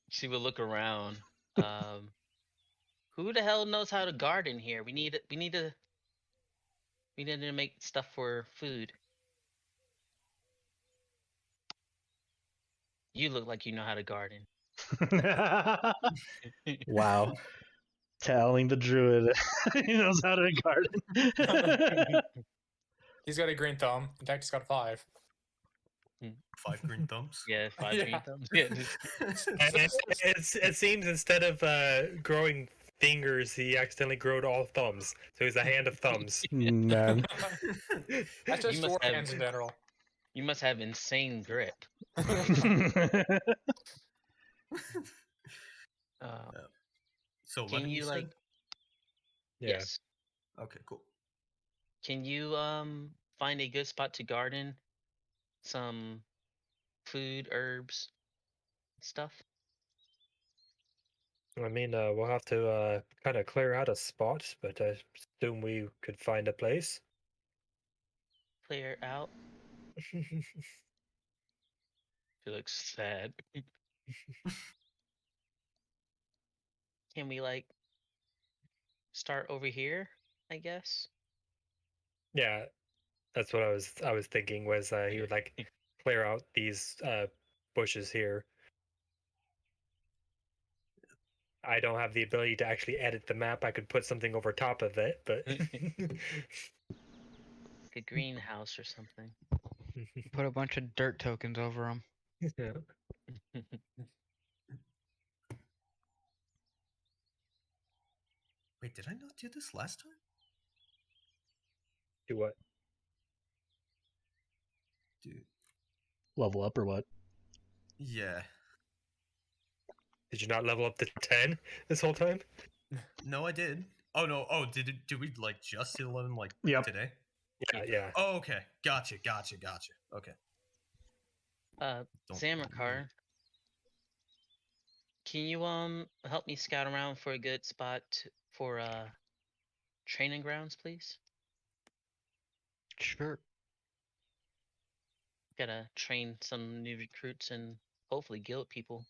She will look around. Who the hell knows how to garden here? We need to make stuff for food. You look like you know how to garden. Wow. Telling the druid he knows how to garden. He's got a green thumb. In fact, he's got 5. 5 green thumbs. Yeah, 5 Yeah. green thumbs. Yeah. And it seems instead of growing fingers, he accidentally growed all thumbs. So he's a hand of thumbs. Man. That's just You must short have- hands in general. You must have insane grip. So Can 11 you said? like? Yeah. Yes. Okay, cool. Can you find a good spot to garden? Some food, herbs, stuff. I mean, we'll have to kind of clear out a spot, but I assume we could find a place. Clear out. She looks sad. Can we like start over here? I guess. Yeah, that's what I was thinking was he would like clear out these bushes here. I don't have the ability to actually edit the map. I could put something over top of it, but A greenhouse or something. Put a bunch of dirt tokens over them. Yeah. Wait, did I not do this last time? Do what? Dude. Level up or what? Yeah. Did you not level up to 10 this whole time? No, I did. Oh no. Oh, did we like just hit 11 like Yep. today? Yeah. Oh, okay. Gotcha. Okay. Don't- Zamrakar. Can you help me scout around for a good spot for training grounds, please? Sure. Gotta train some new recruits and hopefully guild people.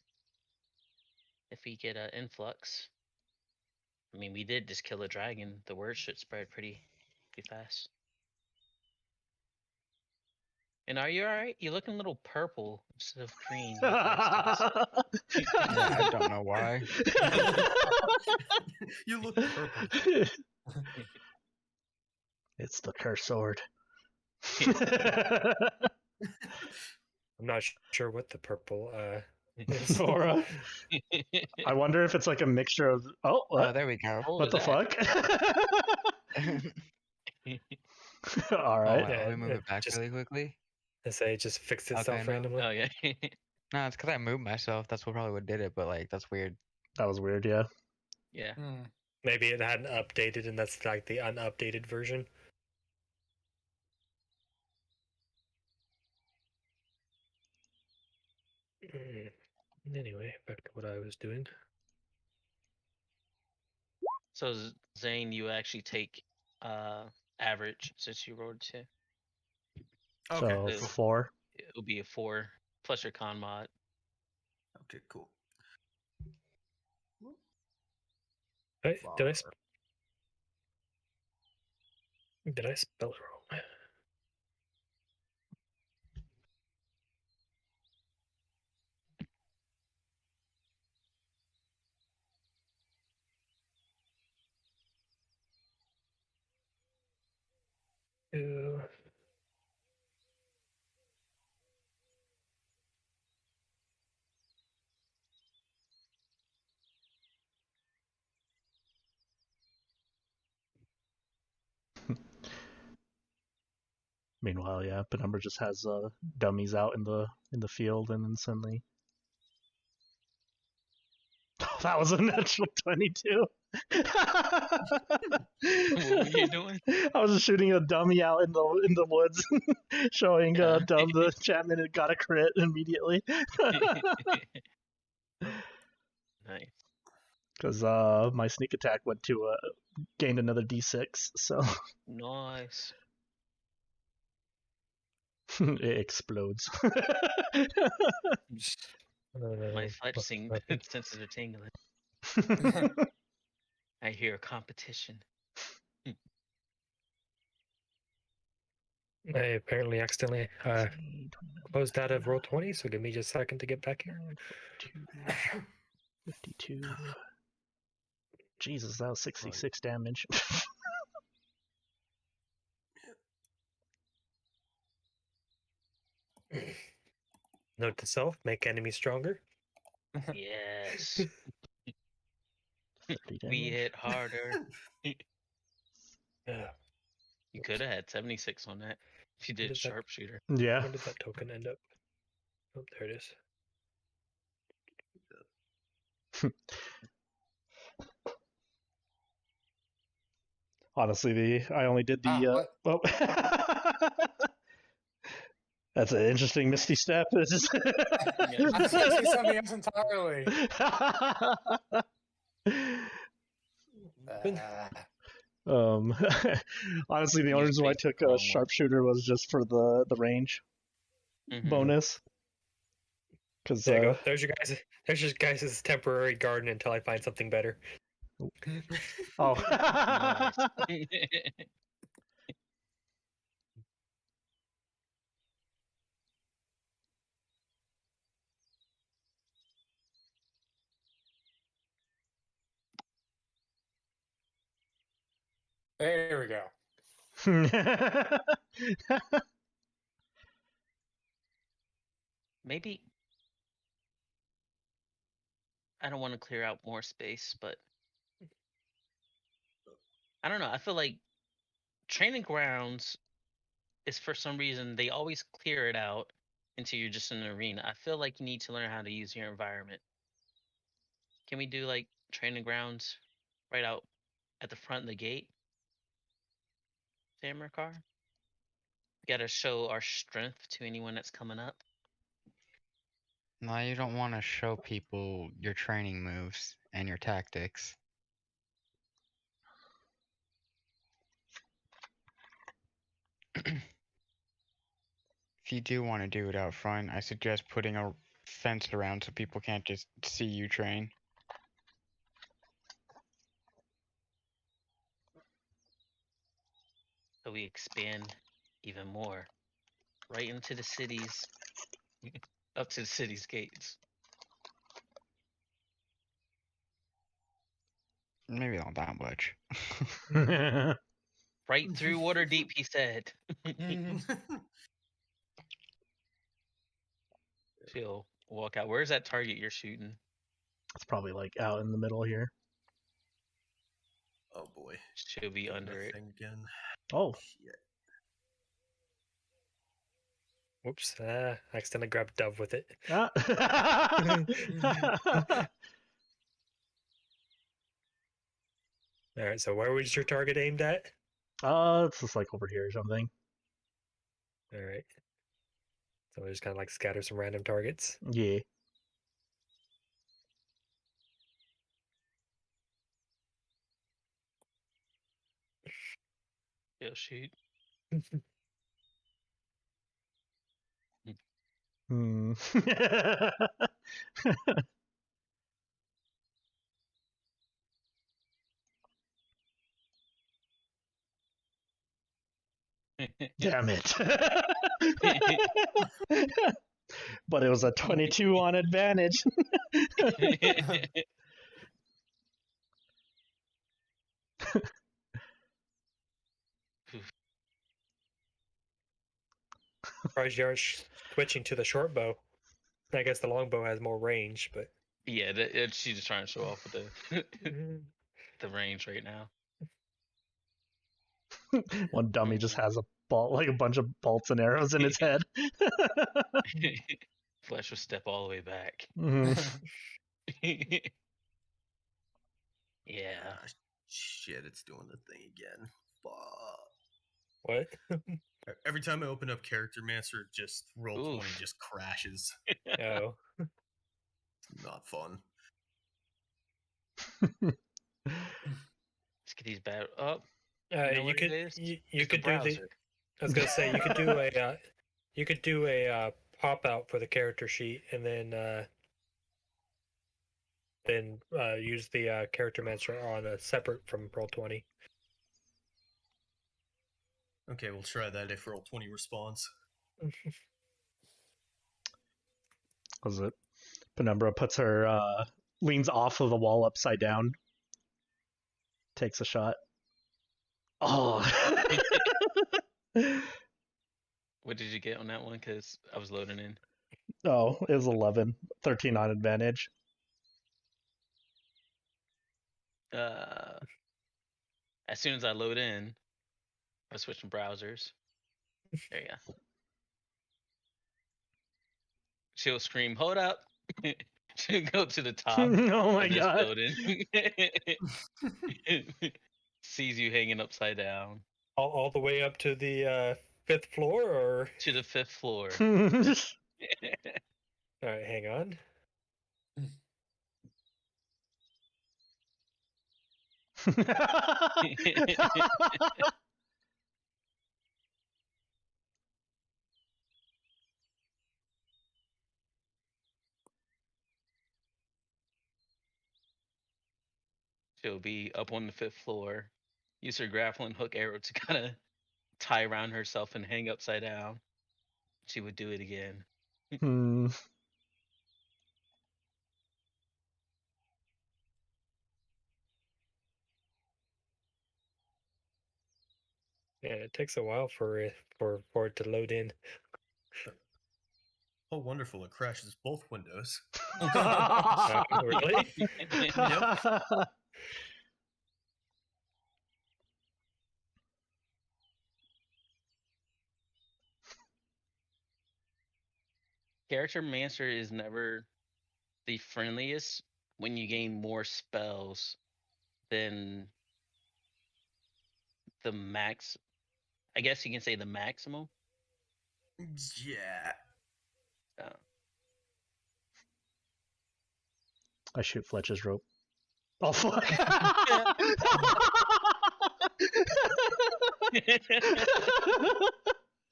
If we get an influx. I mean, we did just kill a dragon. The word should spread pretty fast. And are you alright? You're looking a little purple instead of green. like the rest Yeah, I don't know why. You look purple. It's the cursed sword. I'm not sure what the purple of Aura. us. I wonder if it's like a mixture of. Oh, Oh, what? there we go. What the fuck? All right. Oh, Yeah, let me move it it back just- really quickly. I say it just fixed itself Okay, no. randomly. Oh yeah. No, it's because I moved myself. That's what probably what did it. But like, that's weird. That was weird, yeah. Yeah. Maybe it hadn't updated, and that's like the unupdated version. Anyway, back to what I was doing. So Zane, you actually take average since you rolled 2. Okay. So cool. 4. It'll be a 4 plus your con mod. Okay, cool. Did I spell it wrong? Ew. Meanwhile, yeah, Penumbra just has dummies out in the field, and then suddenly. Oh, that was a natural 22. What were you doing? I was just shooting a dummy out in the woods, showing Dub the Chapman had got a crit immediately. Nice. Because my sneak attack went to gained another d6, so Nice. it explodes. My Fletch nothing. senses are tingling. I hear a competition. I apparently accidentally closed out of roll 20, so give me just a second to get back here. 52. Jesus, that was 66 damage. Note to self: make enemies stronger. Yes. 30 We damage. hit harder. Yeah. You could have had 76 on that if you did did that- sharpshooter. Yeah. Where did that token end up? Oh, there it is. Honestly, I only did the. what? That's an interesting misty step. It's just- I was gonna say something else entirely. Honestly, the You only just reason why I picked took the a wrong one. sharpshooter was just for the range Mhm. bonus. Because There you go. There's your guys. There's your guys' temporary garden until I find something better. oh, Nice. There we go. Maybe I don't want to clear out more space, but I don't know. I feel like training grounds is for some reason they always clear it out until you're just in an arena. I feel like you need to learn how to use your environment. Can we do like training grounds right out at the front of the gate? Zamrakar? Gotta show our strength to anyone that's coming up. No, you don't want to show people your training moves and your tactics. If you do want to do it out front, I suggest putting a fence around so people can't just see you train. So we expand even more right into the cities, up to the city's gates. Maybe not that much. Right through Waterdeep, he said. She'll walk out. Where's that target you're shooting? it's probably like out in the middle here. Oh boy. She'll be Doing under that it. thing again. Oh, Shit. Whoops! I accidentally grabbed Dove with it. ah. All right. So where was your target aimed at? It's just like over here or something. All right. So we just kind of like scatter some random targets. Yeah. She'll shoot. Hmm. Damn it. But it was a 22 on advantage. Surprised you aren't switching to the short bow. I guess the long bow has more range, but Yeah, she's just trying to show off with the range right now. One dummy just has a ball, like a bunch of bolts and arrows in its head. Fletch will step all the way back. Mhm. Yeah. Ah, shit, it's doing the thing again. Fuck. what? Every time I open up Character Master, just roll 20 Oof. just crashes. Oh, Not fun. Let's get these bad up. You know you what could it is? you It's the could do the. browser. I was gonna say you could do a pop out for the character sheet, and then then use the character master on a separate from Roll20. Okay, we'll try that if Roll20 responds. Was it? Penumbra puts her, leans off of the wall upside down, takes a shot. Oh. What did you get on that one? Because I was loading in. Oh, it was 11. 13 on advantage. As soon as I load in, I switch from browsers. There you go. She'll scream, "Hold up!" She'll go to the top Oh my of this god. building. Sees you hanging upside down All the way up to the 5th floor, or to the 5th floor. all right, hang on. She'll be up on the 5th floor. Use her grappling hook arrow to kind of tie around herself and hang upside down. She would do it again. Hmm. Yeah, it takes a while for it to load in. Oh, wonderful! It crashes both windows. Really? Character Master is never the friendliest when you gain more spells than the max. I guess you can say the maximum. Yeah. I shoot Fletch's rope. Oh fuck.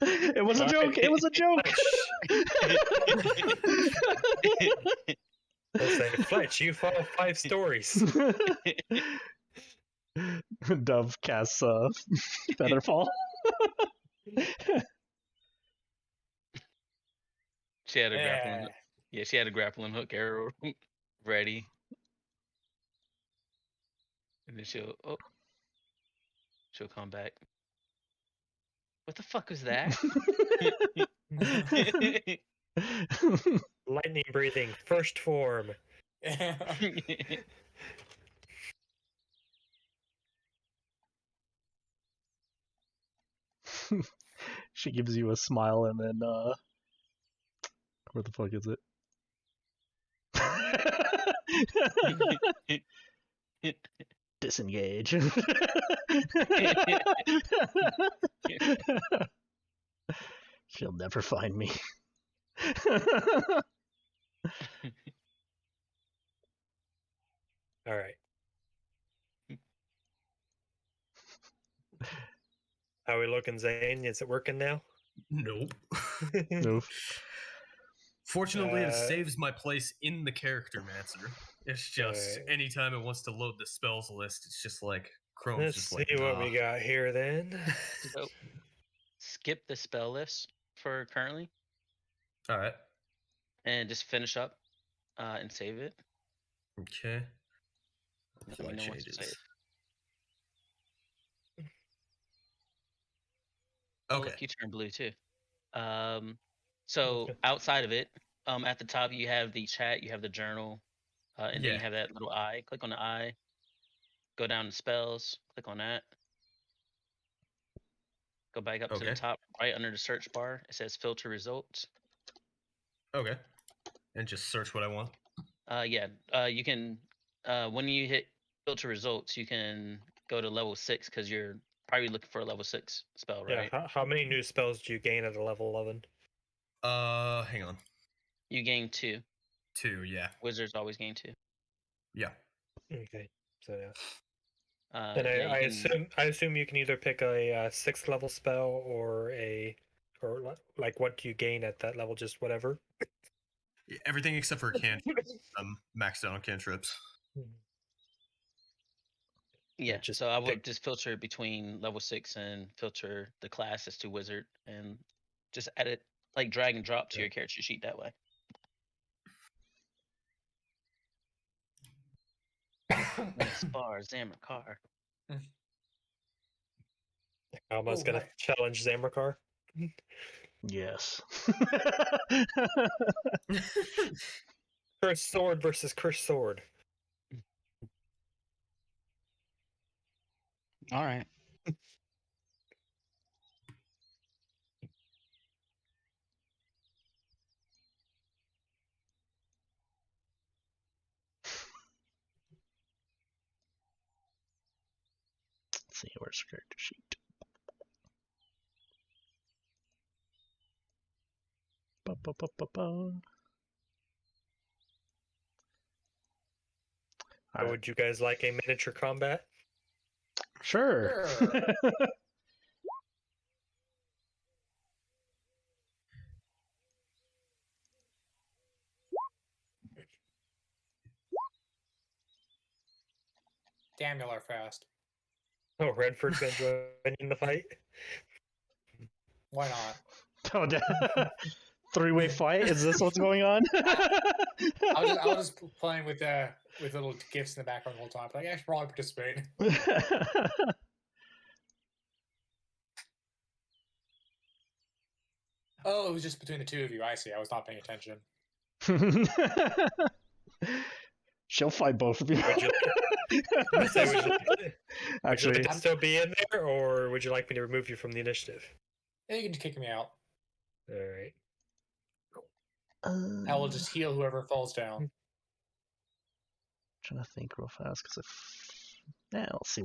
It was a joke. It was a joke. I'll say, Fletch, you fall 5 stories. Dove casts Featherfall. She had a grappling. Yeah, she had a grappling hook arrow ready, and then she'll come back. What the fuck was that? Lightning breathing, first form. She gives you a smile and then where the fuck is it? Disengage. She'll never find me. All right. How are we looking, Zane? Is it working now? Nope. Oof. Fortunately, it saves my place in the character mancer. It's just Alright. anytime it wants to load the spells list, it's just like Chrome's Let's just see like, what nah. we got here then. So, skip the spell list for currently, All right. and just finish up and save it. Okay. Let My me know once to changes. save. Okay. Oh, look, you turn blue too. So outside of it, at the top you have the chat, you have the journal, and then Yeah. you have that little eye. Click on the eye. Go down to spells. Click on that. Go back up to the Okay. top, right under the search bar. It says filter results. Okay. And just search what I want. Yeah. You can when you hit filter results, you can go to level 6 because you're probably looking for a level 6 spell, right? Yeah. How many new spells do you gain at a level 11? Hang on. You gain 2. 2, yeah. Wizards always gain 2. Yeah. Okay. So yeah. And And I assume you can either pick a 6th level spell or like what do you gain at that level? Just whatever. Everything except for cantrips. Maxed out on cantrips. Yeah, just so I would pick- just filter it between level 6 and filter the classes to wizard and just add it like drag and drop to Yeah. your character sheet that way. Next bar, Zamrakar. Alma's Oh, gonna hi. challenge Zamrakar. Yes. Cursed sword versus cursed sword. All right. Let's see, where's the character sheet? Ba, ba, ba, ba, ba. All right. Would you guys like a miniature combat? Sure. Sure. Damn, y'all are fast. Oh, Renford's gonna join in the fight. Why not? Oh, three-way fight? Is this what's going on? I was just playing with little gifts in the background the whole time. Like, I should probably participate. Oh, it was just between the two of you. I see. I was not paying attention. She'll fight both of you. Would you say would you like Actually, to still be in there, or would you like me to remove you from the initiative? Yeah, you can just kick me out. All right. I will just heal whoever falls down. trying to think real fast because I'll see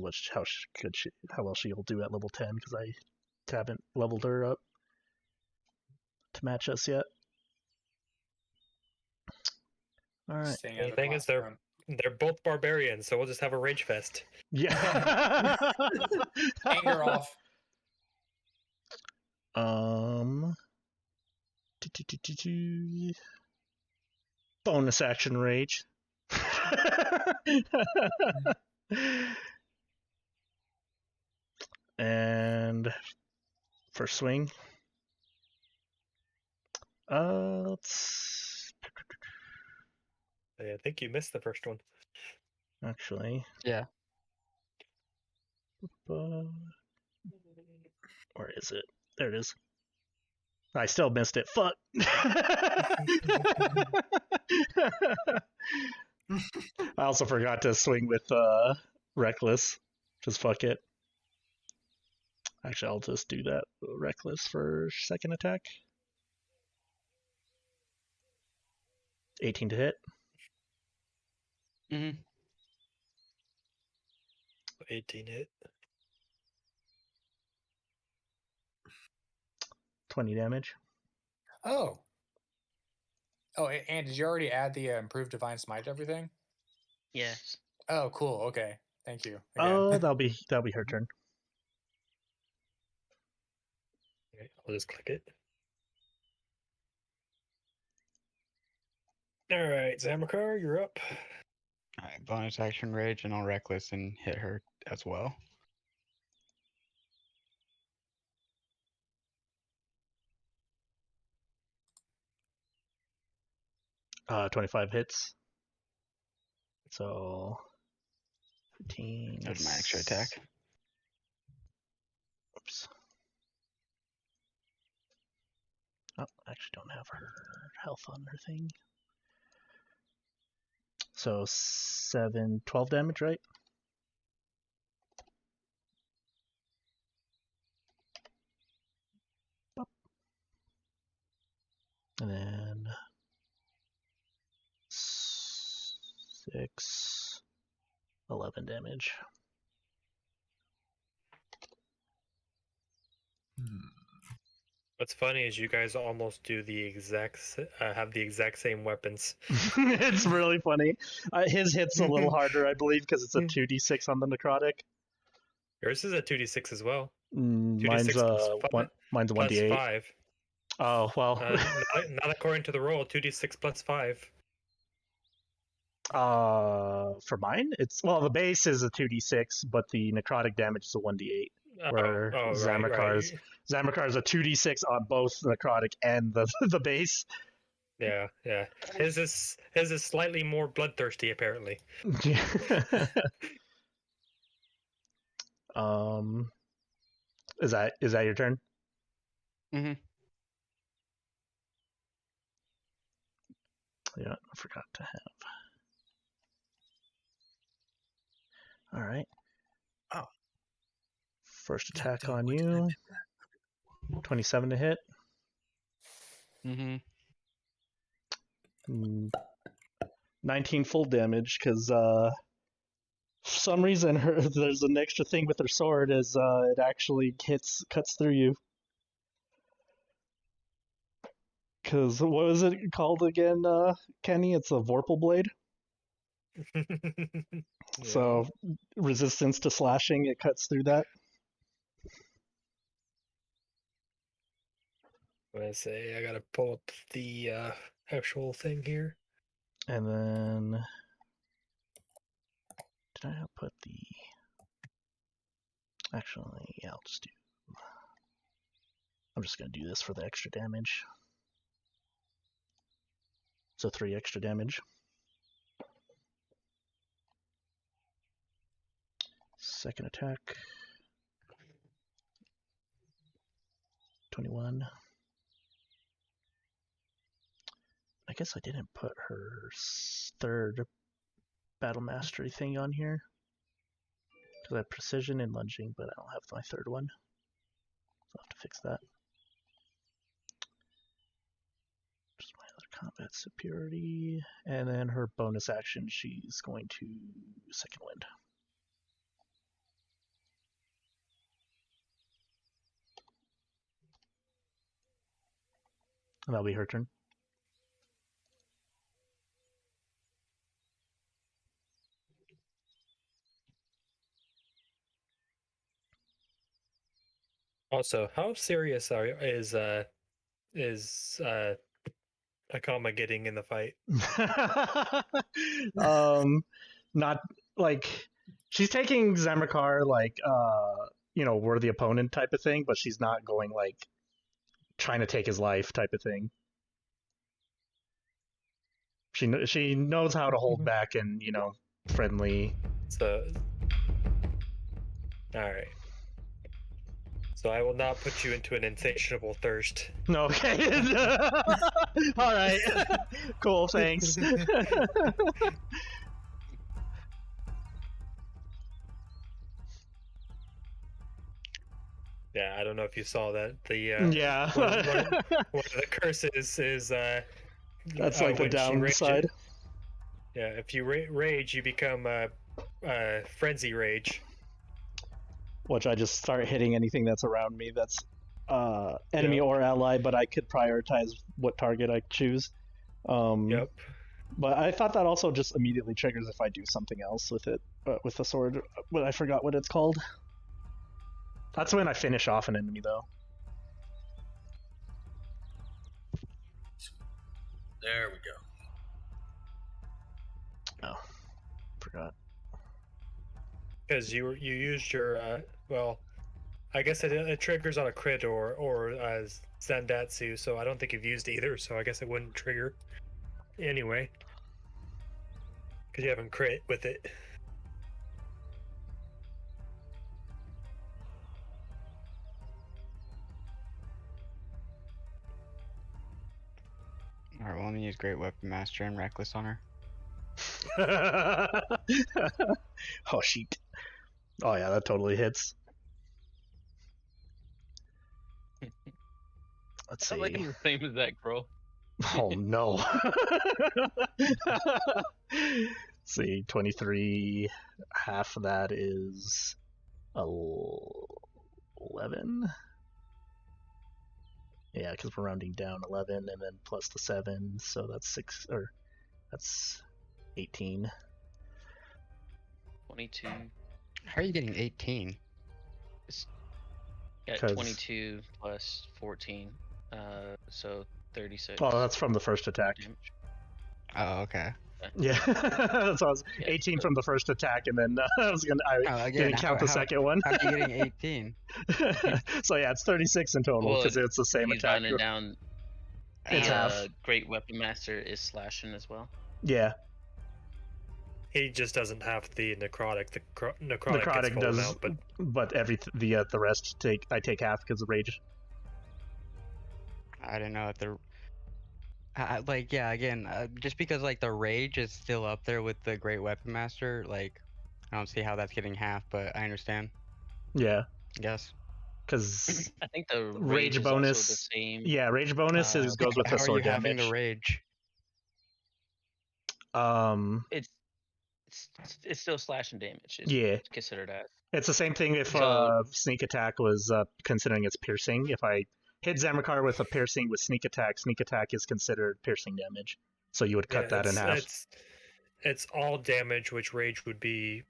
how well she'll do at level 10 because I haven't leveled her up to match us yet. All right. Staying out The of thing is, classroom. they're both barbarians, so we'll just have a rage fest. Yeah. Anger off. Bonus action rage. And first swing. Let's I think you missed the first one. actually. Yeah. Where is it? There it is. I still missed it. Fuck. I also forgot to swing with Reckless. Just fuck it. Actually, I'll just do that. Reckless for second attack. 18 to hit. 18 hit. 20 damage. Oh. Oh, and did you already add the improved divine smite to everything? Yes. Oh, cool. Okay. Thank you. Oh, that'll be her turn. Okay, I'll just click it. All right, Zamrakar, you're up. All right. Bonus action rage, and I'll reckless and hit her as well. Uh, 25 hits. So 15. There's my extra attack. Oops. Oh, I actually don't have her health on her thing. So 12 damage, right? And then 11 damage. What's funny is you guys almost do the have the exact same weapons. It's really funny. His hit's a little harder, I believe, because it's a 2d6 on the necrotic. Yours is a 2d6 as well. Mine's 2d6 plus mine's a plus 1d8. 5. Oh well. Not according to the roll. 2d6 plus 5. For mine, it's the base is a 2d6, but the necrotic damage is a 1d8. Where Right. Zamrakar's is a 2d6 on both necrotic and the the base. Yeah. His is slightly more bloodthirsty, apparently. Is that your turn? Mm-hmm. Yeah, I forgot to have. All right. Oh. First attack on you. 27 to hit. Mm-hmm. 19 full damage because for some reason there's an extra thing with her sword as it actually cuts through you. Because what was it called again, Kenny? It's a Vorpal blade. So resistance to slashing, it cuts through that. I say I gotta pull up the actual thing here. And then did I put the? Actually, yeah, I'll just do. I'm just gonna do this for the extra damage. So 3 extra damage. Second attack. 21. I guess I didn't put her third battle mastery thing on here. Because I have precision and lunging, but I don't have my third one. So I'll have to fix that. Just my other combat superiority. And then her bonus action, she's going to second wind. And that'll be her turn. Also, how serious is Akama getting in the fight? Not like she's taking Zamrakar like worthy opponent type of thing, but she's not going like trying to take his life type of thing. She knows how to hold back and friendly. So, all right. So I will not put you into an insatiable thirst. No, okay. All right. Cool. Thanks. Yeah, I don't know if you saw that. The yeah. one of the curses is that's like the when she downside. yeah, if you rage, you become frenzy rage. Which I just start hitting anything that's around me that's enemy Yep. or ally, but I could prioritize what target I choose. Yep. But I thought that also just immediately triggers if I do something else with it, with the sword. But I forgot what it's called. That's when I finish off an enemy, though. There we go. Oh, forgot. Because you used your well, I guess it triggers on a crit or Zandatsu, so I don't think you've used either. So I guess it wouldn't trigger anyway, because you haven't crit with it. Alright, well, let me use Great Weapon Master and Reckless on her. Oh, shit. Oh, yeah, that totally hits. Let's I like see. the same exact bro. Oh, no. Let's see, 23. Half of that is 11. Yeah, because we're rounding down 11 and then plus the 7, so that's 6, or that's 18. 22. How are you getting 18? Got 'Cause- 22 plus 14. So 36. Oh, that's from the first attack. damage. Oh, okay. Yeah, so I was Yeah, 18 so- from the first attack, and then I Again, didn't count the second one. How are you getting 18? So yeah, it's 36 in total Well, because it's the same he's attack. rounding down. It's The half. Great Weapon Master is slashing as well. Yeah, He just doesn't have the necrotic. The necrotic, gets necrotic full does, amount, but the rest I take half because of rage. I didn't know that just because like the rage is still up there with the Great Weapon Master, like I don't see how that's getting half, but I understand. Yeah, I guess. because I think the rage is bonus. also the same. Yeah, rage bonus goes with How the are sword you having damage. the rage? It's still slashing damage. It's Yeah, considered as. it's the same thing if So- sneak attack was considering it's piercing. If I hit Zamrakar with a piercing with sneak attack is considered piercing damage. So you would cut that in half. It's all damage, which rage would be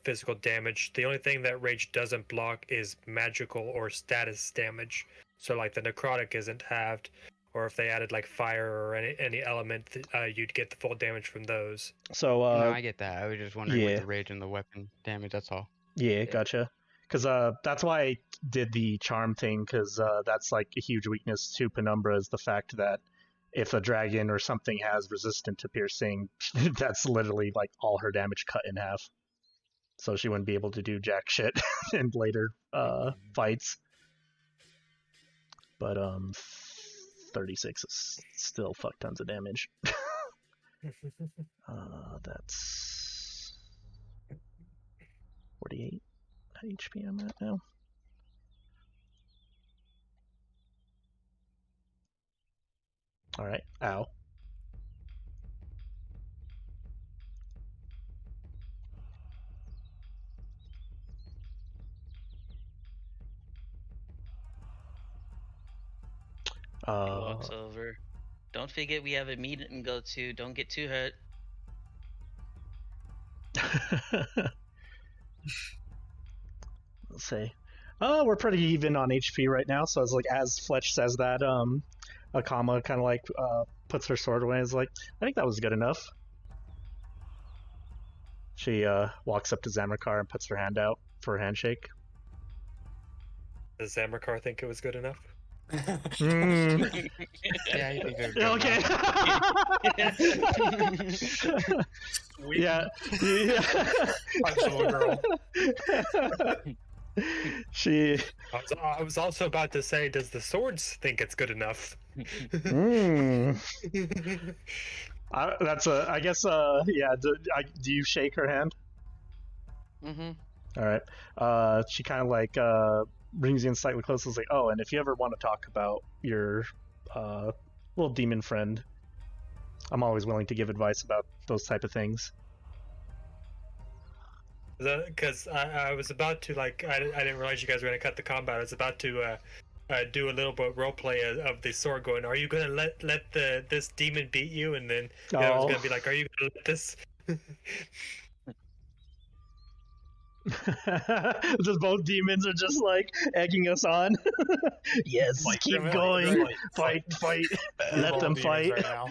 physical damage. The only thing that rage doesn't block is magical or status damage. So like the necrotic isn't halved, or if they added like fire or any element, you'd get the full damage from those. So No, I get that. I was just wondering yeah. with the rage and the weapon damage. That's all. Yeah, gotcha. Because that's why I did the charm thing, because that's like a huge weakness to Penumbra is the fact that if a dragon or something has resistant to piercing, that's literally like all her damage cut in half. So she wouldn't be able to do jack shit in later fights. But 36 is still fuck tons of damage. That's 48 HP I'm at now. Alright, ow. Walks over. Don't forget we have a meeting to go to. Don't get too hurt. Let's see. Oh, we're pretty even on HP right now. So it's like as Fletch says that, Akama kind of like puts her sword away and is like, I think that was good enough. She walks up to Zamrakar and puts her hand out for a handshake. Does Zamrakar think it was good enough? Mm. Yeah, I think it was good Okay. Yeah. Punch the little girl. She. I was also about to say, does the swords think it's good enough? Mm. That's a. I guess. Yeah. Do you shake her hand? Mm-hmm. All right. She kind of like brings you in slightly closer. Is like, oh, and if you ever want to talk about your little demon friend, I'm always willing to give advice about those type of things. Because I was about to like I didn't realize you guys were gonna cut the combat. I was about to do a little bit roleplay of the sword going. Are you gonna let this demon beat you? And then I was gonna be like, are you gonna let this? Just both demons are just like egging us on. Yes, Fight, keep fight, going. fight. Fight. Let All them demons fight. right now.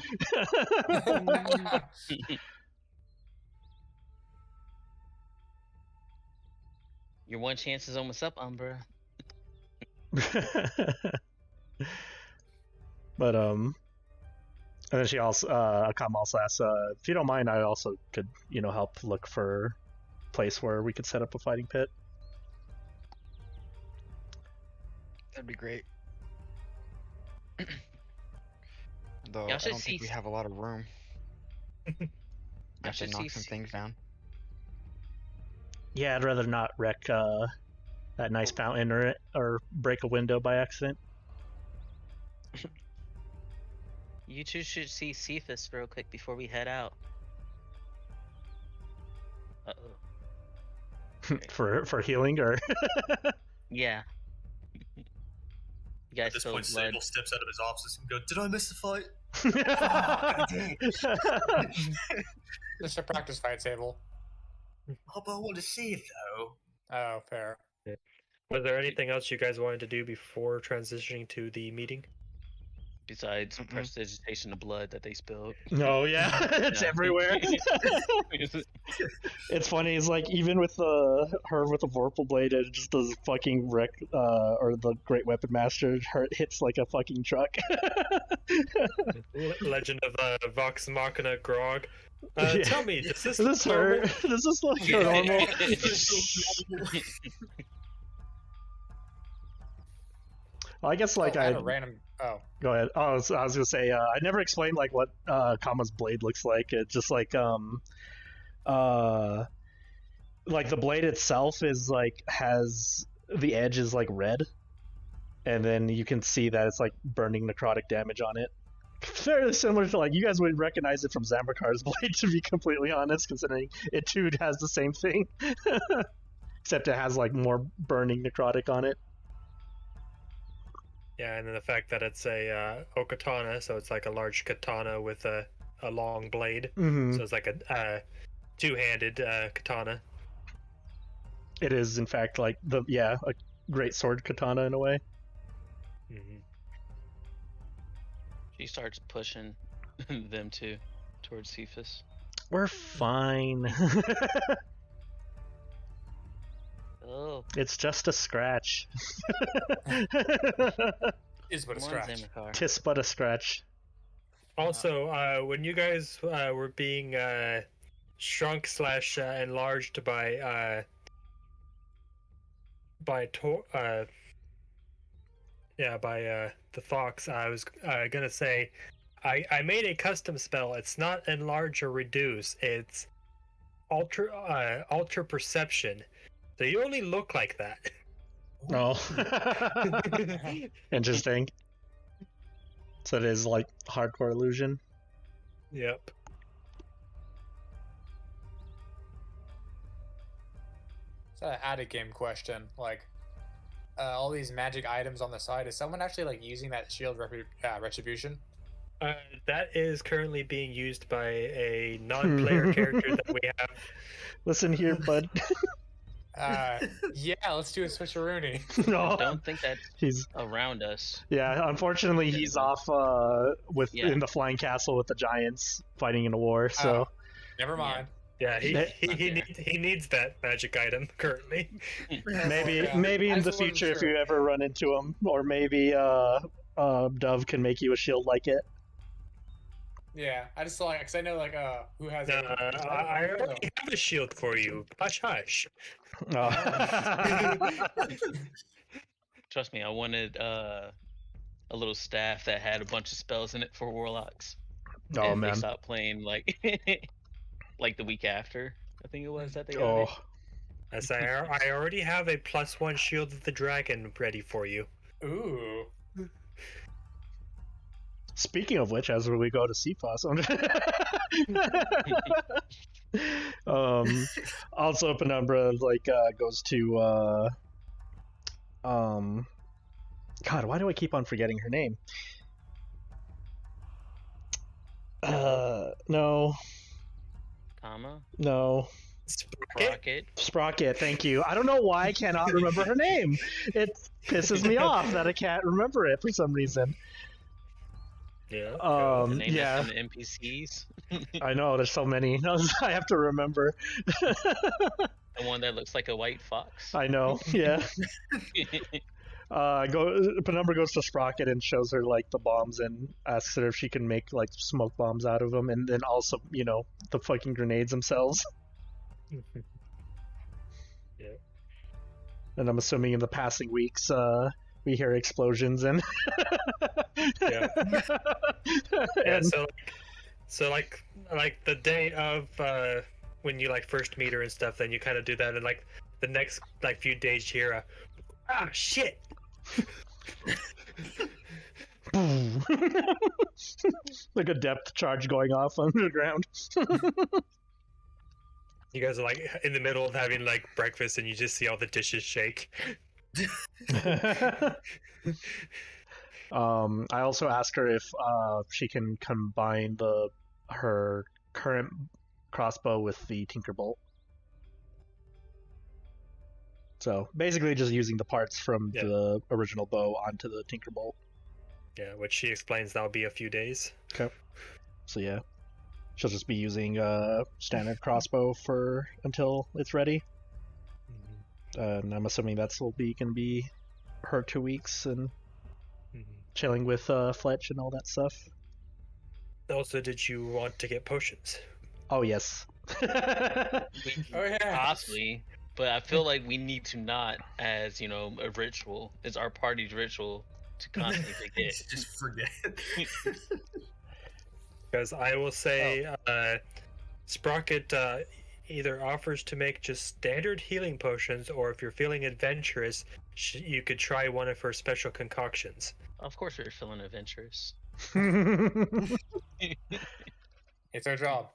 Your one chance is almost up, Umbra. But and then she also Akam also asks, if you don't mind, I also could help look for a place where we could set up a fighting pit. That'd be great. Though Y'all I should don't think see- we have a lot of room. Have to should knock see- some things down. Yeah, I'd rather not wreck that nice fountain or break a window by accident. You two should see Cephas real quick before we head out. Uh-oh. for healing or Yeah. You guys At this spill point, blood. Saevel steps out of his office and goes, "Did I miss the fight?" Just a practice fight, Saevel. Oh, but I want to see it though. Oh, fair. Was there anything else you guys wanted to do before transitioning to the meeting? Besides Mm-mm. prestidigitation of blood that they spilled. Oh yeah, it's Yeah. everywhere. It's funny. It's like even with her with the Vorpal blade, it just does fucking wreck. Or the Great Weapon Master hits like a fucking truck. Legend of Vox Machina Grog. Yeah. Tell me, does this Is this her? normal? Does this look her normal? Well, I guess like I I had a random. Oh, go ahead. Oh, I was gonna say I never explained like what Kama's blade looks like. It's just like uh like the blade itself is like has the edge is like red, and then you can see that it's like burning necrotic damage on it. Fairly similar to like you guys would recognize it from Zamrakar's blade, to be completely honest, considering it too has the same thing, except it has like more burning necrotic on it. Yeah, and then the fact that it's a okatana, so it's like a large katana with a long blade. Mm-hmm. So it's like a two-handed katana. It is in fact like a great sword katana in a way. Mm-hmm. She starts pushing them too towards Cephas. We're fine. Oh, It's just a scratch. is but a come on, scratch. Zamrakar. Tis but a scratch. Also, when you guys were being shrunk / enlarged by the fox, I was gonna say, I made a custom spell. It's not enlarge or reduce. It's alter perception. So you only look like that. Oh. Interesting. So it is like hardcore illusion. Yep. So I had a game question. Like, all these magic items on the side. Is someone actually like using that shield retribution? That is currently being used by a non-player character that we have. Listen here, bud. Yeah, let's do a switcheroonie. No, I don't think that's he's around us. yeah. Unfortunately, he's off with Yeah. in the flying castle with the giants fighting in a war. So Never mind. Yeah, Okay. he needs that magic item currently. maybe Yeah. maybe I in the just wasn't future if sure. you ever run into him, or maybe Dove can make you a shield like it. Yeah, I just saw like, cause I know like who has I it. already have a shield for you. Hush, hush. Trust me, I wanted a little staff that had a bunch of spells in it for warlocks. Oh and they man. stopped playing like like the week after. I think it was that they got Oh. it. As I already have a +1 shield of the dragon ready for you. Ooh. Speaking of which, as we go to CFOS, also Penumbra like goes to God, why do I keep on forgetting her name? No, Comma. Rocket. Sprocket. Thank you. I don't know why I cannot remember her name. It pisses me off that I can't remember it for some reason. Yeah. The name Yeah, is in the NPCs. I know. There's so many. I have to remember. The one that looks like a white fox. I know. Yeah. Penumbra goes to Sprocket and shows her like the bombs and asks her if she can make like smoke bombs out of them, and then also the fucking grenades themselves. Yeah. And I'm assuming in the passing weeks, we hear explosions and Yeah. Yeah. and So like the day of when you like first meet her and stuff, then you kind of do that, and like the next like few days you hear shit. boom. Like a depth charge going off underground. You guys are like in the middle of having like breakfast, and you just see all the dishes shake. I also asked her if she can combine her current crossbow with the Tinkerbolt. So basically, just using the parts from Yeah. the original bow onto the Tinkerbolt. Yeah, which she explains that'll be a few days. Okay. So yeah, she'll just be using standard crossbow for until it's ready. And I'm assuming that's will be gonna be her 2 weeks and chilling with Fletch and all that stuff. Also, did you want to get potions? Oh yes. We Oh yeah. possibly, but I feel like we need to not, as you know, a ritual. It's our party's ritual to constantly forget. Just forget. Because I will say, Sprocket either offers to make just standard healing potions, or if you're feeling adventurous, you could try one of her special concoctions. Of course, we're feeling adventurous. It's our job.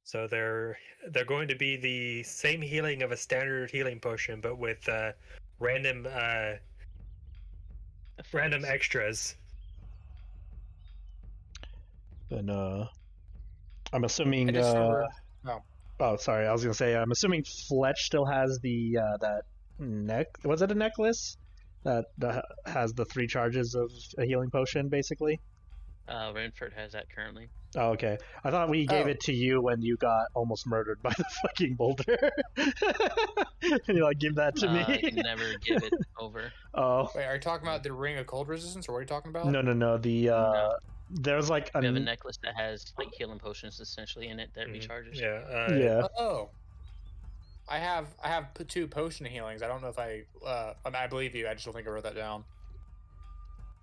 So they're going to be the same healing of a standard healing potion, but with random Effects. extras. And I'm assuming. I just remembered. Oh, sorry. I was gonna say. I'm assuming Fletch still has the that neck. Was it a necklace that has the 3 charges of a healing potion, basically? Renford has that currently. Oh, okay. I thought we gave it to you when you got almost murdered by the fucking boulder. And you like give that to I me. can never give it over. Oh. Wait, are you talking about the ring of cold resistance, or what are you talking about? No. The No. there's like We have a necklace that has like healing potions essentially in it that recharges. Yeah. yeah. Oh. I have 2 potion healings. I don't know if I believe you. I just don't think I wrote that down.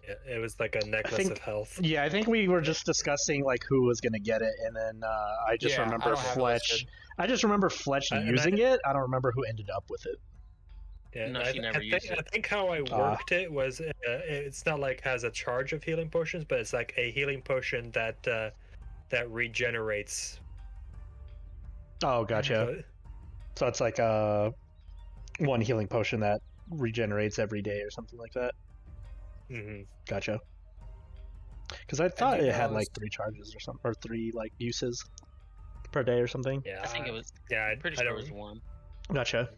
Yeah, it was like a necklace of health. Yeah, I think we were just discussing like who was gonna get it, and then I just Yeah, I remember don't have it Fletch. listed. I just remember Fletch using it. I don't remember who ended up with it. Yeah, No, she never used it. I think how I worked it was it's not like has a charge of healing potions, but it's like a healing potion that that regenerates. Oh, gotcha. So it's like one healing potion that regenerates every day or something like that. Mm-hmm. Gotcha. Because I thought it had like 3 charges or something, or 3 like uses per day or something. Yeah, I think it was. Yeah, I'm pretty sure it was 1. Gotcha.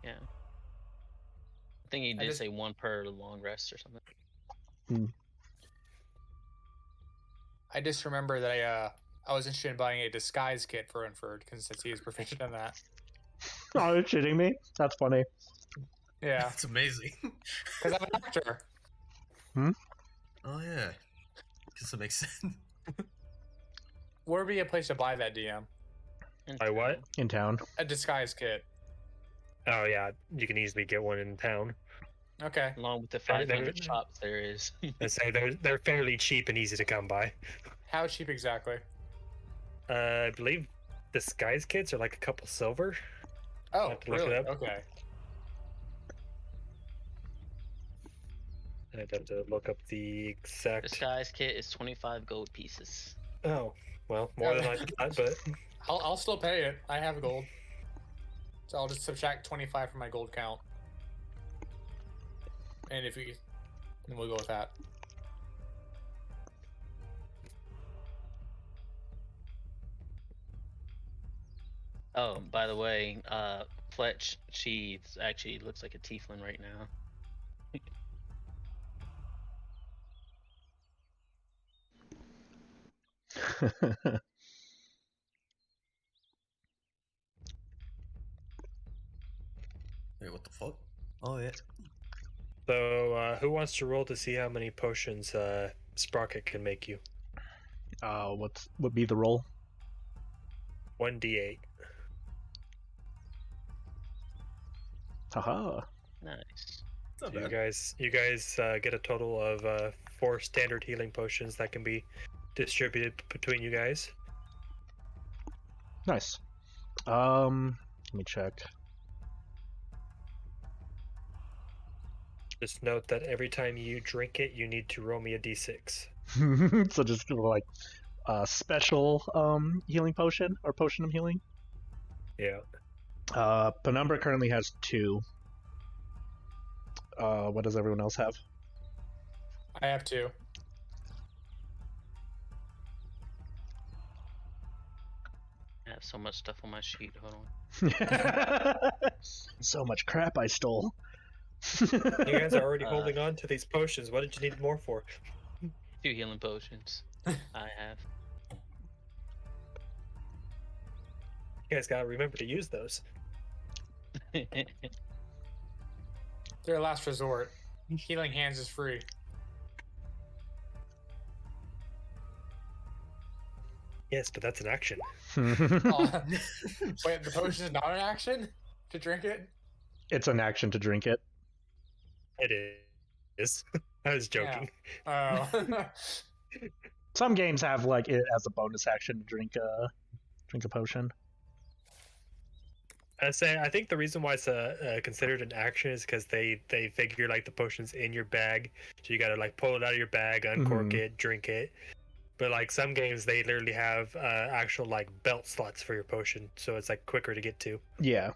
Yeah. I think he did say 1 per long rest or something. I just remember that I was interested in buying a disguise kit for Renford, since he is proficient in that. Oh, you're shitting me? That's funny. Yeah, That's amazing. because I'm an actor. Oh yeah, guess that makes sense. Where would be a place to buy that, DM? By what? In town. A disguise kit. Oh yeah, you can easily get one in town. Okay. Along with the They're- 500 chops there is. I say they're fairly cheap and easy to come by. How cheap exactly? I believe disguise kits are like a couple silver. Oh, have to look it really? up. Okay. I'd have to look up the exact. Disguise kit is 25 gold pieces. Oh, well, more than I thought, but I'll still pay it. I have gold. So I'll just subtract 25 from my gold count. And then we'll go with that. Oh, by the way, Fletch, she actually looks like a tiefling right now. Wait, what the fuck? Oh yeah. so who wants to roll to see how many potions Sprocket can make you? What would be the roll? 1d8. Haha. Nice. Not So bad. you guys get a total of 4 standard healing potions that can be distributed between you guys. Nice. Let me check. Just note that every time you drink it, you need to roll me a d6. So just like a special healing potion or potion of healing. Yeah. Penumbra currently has 2. What does everyone else have? I have 2. I have so much stuff on my sheet. Hold on. So much crap I stole. You guys are already Uh, holding on to these potions. What did you need more for? 2 healing potions. I have. You guys gotta remember to use those. Their last resort. Healing hands is free. Yes, but that's an action. Oh, wait, the potion is not an action to drink it? It's an action to drink it. It is. I was joking. Oh. Some games have like it as a bonus action to drink a potion. I think the reason why it's considered an action is because they figure like the potion's in your bag, so you gotta like pull it out of your bag, uncork it, drink it. But like some games, they literally have actual like belt slots for your potion, so it's like quicker to get to. Yeah.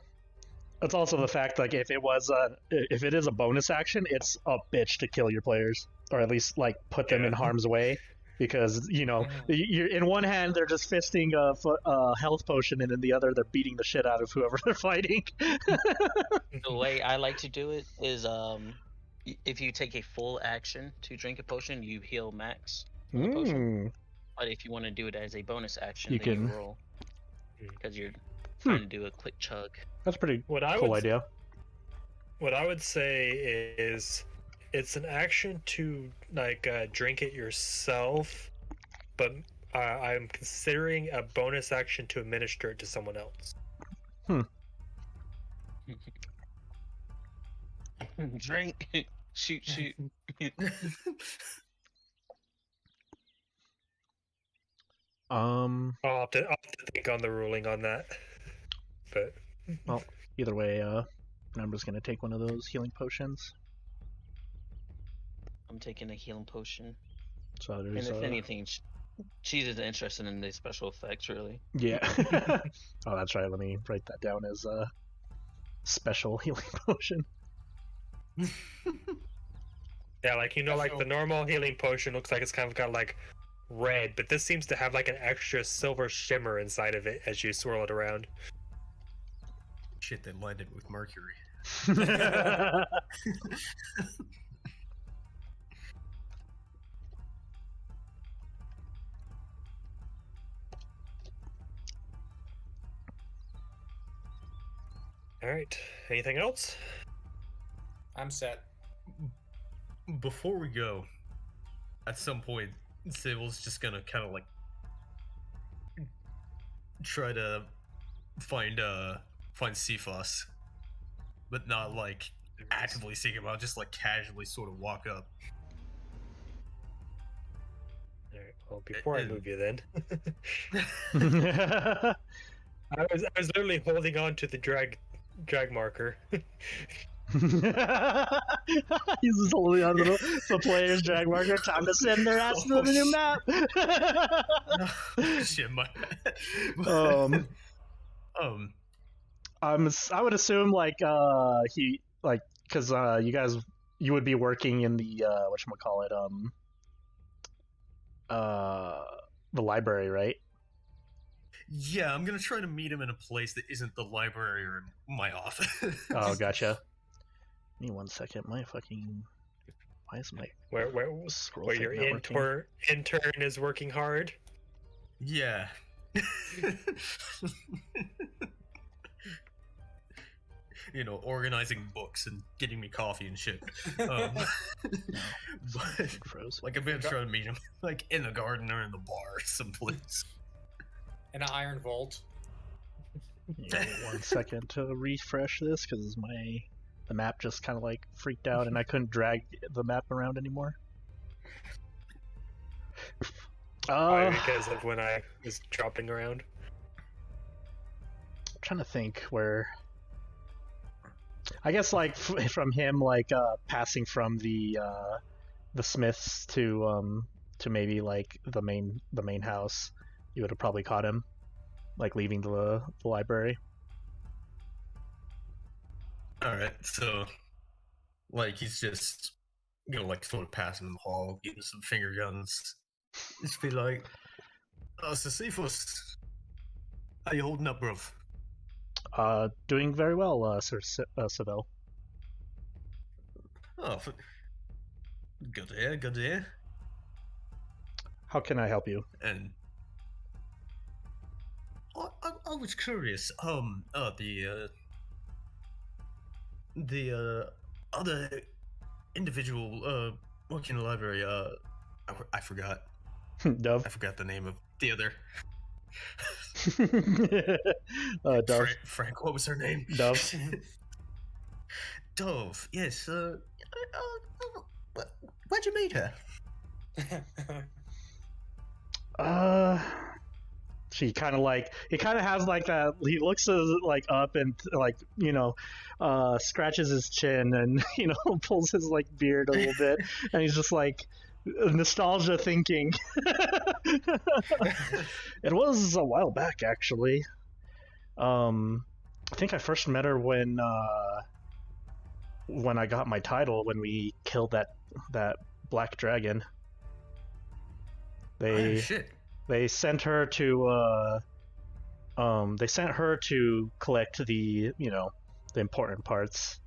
It's also the fact like if it is a bonus action, it's a bitch to kill your players, or at least like put them in harm's way, because you're in one hand they're just fisting a health potion, and in the other they're beating the shit out of whoever they're fighting. The way I like to do it is if you take a full action to drink a potion, you heal max on the potion. But if you want to do it as a bonus action, You then can- you roll. Because you're trying to do a quick chug. That's a pretty What I cool would idea. What I would say is, it's an action to like drink it yourself, but I'm considering a bonus action to administer it to someone else. Drink. Shoot. I'll have to think on the ruling on that. But Well, either way, I'm just gonna take one of those healing potions. I'm taking a healing potion. So And there's if anything, she's just interested in the special effects, really. yeah. Oh, that's right. Let me write that down as a special healing potion. yeah, like like the normal healing potion looks like it's kind of got like red, but this seems to have like an extra silver shimmer inside of it as you swirl it around. Shit, they lined it with mercury. All right. Anything else? I'm set. Before we go, at some point, Saevel's just gonna kind of like try to find Cephas, but not like actively seek him out, just like casually sort of walk up. All right. Well, before I move you, then, He's I was literally holding on to the drag marker. just holding on to the player's drag marker. Time to send their ass to the new map. Shit, my I would assume like he like because you would be working in the whatchamacallit, the library, right? Yeah, I'm gonna try to meet him in a place that isn't the library or my office. Oh, gotcha. Give me 1 second. Why is my scroll Where thing your not working? intern is working hard? Yeah. Organizing books and getting me coffee and shit. But Froze. like I'm gonna try to meet him like in the garden or in the bar someplace. In an iron vault. Yeah, 1 second to refresh this because the map just kind of like freaked out and I couldn't drag the map around anymore. Because of when I was dropping around. I'm trying to think where. I guess like from him like passing from the smiths to maybe like the main house, you would have probably caught him, like leaving the library. Alright, so like he's just like sort of passing in the hall, getting some finger guns. Just be like, Sisyphus, how you holding up, bruv? Doing very well, Sir Saevel. Oh, good to hear. Good to hear. How can I help you? And I was curious. The other individual working in the library. I forgot. Dove. I forgot the name of the other. Dove. Frank, what was her name? Dove. Dove. Yes. Where'd you meet her? She kind of like, he kind of has like that, he looks like up and like, you know, scratches his chin and, you know, pulls his like beard a little bit, and he's just like nostalgia thinking. It was a while back, actually. I think I first met her when I got my title, when we killed that black dragon. Oh, shit. They sent her to collect the, you know, the important parts.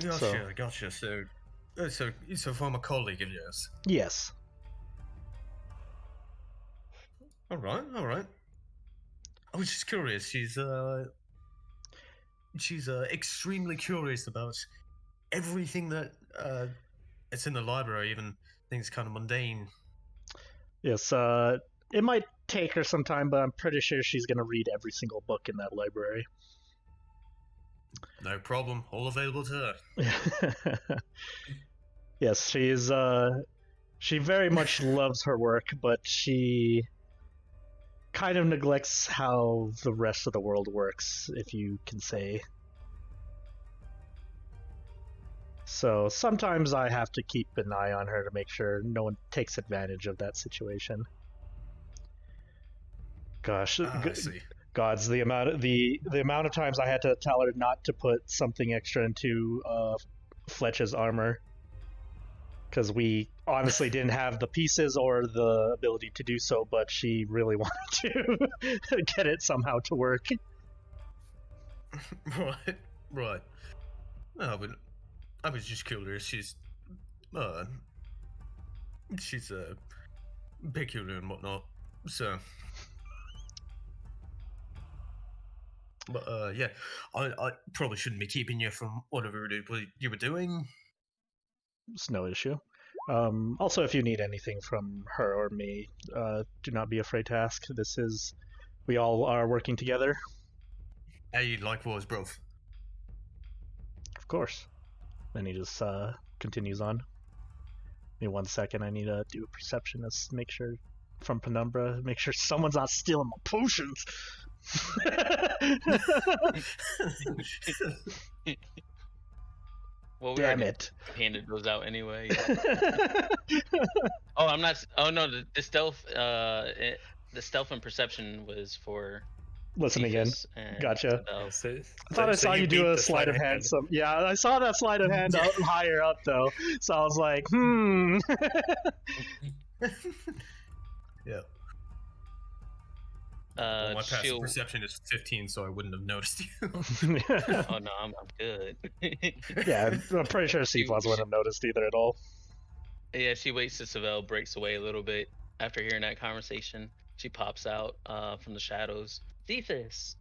Gotcha. So from a colleague of yours. Yes. All right. I was just curious. She's extremely curious about everything that it's in the library, even things kind of mundane. Yes, it might take her some time, but I'm pretty sure she's going to read every single book in that library. No problem. All available to her. Yes, she very much loves her work, but she kind of neglects how the rest of the world works, if you can say. So sometimes I have to keep an eye on her to make sure no one takes advantage of that situation. Gosh, I see. gods, the amount of times I had to tell her not to put something extra into Fletch's armor, because we honestly didn't have the pieces or the ability to do so, but she really wanted to get it somehow to work. Right. No, but I was just curious. She's peculiar and whatnot. So, but yeah, I probably shouldn't be keeping you from whatever you were doing. It's no issue. Also, if you need anything from her or me, do not be afraid to ask. We all are working together. Hey, likewise, bro. Of course. Then he just continues on. Give me 1 second, I need to do a perception to make sure, from Penumbra, make sure someone's not stealing my potions. Well, we Damn already it. handed those out anyway. Oh, I'm not. Oh no, the stealth. The stealth and perception was for. Listen again. Cephas and Gotcha. Saevel. I thought I saw you do a sleight of hand. Yeah, I saw that sleight of hand up higher up though. So I was like, Yeah. Well, my passive Shield. perception is 15, so I wouldn't have noticed you. Oh no, I'm good. Yeah, I'm pretty sure Cephas wouldn't have noticed either at all. Yeah, she waits till Saevel breaks away a little bit after hearing that conversation. She pops out from the shadows. Cephas.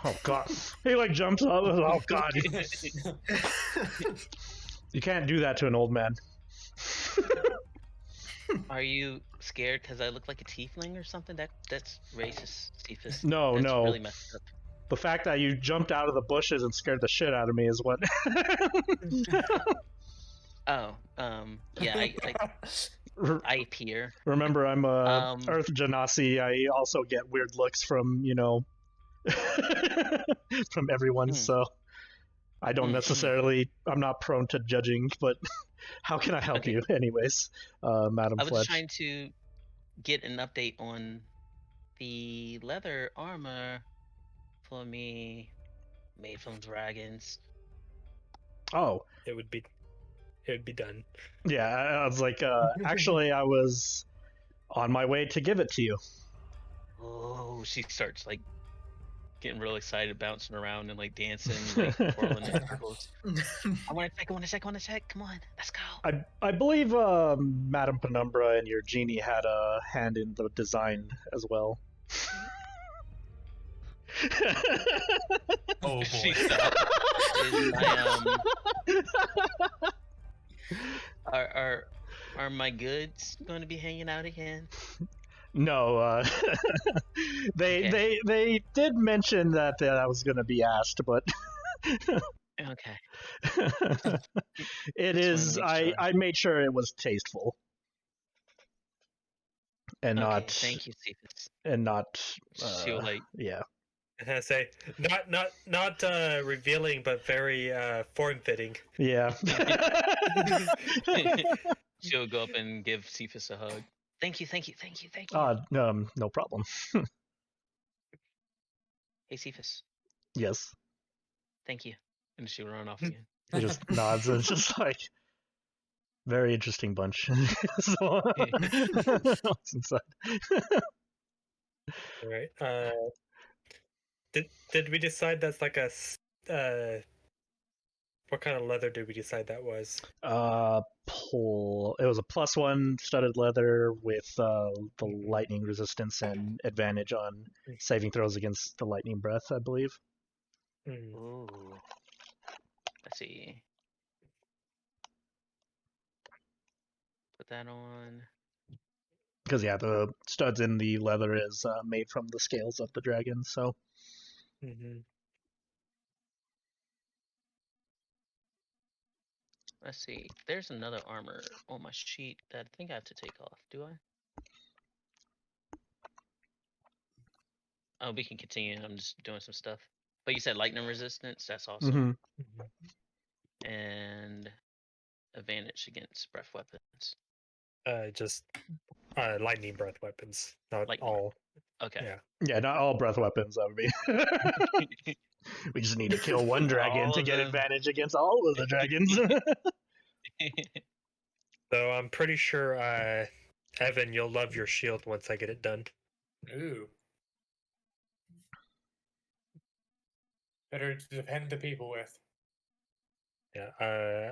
Oh god. He like jumps up. Oh god. You can't do that to an old man. Are you scared because I look like a tiefling or something? That's racist, Cephas. No, that's no. Really messed up. The fact that you jumped out of the bushes and scared the shit out of me is what. Oh, yeah, I appear. Remember, I'm Earth Genasi. I also get weird looks from, you know, from everyone, so I don't necessarily, I'm not prone to judging, but how can I help you anyways, Madam I was Fletch? trying to get an update on the leather armor for me made from dragons. Oh. It would be done. Yeah, I was like, actually, I was on my way to give it to you. Oh, she starts like getting real excited, bouncing around and like dancing, like twirling in circles. I want to check. Come on, let's go. I believe Madame Penumbra and your genie had a hand in the design as well. Oh She boy. stopped. Is my are my goods going to be hanging out again? No, they Okay. they did mention that that was going to be asked, but Okay. it Just wanted to is. make sure. I made sure it was tasteful and Okay, not thank you, Cephas. and not. She'll like. Yeah. And I say not revealing, but very form fitting. Yeah. She'll go up and give Cephas a hug. Thank you. No problem. Hey, Cephas. Yes. Thank you. And she'll run off again. He just nods and just like very interesting bunch. So, what's inside? All right. Did we decide that's like a what kind of leather did we decide that was? Pull. It was a +1 studded leather with the lightning resistance and advantage on saving throws against the lightning breath, I believe. Mm. Ooh. Let's see. Put that on. Because yeah, the studs in the leather is made from the scales of the dragon. So Mm-hmm. Let's see. There's another armor on my sheet that I think I have to take off. Do I? Oh, we can continue. I'm just doing some stuff. But you said lightning resistance. That's awesome. And advantage against breath weapons. Just lightning breath weapons, not Lightning all. Okay. yeah, not all breath weapons. That would be. We just need to kill one dragon All to of get them. advantage against all of the dragons. So I'm pretty sure, Evan, you'll love your shield once I get it done. Ooh. Better to defend the people with. Yeah,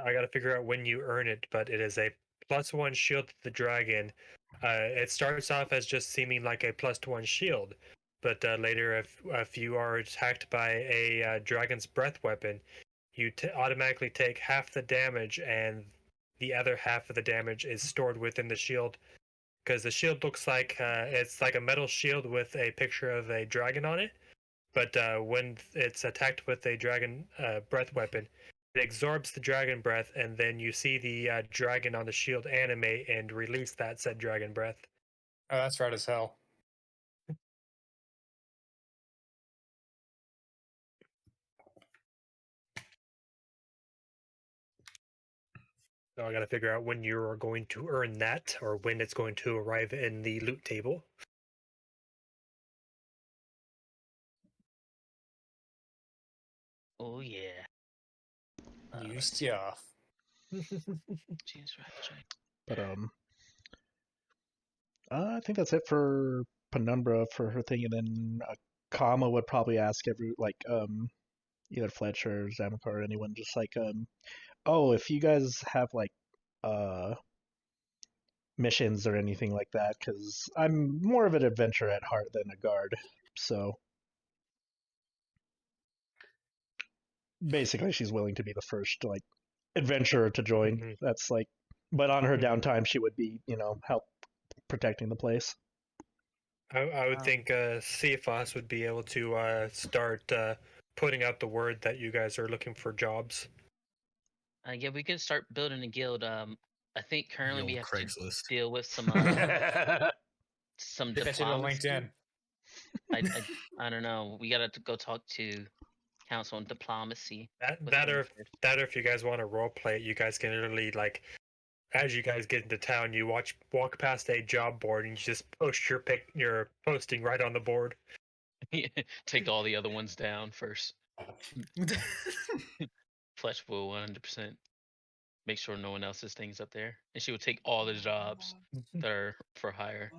I got to figure out when you earn it, but it is a +1 shield to the dragon. It starts off as just seeming like a +1 shield, but later, if you are attacked by a dragon's breath weapon, you automatically take half the damage, and the other half of the damage is stored within the shield. Because the shield looks like it's like a metal shield with a picture of a dragon on it, but when it's attacked with a dragon breath weapon, it absorbs the dragon breath, and then you see the dragon on the shield animate and release that said dragon breath. Oh, that's right as hell. So I got to figure out when you are going to earn that, or when it's going to arrive in the loot table. Oh yeah. New stuff. Jeez, right. But I think that's it for Penumbra for her thing, and then Kama would probably ask either Fletch or Zamrakar or anyone just like oh, if you guys have like missions or anything like that, because I'm more of an adventurer at heart than a guard. So basically, she's willing to be the first like adventurer to join. Mhm. That's like, but on her Mhm. downtime, she would be help protecting the place. I would think CFOS would be able to start putting out the word that you guys are looking for jobs. Yeah, we can start building a guild. I think currently we Guild have Craigslist. to deal with some some Get that shit on diplomacy. LinkedIn. I don't know. We gotta go talk to council on diplomacy. That or if you guys want to role play it, you guys can literally like, as you guys get into town, you walk past a job board and you just post your posting right on the board. Take all the other ones down first. Fletch will 100% make sure no one else's things up there, and she will take all the jobs that are for hire.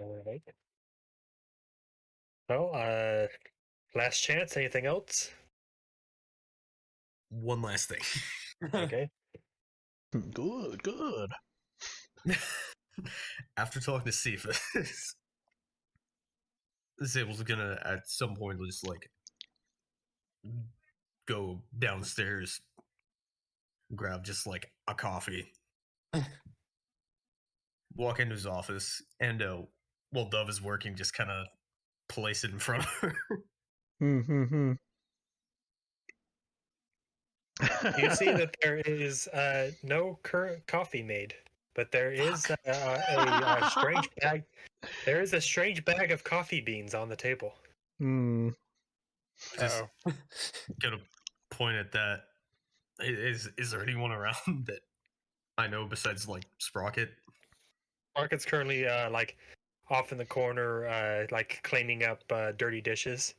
All right. Well, last chance. Anything else? One last thing. Okay. Good. After talking to Cephas, Saevel's gonna at some point just like go downstairs, grab just like a coffee, walk into his office, and while Dove is working, just kind of place it in front of her. You see that there is no current coffee made, but there is a strange bag. There is a strange bag of coffee beans on the table. Just Uh-oh. gonna point at that. Is there anyone around that I know besides like Sprocket? Sprocket's currently like off in the corner, like cleaning up dirty dishes.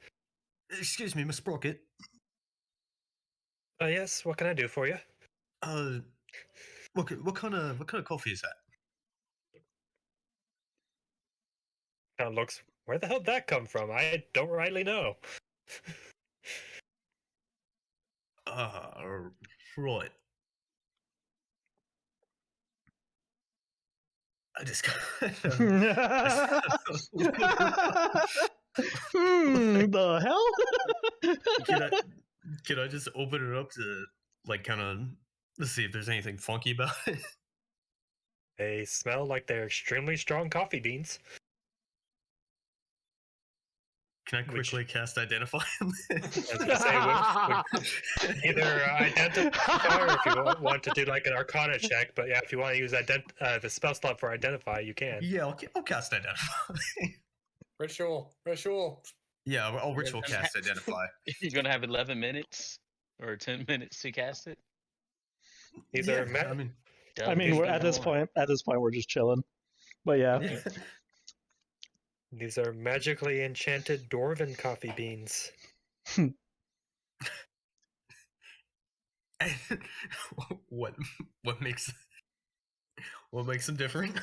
Excuse me, Miss Sprocket. Yes, what can I do for you? What kind of coffee is that? Kind of looks. Where the hell did that come from? I don't rightly know. Right. I just The hell? Can I just open it up to like kind of see if there's anything funky about it? They smell like they're extremely strong coffee beans. Can I quickly cast Identify? I was gonna say, either identify or if you want to do like an Arcana check, but yeah, if you want to use the spell slot for Identify, you can. Yeah, I'll cast Identify. Ritual. Yeah, I'll ritual cast Identify. You're gonna have 11 minutes or 10 minutes to cast it. These are I mean, we're at this point. At this point, we're just chilling. But yeah. These are magically enchanted dwarven coffee beans. What makes them different?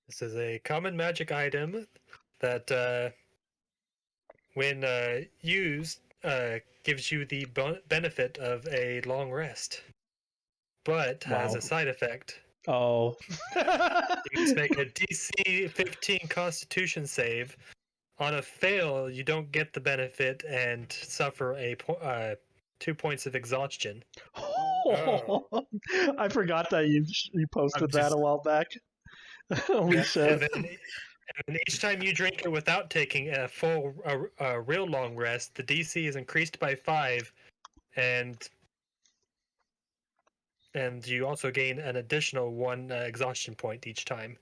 This is a common magic item that, when used, gives you the benefit of a long rest, but has a side effect. Oh. You must make a DC 15 Constitution save. On a fail, you don't get the benefit and suffer 2 points of exhaustion. Oh. I forgot that you posted that a while back. Holy shit. And each time you drink it without taking a full, real long rest, the DC is increased by 5, and you also gain an additional 1 exhaustion point each time.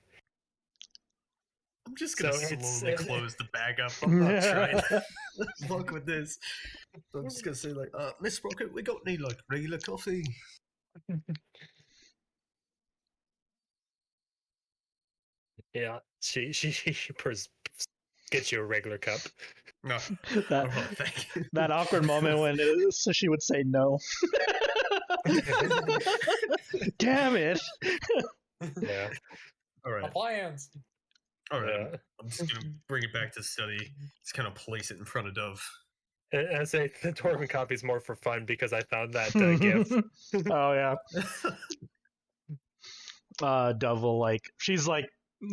I'm just gonna slowly close the bag up. I'm not trying to fuck with this. I'm just gonna say like, Miss Sprocket, we don't need like regular coffee. Yeah, she gets you a regular cup. No, that awkward moment when she would say no. Damn it! Yeah. All right. Plans. All right. I'm just gonna bring it back to study. Just kind of place it in front of Dove. I say the dwarven copy is more for fun because I found that gif. Oh yeah. Dove will she's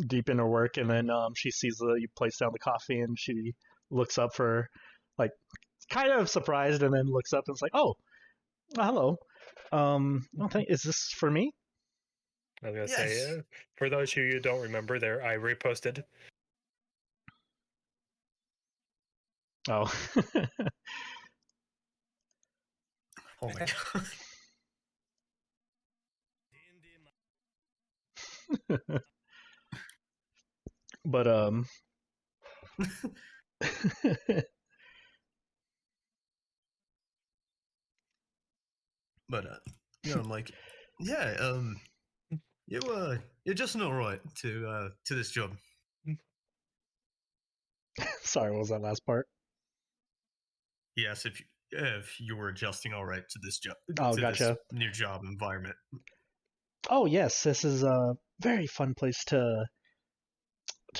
deep in her work, and then she sees you place down the coffee, and she looks up for kind of surprised, and then looks up and is like, "Oh, hello. Is this for me?" I was gonna say, for those of you who don't remember, I reposted. Oh. Oh my god. But I'm like, yeah, you're just not right to this job. Sorry, what was that last part? Yes, if you were adjusting all right to this job. Oh, gotcha. This new job environment. Oh yes, this is a very fun place to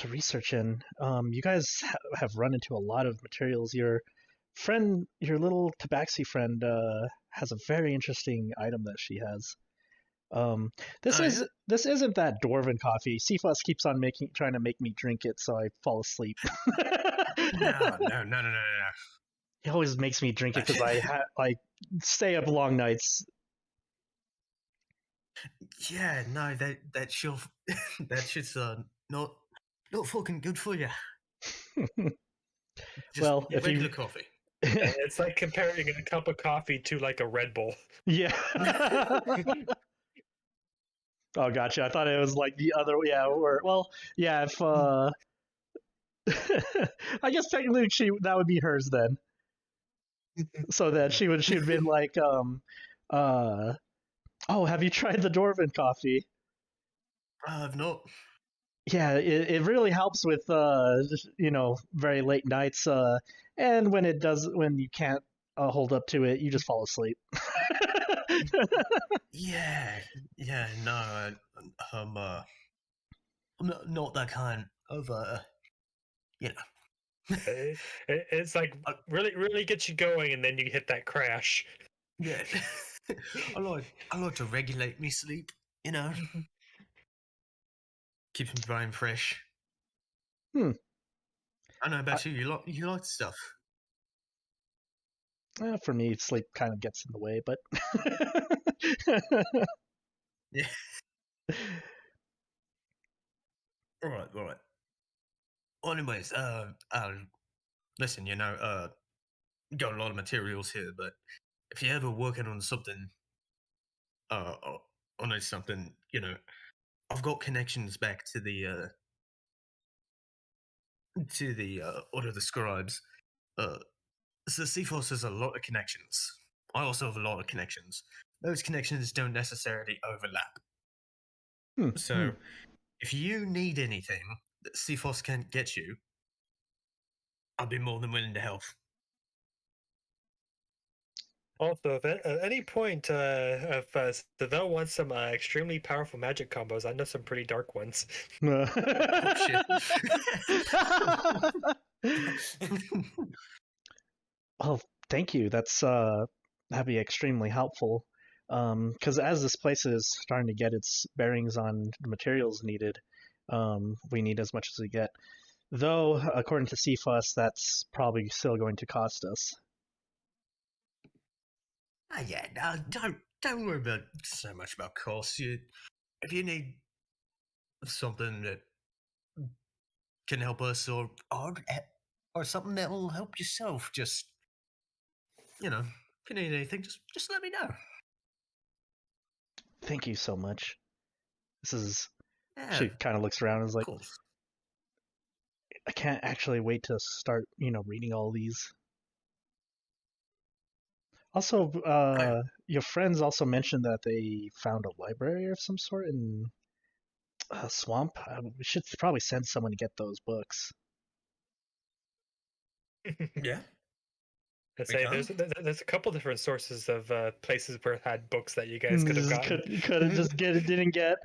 research in. You guys have run into a lot of materials. Your friend, your little Tabaxi friend, has a very interesting item that she has. This Oh, is yeah? this isn't that dwarven coffee. Cephas keeps on trying to make me drink it, so I fall asleep. No. He always makes me drink it because I stay up long nights. Yeah, no, that sure that shit's not fucking good for you. Just Well, if regular you coffee. It's like comparing a cup of coffee to like a Red Bull. yeah. Oh, gotcha. I thought it was like the other. Yeah, or well, yeah. If I guess technically that would be hers then. So that she would been like uh oh, have you tried the dwarven coffee? I've not. Yeah, it really helps with very late nights, and when you can't hold up to it, you just fall asleep. Yeah, no, I'm not that kind of you know. It's like really gets you going, and then you hit that crash. Yeah, I like to regulate me sleep. Keeps my brain fresh. Hmm. I know about you. You like stuff. For me, sleep kind of gets in the way, but Yeah. All right. Well, anyways, listen, got a lot of materials here, but if you're ever working on something, uh, on something, I've got connections back to the Order of the Scribes. So Cephos has a lot of connections. I also have a lot of connections. Those connections don't necessarily overlap. So if you need anything that Cephos can't get you, I'll be more than willing to help. Also, if at any point if Saevel wants some extremely powerful magic combos, I know some pretty dark ones. Oh, shit. Well, thank you. That'd be extremely helpful. Because as this place is starting to get its bearings on the materials needed, we need as much as we get. Though, according to Cephas, that's probably still going to cost us. Yeah, no, don't worry about so much about costs. If you need something that can help us, or something that will help yourself, just if you need anything, just let me know. Thank you so much. This is. Yeah, She kind of looks around and is of like, course. I can't actually wait to start, reading all these. Also, your friends also mentioned that they found a library of some sort in a swamp. We should probably send someone to get those books. Yeah. I say can. there's a couple different sources of places where it had books that you guys could have gotten. Could have just didn't get.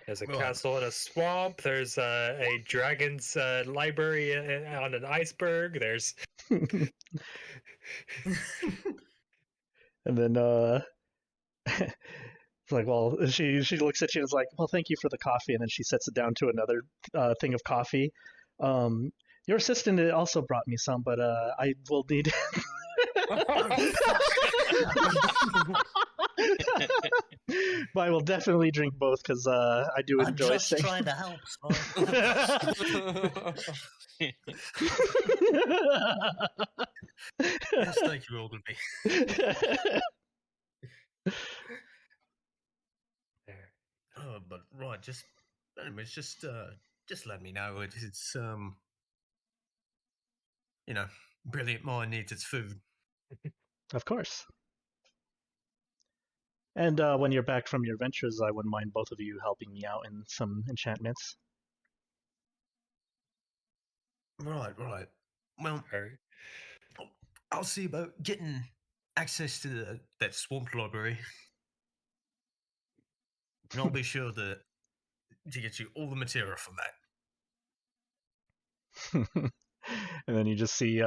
There's a Right. castle in a swamp. There's a dragon's library on an iceberg. There's And then it's like, well, she looks at you and is like, well, thank you for the coffee, and then she sets it down to another thing of coffee. Your assistant also brought me some, but I will need. But I will definitely drink both because I do enjoy I'm just staying. trying to help. Yes, thank you, Ogilvy. Oh, but right, anyways, just let me know. It's brilliant mind needs its food. Of course. And when you're back from your ventures, I wouldn't mind both of you helping me out in some enchantments. Right. Well, I'll see about getting access to that swamp library, and I'll be sure to get you all the material from that. And then you just see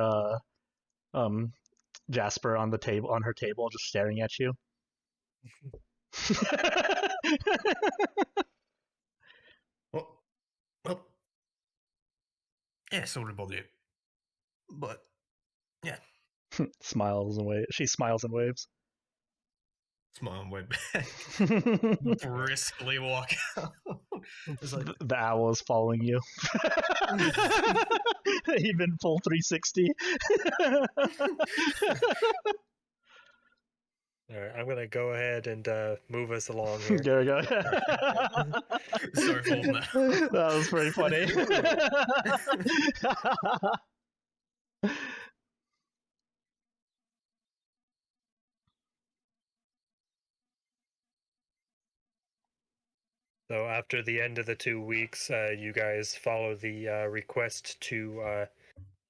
Jasper on her table, just staring at you. Well, yeah, sorry to bother you, but yeah, Smiles and waves. She smiles and waves. smile and wave back, briskly walk out. It's like, The owl is following you. Even full 360. All right, I'm gonna go ahead and move us along here. Go. sorry for all that. That was pretty funny. So after the end of the 2 weeks, you guys follow the request to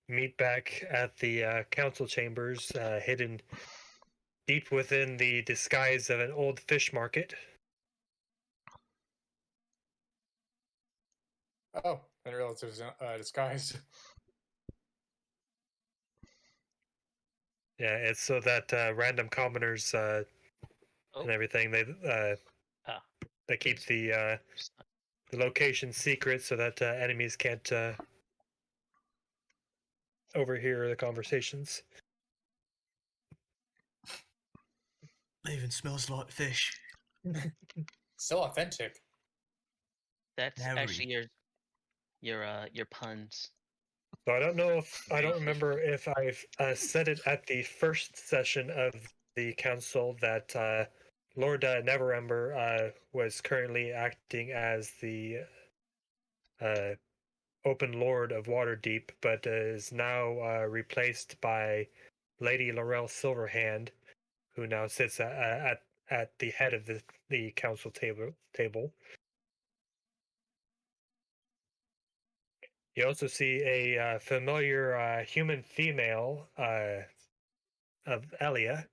meet back at the council chambers, hidden deep within the disguise of an old fish market. Oh, I didn't realize it was disguised. Yeah, it's so that random commoners and everything they keep the location secret so that enemies can't overhear the conversations. It even smells like fish. So authentic. That's Very. actually your puns. So I don't know if I don't remember if I've said it at the first session of the council that Lord Neverember was currently acting as the Open Lord of Waterdeep, but is now replaced by Lady Laurel Silverhand, who now sits at the head of the council table. You also see a familiar human female of Elia,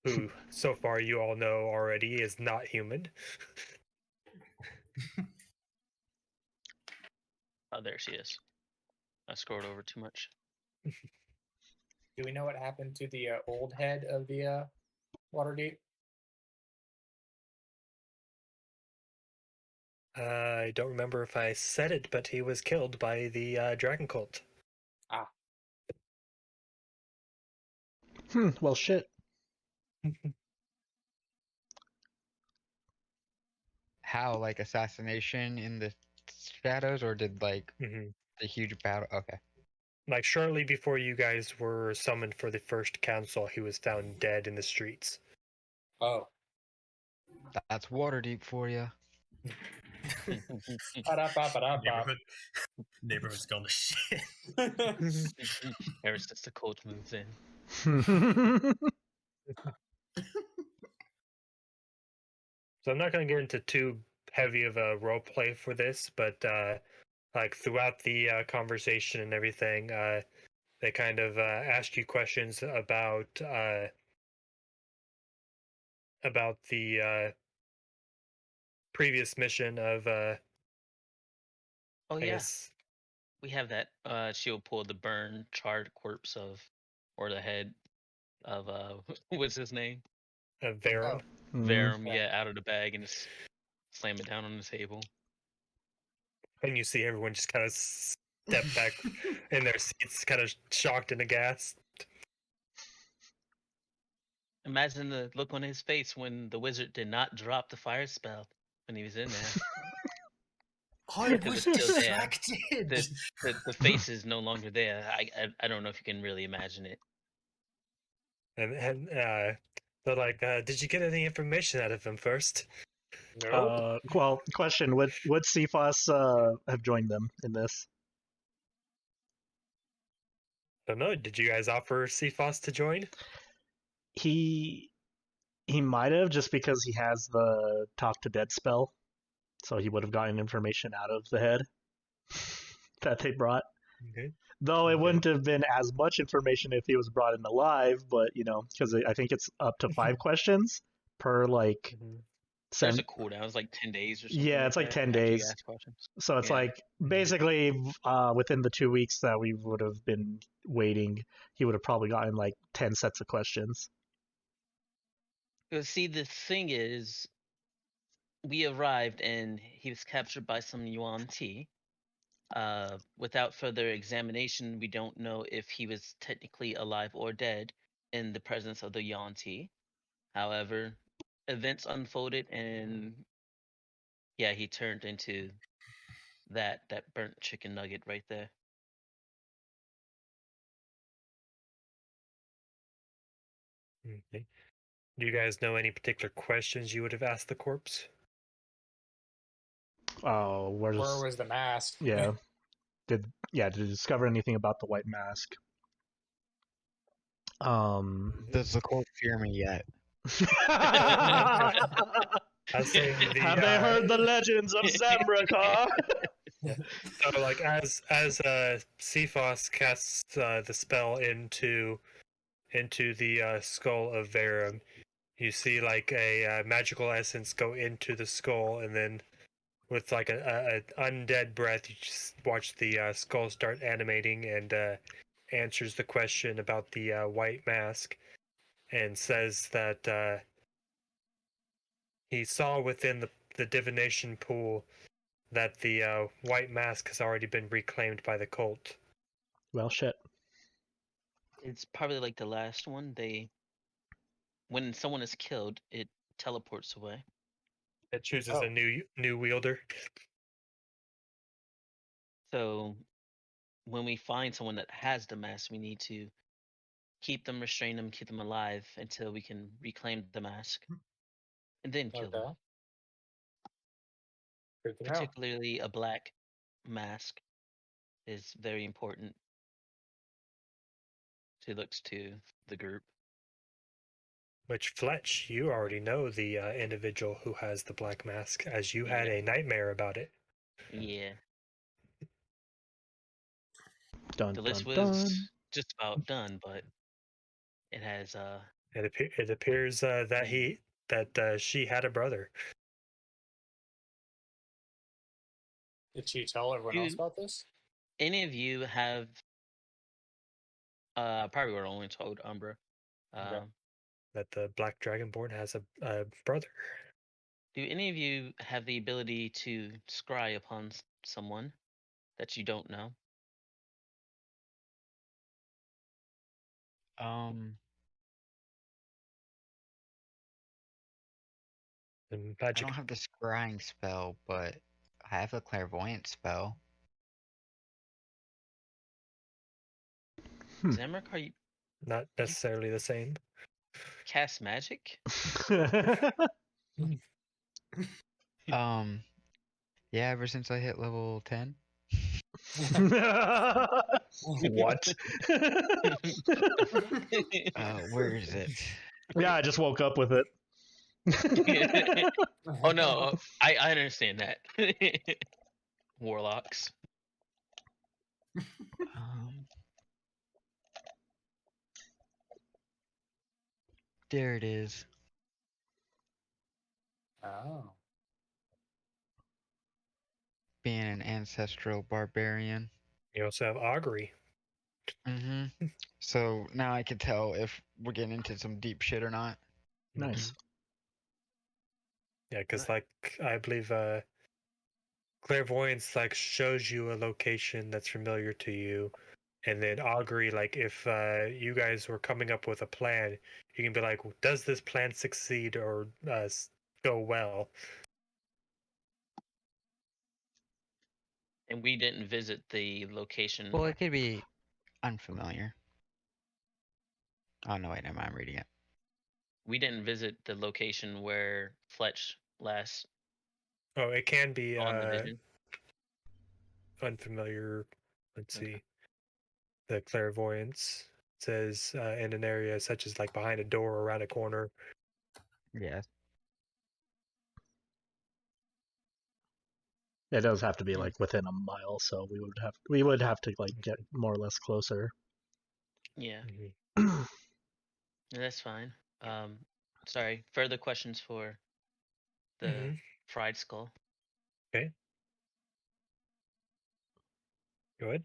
who so far you all know already is not human. Oh, there she is. I scrolled over too much. Do we know what happened to the old head of the Waterdeep? I don't remember if I said it, but he was killed by the dragon cult. Well, shit. How, like assassination in the shadows, or did like Mm-hmm. the huge battle? Okay. Like shortly before you guys were summoned for the first council, he was found dead in the streets. Oh. That's Waterdeep for you. Neighborhood's gone to shit. Ever since the cult moved in. So I'm not going to get into too heavy of a role play for this, but like throughout the conversation and everything, they kind of ask you questions about the previous mission of Oh I yeah, guess we have that. She'll pull the burned, charred corpse of, or the head of what's his name? Verum. Verum, yeah, out of the bag and just slam it down on the table. And you see everyone just kind of step back in their seats, kind of shocked and aghast. Imagine the look on his face when the wizard did not drop the fire spell when he was in there. I Because was it's still there. distracted. The face is no longer there. I don't know if you can really imagine it. And they're like, did you get any information out of him first? No. Well, question: Would Cephas have joined them in this? I don't know. Did you guys offer Cephas to join? He might have, just because he has the talk to dead spell, so he would have gotten information out of the head that they brought. Okay. Though it Okay. wouldn't have been as much information if he was brought in alive, but because I think it's up to 5 questions per like Mhm. There's send. a cooldown. It's like 10 days or something Yeah, like it's like that 10 after you days. ask questions. So it's Yeah. like basically within the 2 weeks that we would have been waiting, he would have probably gotten like 10 sets of questions. Because see, the thing is, we arrived and he was captured by some Yuan Ti. Without further examination, we don't know if he was technically alive or dead in the presence of the Yuan Ti. However, events unfolded, and yeah, he turned into that burnt chicken nugget right there. Okay. Do you guys know any particular questions you would have asked the corpse? Oh, Where was the mask? yeah. Did you discover anything about the white mask? Does the corpse fear me yet? I was saying Have they heard the legends of Zamrakar? so like as Cephas casts the spell into the skull of Verum, you see like a magical essence go into the skull, and then with like a undead breath, you just watch the skull start animating and answers the question about the white mask, and says that he saw within the divination pool that the white mask has already been reclaimed by the cult. Well, shit. It's probably like the last one. When someone is killed, it teleports away. It chooses Oh. a new wielder. So when we find someone that has the mask, we need to keep them, restrain them, keep them alive until we can reclaim the mask, and then kill them. Okay. Good to know. Particularly a black mask is very important to looks to the group. Which, Fletch, you already know the individual who has the black mask, as you had Yeah. a nightmare about it. Yeah. Dun, The list dun, was dun. just about done, but it has It appears that she had a brother. Did she tell everyone else Dude. about this? any of you have probably were only told Umbra. Okay. That the Black Dragonborn has a brother. Do any of you have the ability to scry upon someone that you don't know? And I magic. don't have the scrying spell, but I have a clairvoyant spell. Zamrakar, you Not necessarily the same. cast magic? Yeah, ever since I hit level 10. What? Where is it? Yeah, I just woke up with it. Oh no, I understand that. Warlocks. There it is. Oh. Being an ancestral barbarian. You also have augury. Mm-hmm. So now I can tell if we're getting into some deep shit or not. Nice. Yeah, because like I believe clairvoyance like shows you a location that's familiar to you, and then augury, like if you guys were coming up with a plan, you can be like, does this plan succeed or go well? And we didn't visit the location. Well, it could be unfamiliar. Oh no, wait, never mind, I'm reading it. We didn't visit the location where Fletch last Oh, it can be on the vision. unfamiliar. Let's see. The clairvoyance says in an area such as like behind a door or around a corner. Yes. It does have to be Hmm. like within a mile, so we would have to like get more or less closer. Yeah, Mhm. that's fine. Sorry. Further questions for the Mhm. fried skull? Okay. Go ahead.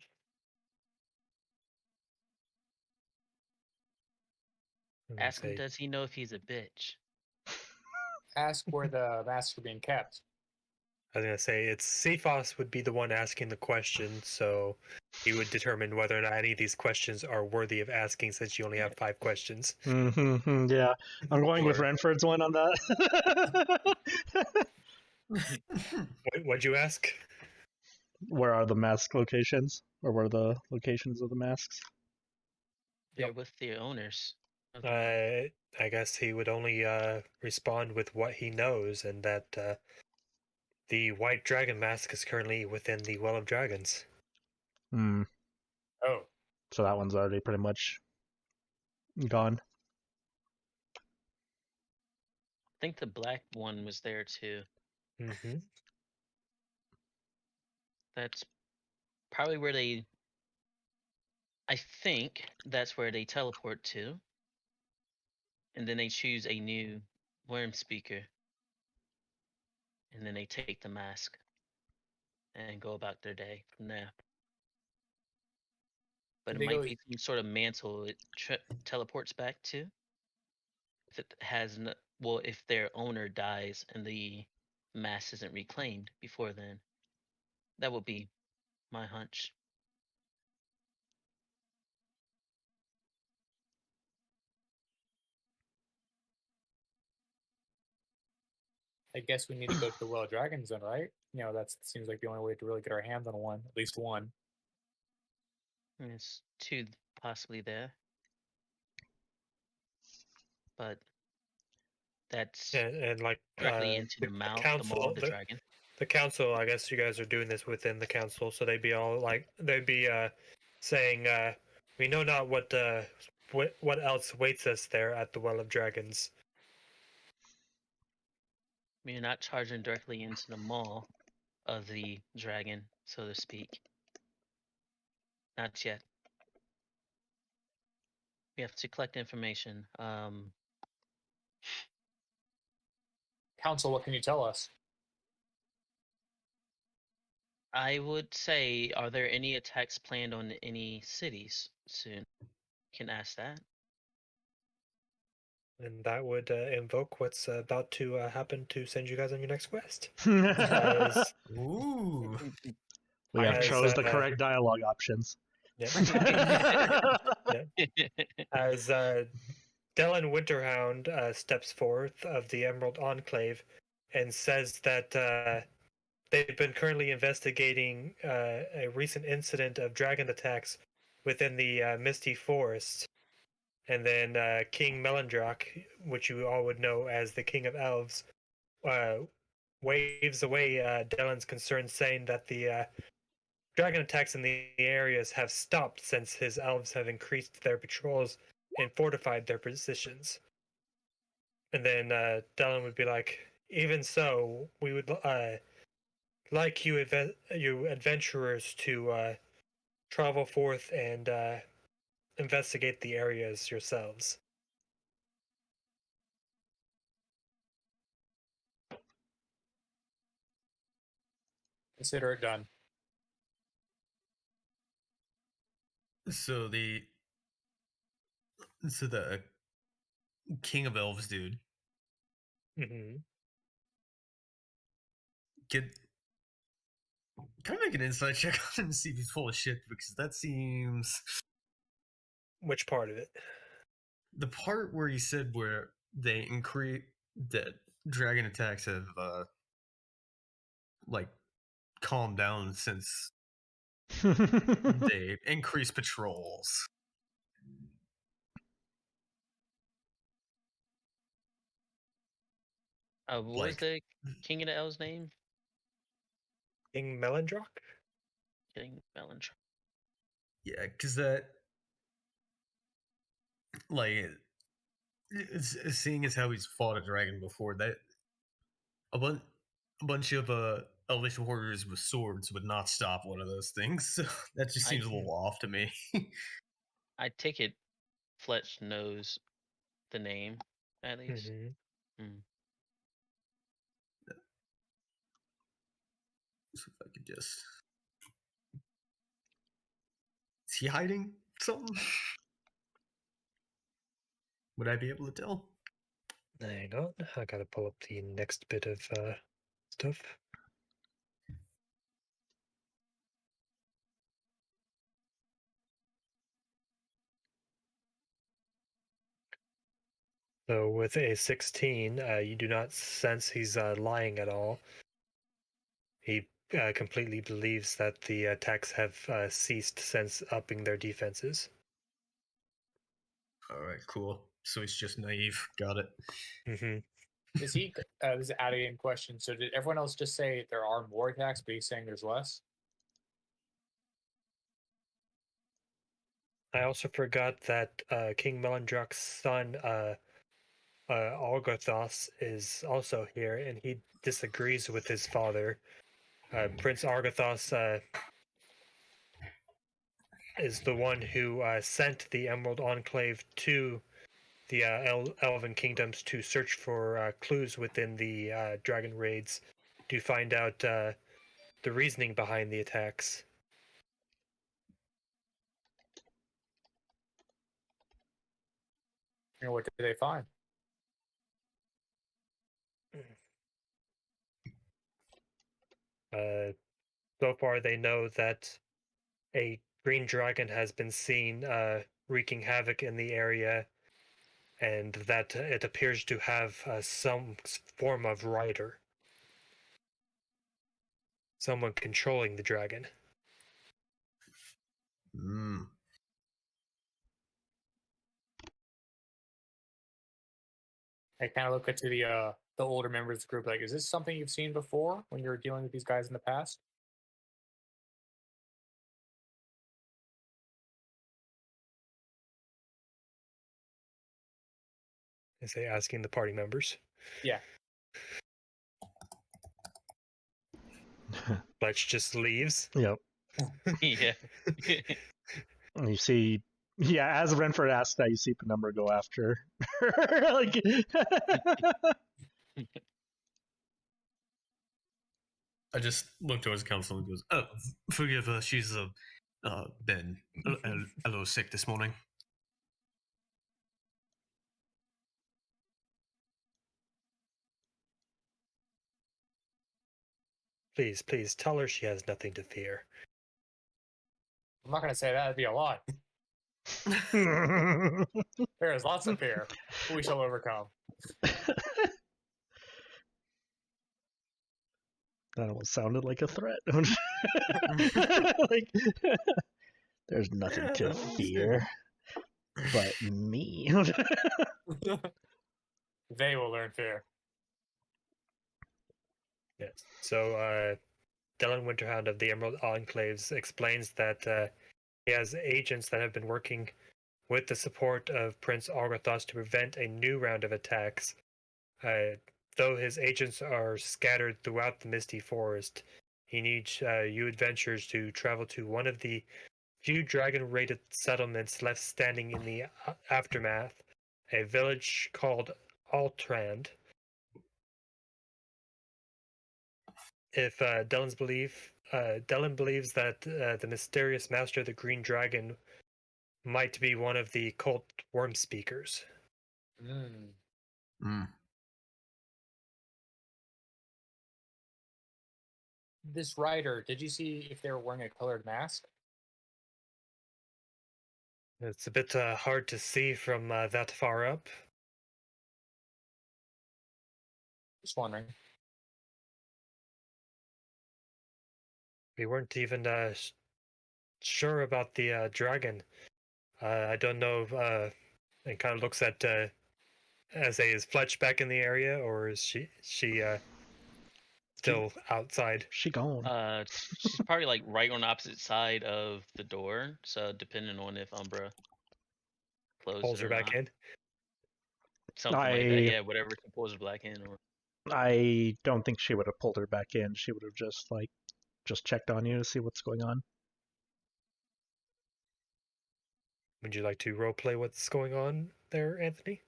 I'm gonna Ask him, say, does he know if he's a bitch? Ask where the masks are being kept. I was gonna say it's Cephas would be the one asking the question, so he would determine whether or not any of these questions are worthy of asking, since you only have 5 questions. Yeah, I'm going with Or Renford's one on that. What'd you ask? Where are the mask locations, or where are the locations of the masks? they're Yep. with the owners. Of the I guess he would only respond with what he knows, and that the White Dragon Mask is currently within the Well of Dragons. Hmm. Oh, So that one's already pretty much gone. I think the black one was there too. Mm-hmm. That's probably where they. I think that's where they teleport to, and then they choose a new worm speaker, and then they take the mask and go about their day from there. But did it they might go? be some sort of mantle it teleports back to. If it has no, well, if their owner dies and the mask isn't reclaimed before then, that would be my hunch. I guess we need to go to the Well of Dragons then, right? You know, that seems like the only way to really get our hands on one, at least one. And it's two possibly there, but that's And like directly into the the mouth, the maw council, of the dragon. the council. I guess you guys are doing this within the council, so they'd be all like they'd be saying, "We know not what else waits us there at the Well of Dragons." You're not charging directly into the maw of the dragon, so to speak. Not yet. We have to collect information. Council, what can you tell us? I would say, are there any attacks planned on any cities soon? You can ask that. And that would invoke what's about to happen to send you guys on your next quest. We As Ooh. have As, chose the correct dialogue options. as Dellen Winterhound steps forth of the Emerald Enclave and says that they've been currently investigating a recent incident of dragon attacks within the Misty Forest. And then King Melindrock, which you all would know as the King of Elves, waves away Dellen's concerns, saying that the dragon attacks in the areas have stopped since his elves have increased their patrols and fortified their positions. And then Dellen would be like, even so, we would like you adventurers to travel forth and investigate the areas yourselves. Consider it done. So the King of Elves dude Mm-hmm. can I make an insight check on him and see if he's full of shit, because that seems Which part of it? the part where he said where they increase that dragon attacks have like calmed down since they increased patrols. What was Like, the King of the Elves name? King Melindrock? King Melindrock. yeah, because that, like, seeing as how he's fought a dragon before, that a bunch of Elvish warriors with swords would not stop one of those things. So that just seems a little off to me. I take it Fletch knows the name, at least. Mm-hmm. Mm. So if I could just... Is he hiding something? Would I be able to tell? Hang on, I gotta pull up the next bit of stuff. So with a 16, you do not sense he's lying at all. He completely believes that the attacks have ceased since upping their defenses. Alright, cool. So he's just naive. Got it. Mm-hmm. Is he? This is an out of game question. So did everyone else just say there are more attacks, but he's saying there's less? I also forgot that King Melandrak's son, Argothos, is also here, and he disagrees with his father. Prince Argothos is the one who sent the Emerald Enclave to the Elven Kingdoms to search for clues within the Dragon Raids to find out the reasoning behind the attacks. And what did they find? So far, they know that a green dragon has been seen wreaking havoc in the area, and that it appears to have some form of rider. Someone controlling the dragon. Hmm. I kind of look into the older members of the group. Like, is this something you've seen before when you were dealing with these guys in the past? Is they asking the party members? Yeah. Fletch just leaves. Yep. Yeah. And you see, yeah, as Renford asks that, you see Penumbra go after her. Like, I just look towards the council and goes, "Oh, forgive her. She's been a little sick this morning." Please, please, tell her she has nothing to fear. I'm not going to say that. That'd be a lot. There is lots of fear. We shall overcome. that almost sounded like a threat. Like, there's nothing to fear but me. They will learn fear. Yes. So, Dylan Winterhound of the Emerald Enclaves explains that he has agents that have been working with the support of Prince Argothos to prevent a new round of attacks. Though his agents are scattered throughout the Misty Forest, he needs you adventurers to travel to one of the few dragon-raided settlements left standing in the aftermath, a village called Altrand. If Dylan believes that the mysterious master of the Green Dragon might be one of the cult worm speakers. This rider, did you see if they were wearing a colored mask? It's a bit hard to see from that far up. Just wondering. We weren't even sure about the dragon. I don't know if it kind of looks at is Fletch back in the area, or is she still outside? She gone. She's probably like right on the opposite side of the door. So depending on if Umbra closes Pulls it her or back not. in. Something like that. Yeah, whatever can pulls her back in. Or I don't think she would have pulled her back in. She would have just checked on you to see what's going on. Would you like to roleplay what's going on there, Anthony?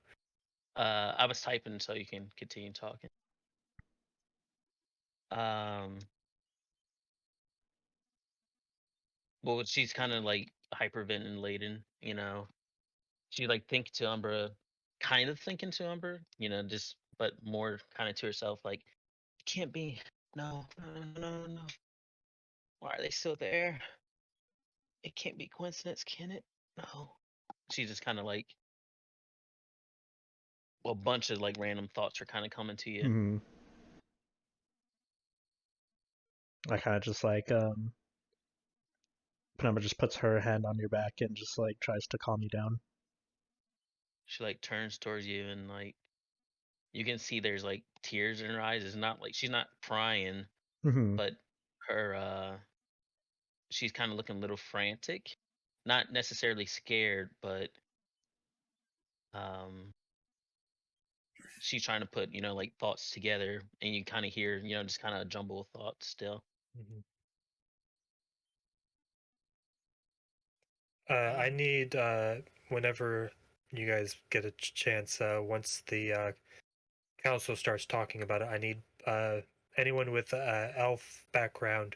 I was typing so you can continue talking. Well, she's kind of like hyperventilating, you know. She like think to Umbra, kind of thinking to Umbra, you know, just but more kind of to herself, like, it can't be. No, no. Why are they still there? It can't be coincidence, can it? No. She's just kind of like, a bunch of like random thoughts are kind of coming to you. Mm-hmm. I kind of just like Penumbra just puts her hand on your back and just like tries to calm you down. She like turns towards you and like you can see there's like tears in her eyes. It's not like she's not crying, Mm-hmm. but her she's kind of looking a little frantic. Not necessarily scared, but she's trying to put, you know, like thoughts together, and you kind of hear, you know, just kind of a jumble of thoughts still. Mm-hmm. I need whenever you guys get a chance, once the council starts talking about it, I need anyone with elf background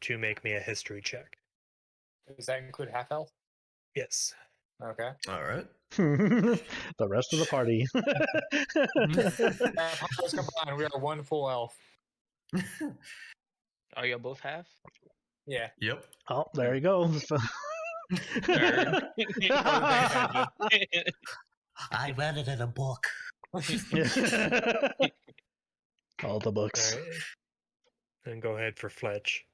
to make me a history check. Does that include half elf? Yes. Okay. All right. The rest of the party. Powers combined, we are one full elf. Are y'all both half? Yeah. Yep. Oh, there you go. Nerd. I read it in a book. All the books. All right. And go ahead for Fletch.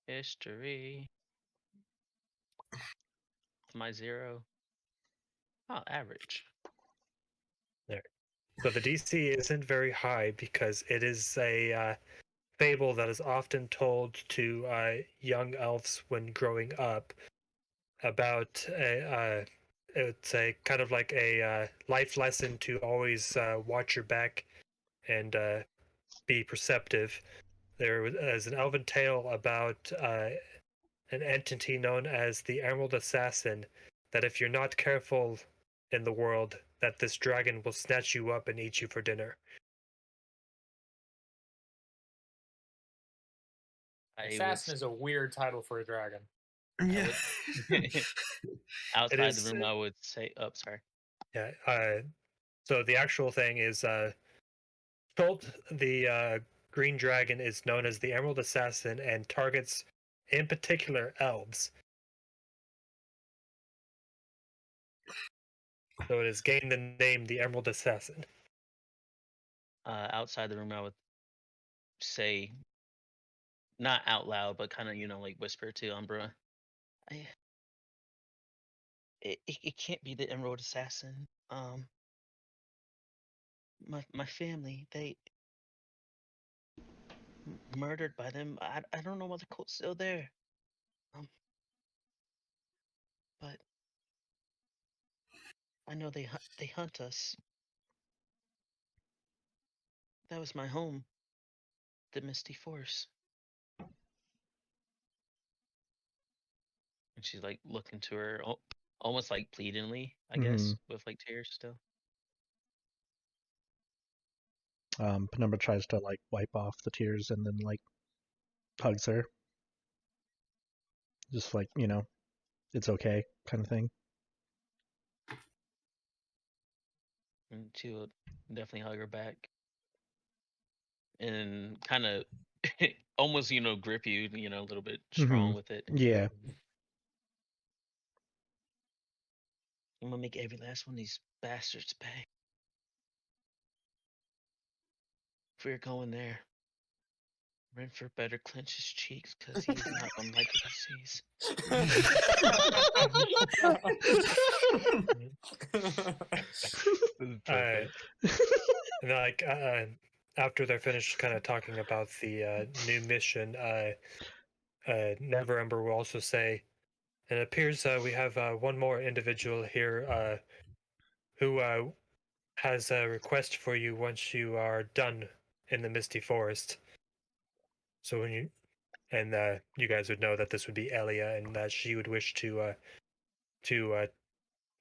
History. My 0. Oh, average. There. So the DC isn't very high because it is a fable that is often told to young elves when growing up about it's a kind of like a life lesson to always watch your back and be perceptive. There is an elven tale about an entity known as the Emerald Assassin, that if you're not careful in the world, that this dragon will snatch you up and eat you for dinner. Assassin is a weird title for a dragon. Yeah. Outside is- the room, I would say, oh, sorry. Yeah. So the actual thing is, Tolt, the green dragon, is known as the Emerald Assassin and targets, in particular, elves. So it has gained the name the Emerald Assassin. Outside the room, I would say, not out loud, but kind of, you know, like whisper to Umbra. It can't be the Emerald Assassin. My family, they murdered by them. I don't know why the cult's still there. But I know they hunt us. That was my home, the Misty Forest. And she's like looking to her, almost like pleadingly, I guess, with like tears still. Penumbra tries to like wipe off the tears and then like hugs her. Just like, you know, it's okay kind of thing. And she'll definitely hug her back. And kind of almost, you know, grip you, you know, a little bit strong with it. Yeah. I'm gonna make every last one of these bastards pay. If we're going there, Renford better clench his cheeks because he's not gonna like what he sees. And like after they're finished kind of talking about the new mission, Never Ember will also say, "It appears we have one more individual here who has a request for you once you are done in the Misty Forest. So when you guys would know that this would be Elia, and that she would wish to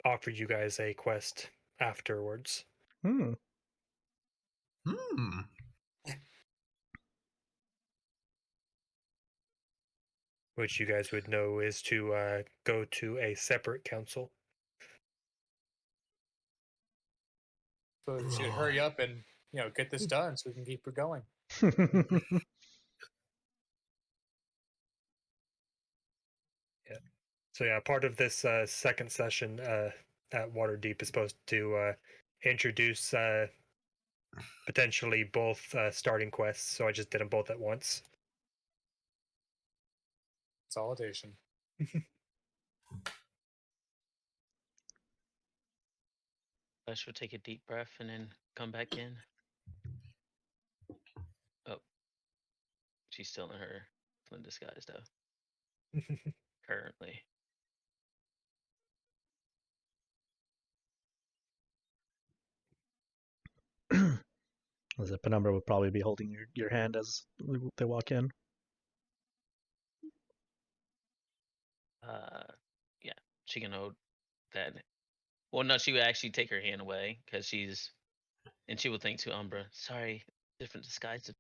offer you guys a quest afterwards, Hmm. Hmm. which you guys would know is to go to a separate council. So we should hurry up and get this done so we can keep it going. So yeah, part of this second session at Waterdeep is supposed to introduce potentially both starting quests. So I just did them both at once. Consolidation. Fletch would take a deep breath and then come back in. Oh, she's still in her flint disguise though. Currently. As a Penumbra would probably be holding your hand as they walk in. Yeah, she can hold that. Well, no, she would actually take her hand away because and she would think to Umbra, sorry, different disguise of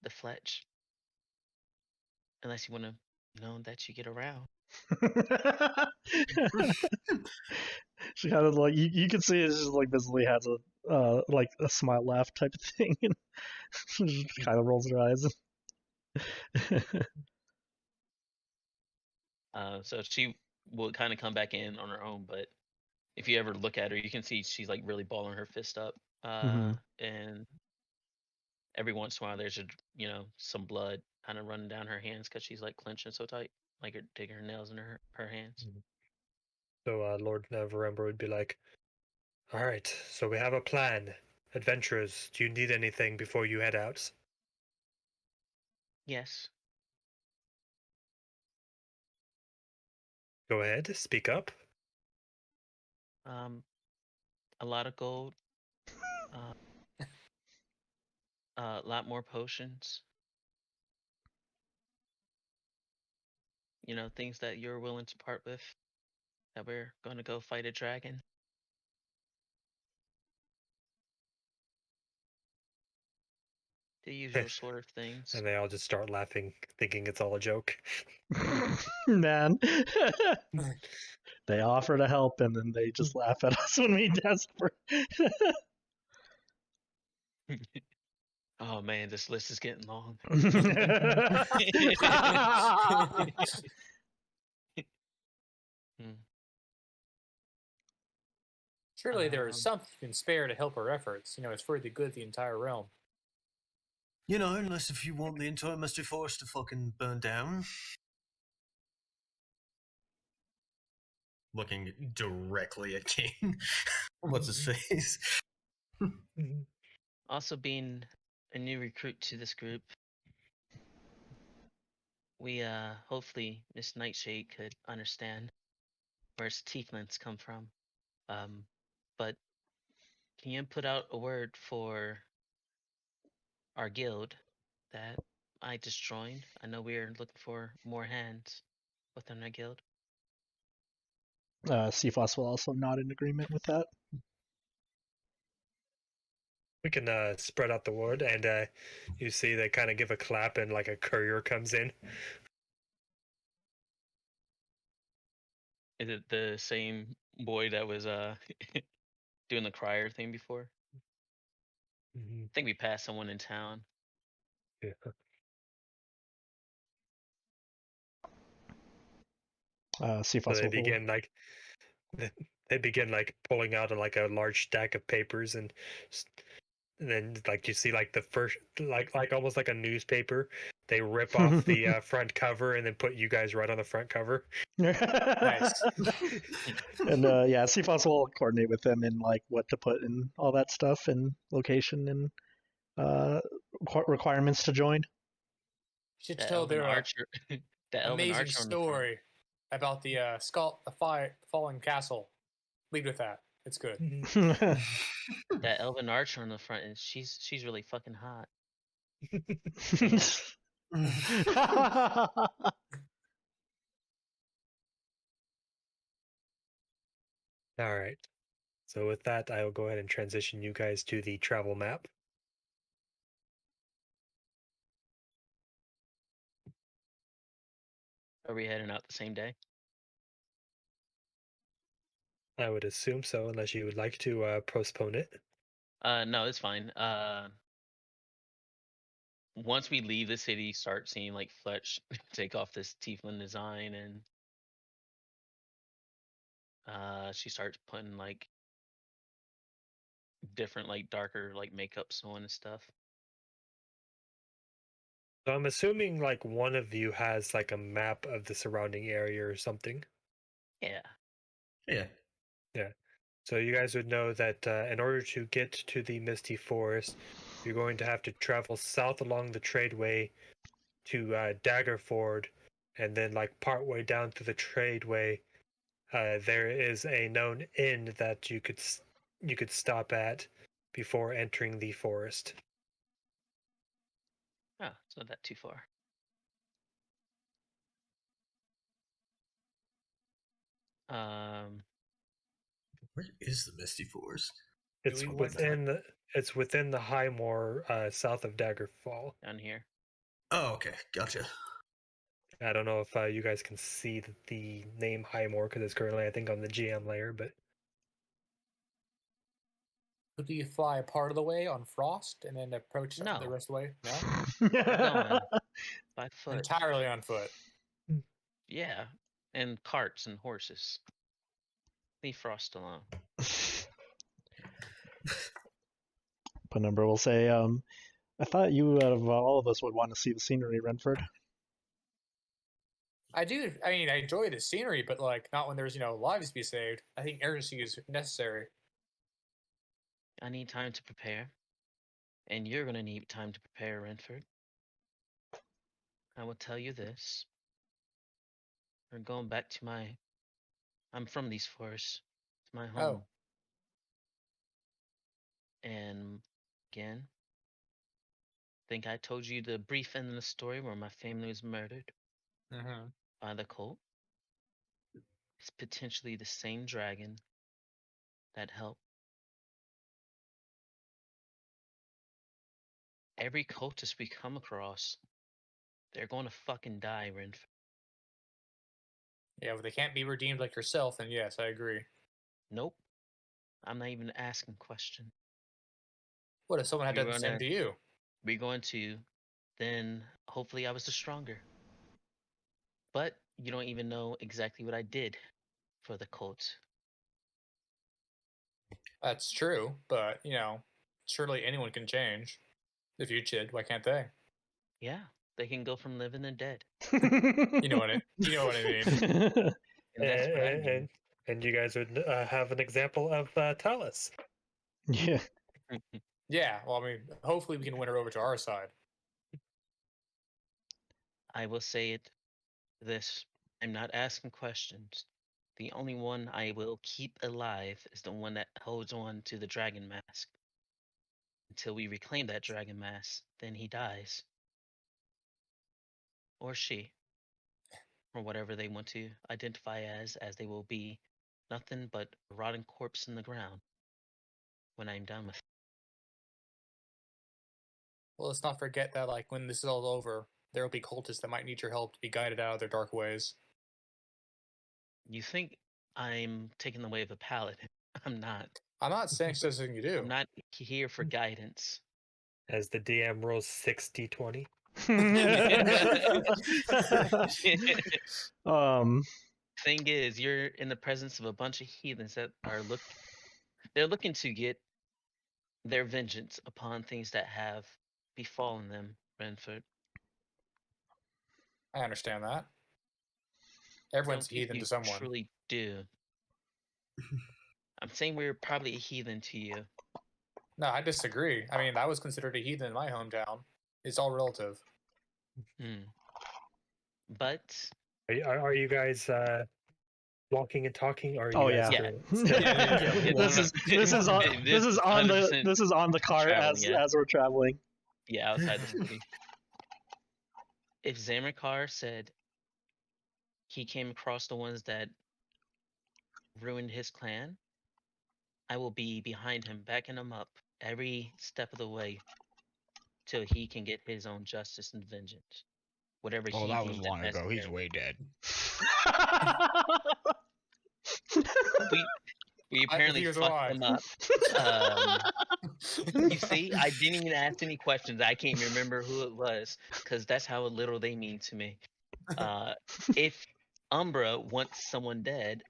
the Fletch. Unless you want to know that you get around. She kind of like you can see it just like visibly has a like a smile laugh type of thing, and she just kind of rolls her eyes. So she will kind of come back in on her own, but if you ever look at her, you can see she's like really balling her fist up. And every once in a while, there's some blood kind of running down her hands because she's like clenching so tight, like her digging her nails in her hands. So Lord Neverember would be like, "All right, so we have a plan. Adventurers, do you need anything before you head out?" Yes. Go ahead, speak up. A lot of gold. A lot more potions. Things that you're willing to part with. That we're going to go fight a dragon. The usual sort of things. And they all just start laughing, thinking it's all a joke. Man, they offer to help, and then they just laugh at us when we ask for. Oh man, this list is getting long. Surely there is something you can spare to help our efforts. It's for the good of the entire realm. Unless if you want the entire Misty Forest to fucking burn down. Looking directly at King. What's his face? Also, being a new recruit to this group, we hopefully Miss Nightshade could understand where tieflings come from. But can you put out a word for our guild that I just joined? I know we're looking for more hands within our guild. Cephas will also not in agreement with that. We can spread out the word, and you see they kind of give a clap, and like a courier comes in. Is it the same boy that was doing the crier thing before? I think we passed someone in town. Yeah. Cephas So they will hold. begin like pulling out like a large stack of papers, and then like you see like the first like almost like a newspaper. They rip off the front cover and then put you guys right on the front cover. Nice. And yeah, Cephas will coordinate with them in like what to put and all that stuff, and location and requirements to join. Should That tell elven their archer, the elven amazing archer on the front. story about the fallen castle. Lead with that. It's good. That elven archer on the front, and she's really fucking hot. All right. So with that, I will go ahead and transition you guys to the travel map. Are we heading out the same day? I would assume so, unless you would like to postpone it. No, it's fine. Once we leave the city, start seeing like Fletch take off this tiefling design, and she starts putting like different, like darker, like makeups on and stuff. So I'm assuming like one of you has like a map of the surrounding area or something. Yeah. Yeah. Yeah. So you guys would know that in order to get to the Misty Forest, you're going to have to travel south along the tradeway to Daggerford, and then like partway down through the tradeway, there is a known inn that you could stop at before entering the forest. Oh, it's not that too far. Where is the Misty Forest? It's we want within the High Moor, south of Daggerfall. down here. Oh, okay, gotcha. I don't know if you guys can see the name High Moor because it's currently, I think, on the GM layer, but Could you fly part of the way on Frost and then approach No. the rest of the way? No, We're going by foot. entirely on foot. Yeah, and carts and horses. Leave Frost alone. Penumbra will say, I thought you, out of all of us, would want to see the scenery, Renford. I do. I mean, I enjoy the scenery, but like not when there's lives to be saved. I think urgency is necessary. I need time to prepare, and you're gonna need time to prepare, Renford. I will tell you this. We're going back to my. I'm from these forests. It's my home. And again, I think I told you the brief end of the story where my family was murdered Mm-hmm. by the cult. It's potentially the same dragon that helped. Every cultist we come across, they're going to fucking die, Renford. Yeah, but they can't be redeemed like yourself. And yes, I agree. Nope. I'm not even asking question. What if someone had You're done the same gonna- to you? We're going to, then hopefully I was the stronger. But you don't even know exactly what I did for the cult. That's true, but surely anyone can change. If you did, why can't they? Yeah, they can go from living to dead. You know what I mean. And that's what I mean. And you guys would have an example of Talus. Yeah. Yeah, well, I mean, hopefully we can win her over to our side. I will say it this. I'm not asking questions. The only one I will keep alive is the one that holds on to the dragon mask. Until we reclaim that dragon mask, then he dies. Or she. Or whatever they want to identify as they will be nothing but a rotting corpse in the ground when I'm done with it. Well, let's not forget that, like, when this is all over, there will be cultists that might need your help to be guided out of their dark ways. You think I'm taking the way of a paladin. I'm not. I'm not saying it's just something you do. I'm not here for guidance. As the DM rolls 60-20. Thing is, you're in the presence of a bunch of heathens that are they're looking to get their vengeance upon things that have befallen them, Renford. I understand that. I Everyone's don't think heathen you to someone. truly do. I'm saying we're probably a heathen to you. No, I disagree. I mean, I was considered a heathen in my hometown. It's all relative. But Are you guys walking and talking, or are you Oh guys yeah. still Yeah, this is this is on this is on the 100% this is on the cart traveling, as yeah. as we're traveling. Yeah, outside the city. If Zamrakar said he came across the ones that ruined his clan, I will be behind him, backing him up every step of the way till he can get his own justice and vengeance. Whatever Oh, he that was deems long ago. He's necessary. way dead. We apparently he was fucked alive. them up. You see, I didn't even ask any questions. I can't remember who it was because that's how little they mean to me. If Umbra wants someone dead,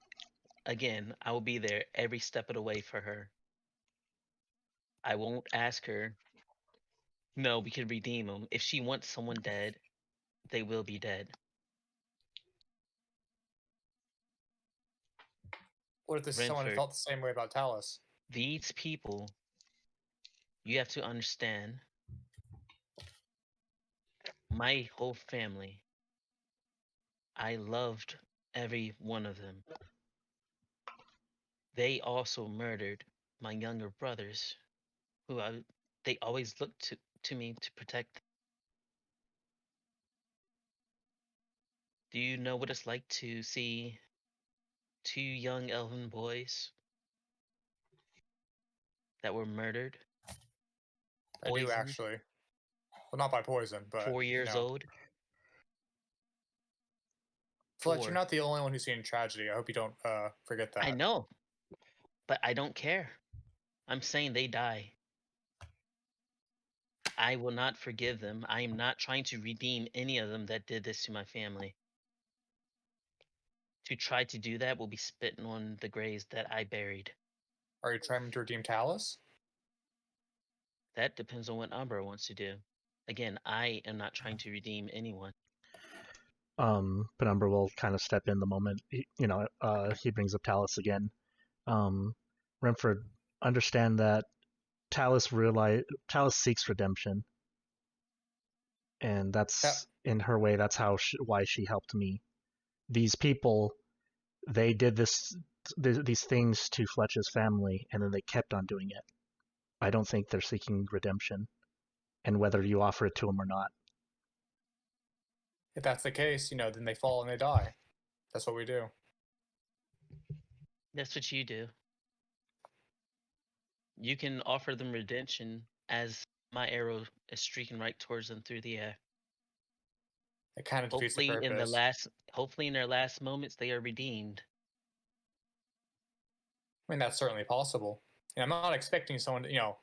again, I will be there every step of the way for her. I won't ask her. No, we can redeem them. If she wants someone dead, they will be dead. What if this someone Renford, felt the same way about Talus? these people, you have to understand, my whole family, I loved every one of them. They also murdered my younger brothers, who they always looked to me to protect. Do you know what it's like to see two young elven boys that were murdered? I do Poisoned, actually. Well, not by poison, but 4 years old. Fletch, you're 4. not the only one who's seen tragedy. I hope you don't forget that. I know, but I don't care. I'm saying they die. I will not forgive them. I am not trying to redeem any of them that did this to my family. To try to do that will be spitting on the graves that I buried. Are you trying to redeem Talus? That depends on what Umbra wants to do. Again, I am not trying to redeem anyone. Penumbra will kind of step in the moment he brings up Talus again. Renford, understand that Talus seeks redemption, and that's in her way. That's why she helped me. These people, they did these things to Fletch's family, and then they kept on doing it. I don't think they're seeking redemption, and whether you offer it to them or not. If that's the case, then they fall and they die. That's what we do. That's what you do. You can offer them redemption as my arrow is streaking right towards them through the air. It kind of defeats the purpose. Hopefully in their last moments they are redeemed. I mean, that's certainly possible. And I'm not expecting someone to,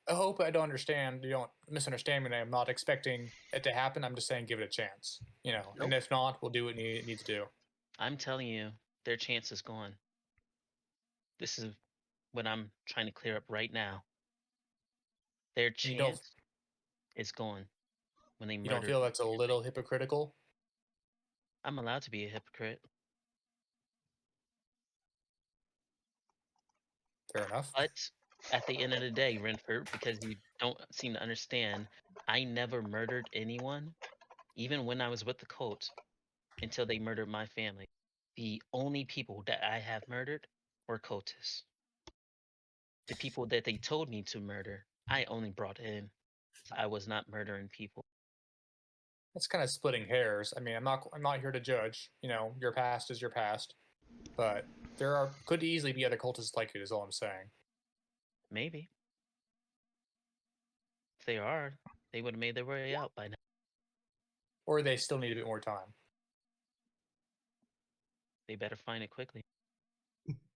I hope I don't understand. You don't misunderstand me. I'm not expecting it to happen. I'm just saying give it a chance. Nope. And if not, we'll do what it needs to do. I'm telling you, their chance is gone. This is what I'm trying to clear up right now. Their chance is gone when they murder. You don't feel that's a little hypocritical? I'm allowed to be a hypocrite. Fair enough. But at the end of the day, Renford, because you don't seem to understand, I never murdered anyone, even when I was with the cult, until they murdered my family. The only people that I have murdered were cultists. The people that they told me to murder, I only brought in. I was not murdering people. It's kind of splitting hairs. I mean, I'm not here to judge. Your past is your past, but there could easily be other cultists like you. Is all I'm saying. Maybe. If they are, they would have made their way out by now. Or they still need a bit more time. They better find it quickly.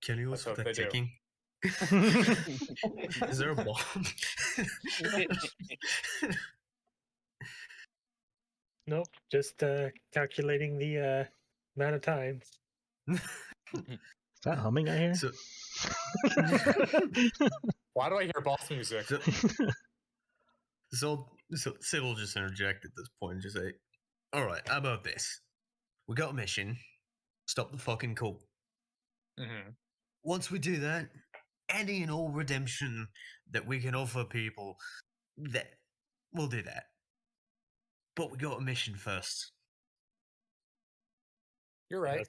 Can you also that ticking? Is there a bomb? Nope, just calculating the amount of time. Is that humming I hear? Why do I hear boss music? So Saevel just interject at this point and just say, all right, how about this? We got a mission. Stop the fucking cult. Mm-hmm. Once we do that, any and all redemption that we can offer people, that we'll do that. But we got a mission first. You're right.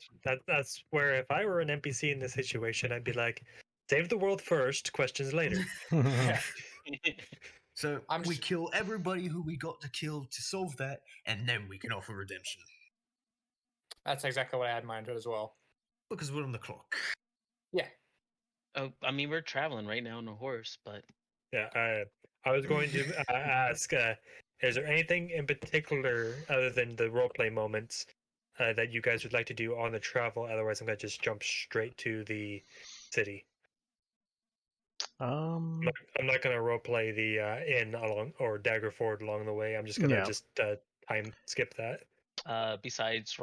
That's where if I were an NPC in this situation, I'd be like, save the world first, questions later. Yeah. So I'm we sh- kill everybody who we got to kill to solve that, and then we can offer redemption. That's exactly what I had in mind as well. Because we're on the clock. Yeah. Oh, I mean, we're traveling right now on a horse, but Yeah, I was going to ask, is there anything in particular other than the roleplay moments that you guys would like to do on the travel? Otherwise, I'm going to just jump straight to the city. Um, I'm not going to roleplay the inn along or Daggerford along the way. I'm just going to Yeah. just time skip that. besides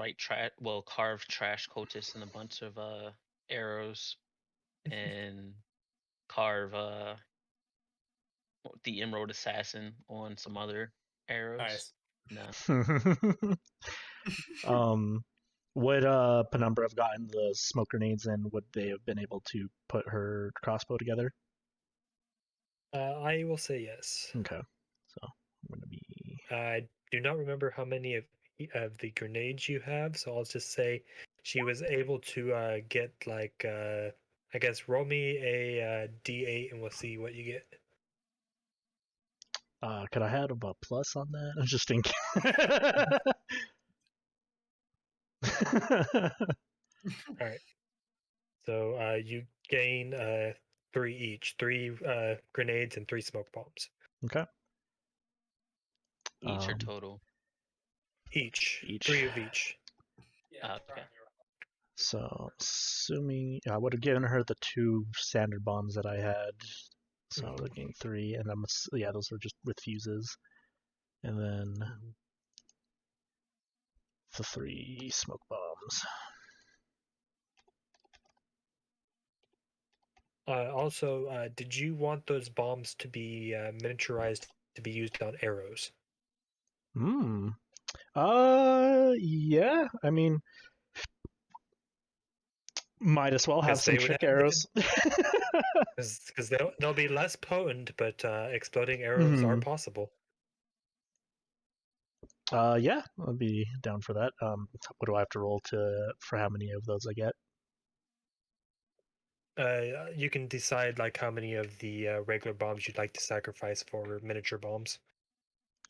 carve trash cultists and a bunch of arrows, and carve the Emerald Assassin on some other arrows. Nice. No. Would Penumbra have gotten the smoke grenades, and would they have been able to put her crossbow together? I will say yes. Okay, so I'm gonna be. I do not remember how many of the grenades you have, so I'll just say she was able to get like I guess roll me a d8 and we'll see what you get. Could I have a plus on that? I'm just thinking. All right. So you gain 3 each, 3 grenades and 3 smoke bombs Okay. Each or total? each. Each. 3 of each. Okay. So, assuming I would have given her the 2 standard bombs that I had, so Mhm. looking 3, and those were just with fuses, and then the 3 smoke bombs. Also, did you want those bombs to be miniaturized to be used on arrows? Yeah. I mean, might as well have Because some they would trick have- arrows. Because they'll be less potent, but exploding arrows are possible. Yeah, I'll be down for that. What do I have to roll for how many of those I get? You can decide like how many of the regular bombs you'd like to sacrifice for miniature bombs.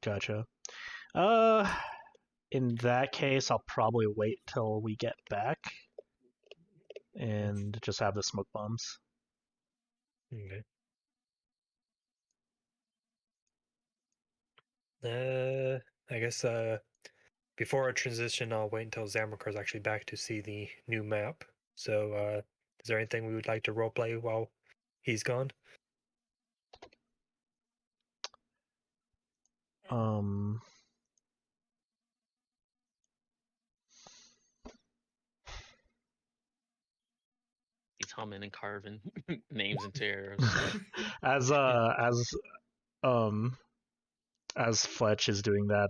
Gotcha. In that case, I'll probably wait till we get back and just have the smoke bombs. Okay. I guess before our transition, I'll wait until Zamrakar's actually back to see the new map. So, is there anything we would like to roleplay while he's gone? He's humming and carving names into arrows. As Fletch is doing that,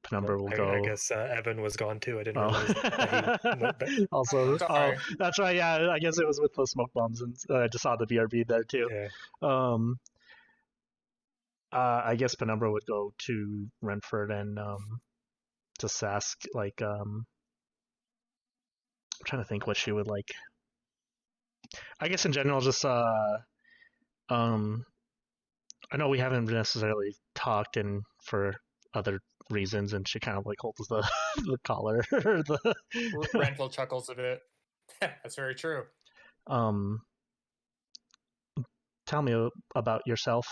Penumbra will go. I guess Evan was gone too. I didn't Oh. realize that he went back. Also, Sorry. that's right. Yeah, I guess it was with the smoke bombs, and I just saw the BRB there too. Yeah. I guess Penumbra would go to Renford and just ask, like, I'm trying to think what she would like. I guess in general, just I know we haven't necessarily talked for other reasons, and she kind of like holds the the collar or the. Renford chuckles a bit. That's very true. Tell me about yourself,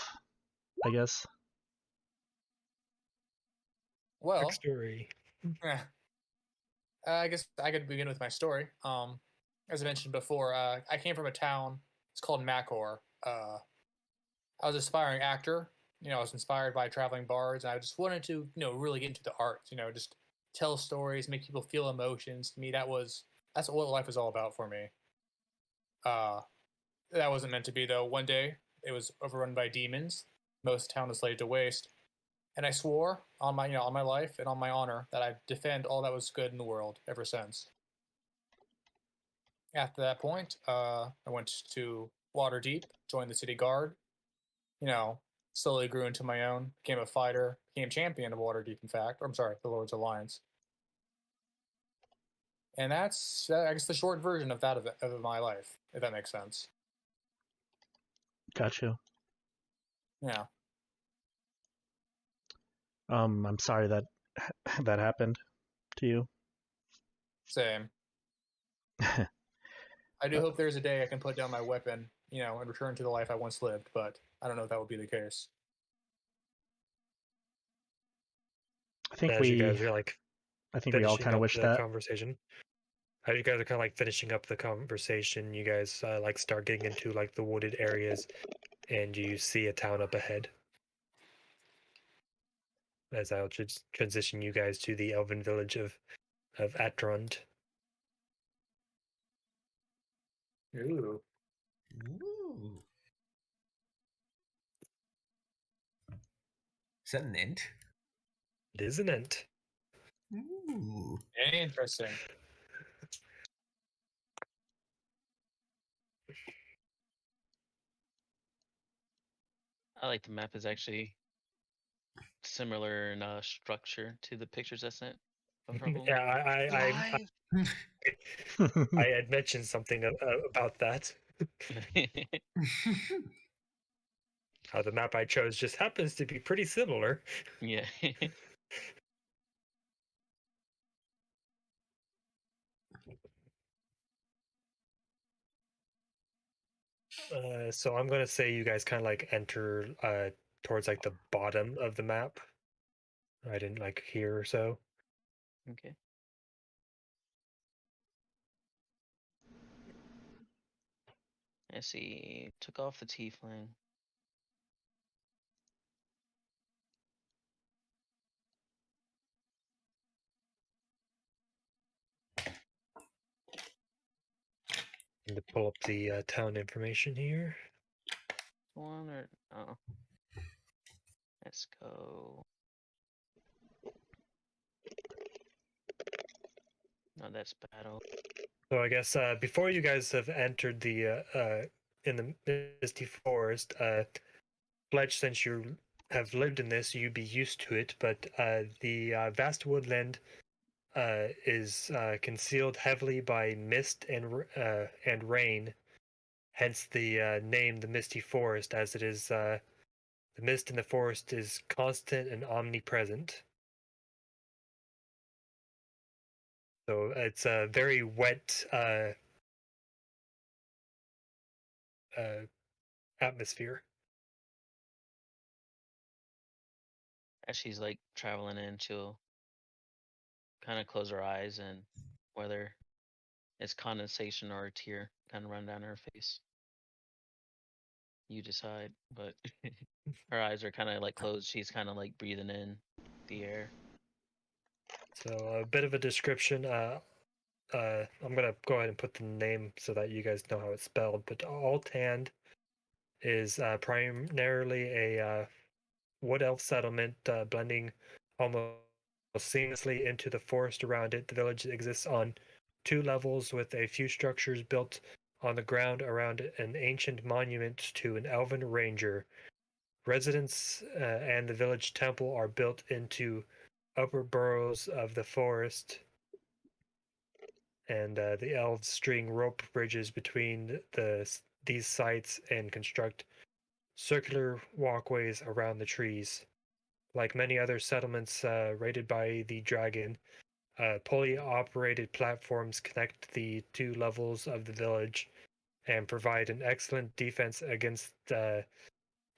I guess. Well, Backstory. I guess I could begin with my story. As I mentioned before, I came from a town. It's called Makor. I was an aspiring actor. I was inspired by traveling bards, and I just wanted to, really get into the arts. Just tell stories, make people feel emotions. To me, that's what life was all about for me. That wasn't meant to be though. One day, it was overrun by demons. Most of the town was laid to waste, and I swore on my life and on my honor that I'd defend all that was good in the world ever since. After that point, I went to Waterdeep, joined the city guard. Slowly grew into my own, became a fighter, became champion of Waterdeep, in fact. Or I'm sorry, the Lord's Alliance. And that's, I guess, the short version of that of my life, if that makes sense. Gotcha. Yeah. I'm sorry that that happened to you. Same. I do hope there's a day I can put down my weapon, and return to the life I once lived, but I don't know if that would be the case. I think As you we guys are like I think we all finishing kind of up wish the that. conversation, as you guys are kind of like finishing up the conversation, you guys like start getting into like the wooded areas, and you see a town up ahead. As I'll just transition you guys to the elven village of Atrond. Ooh. Ooh. Is that an int? It is an ent. Ooh. Interesting. I like the map is actually similar in structure to the pictures I sent of her home. Yeah, I had mentioned something about that. How the map I chose just happens to be pretty similar. Yeah. So I'm gonna say you guys kind of like enter towards like the bottom of the map. I didn't like here or so. Okay. I see. Took off the tiefling. And to pull up the town information here. One or oh. Let's go. No, that's battle. So I guess before you guys have entered the in the misty forest, Fletch, since you have lived in this, you'd be used to it. But the vast woodland is concealed heavily by mist and rain. Hence the name, the Misty Forest, as it is the mist in the forest is constant and omnipresent. So it's a very wet atmosphere. As she's like traveling in, she'll kind of close her eyes and whether it's condensation or a tear kind of run down her face. You decide, but her eyes are kind of like closed. She's kind of like breathing in the air. So a bit of a description. I'm gonna go ahead and put the name so that you guys know how it's spelled. But Altand is primarily a wood elf settlement, blending almost seamlessly into the forest around it. The village exists on 2 levels with a few structures built on the ground around an ancient monument to an elven ranger. Residents and the village temple are built into upper burrows of the forest, and the elves string rope bridges between these sites and construct circular walkways around the trees. Like many other settlements raided by the dragon, pulley operated platforms connect the 2 levels of the village and provide an excellent defense against the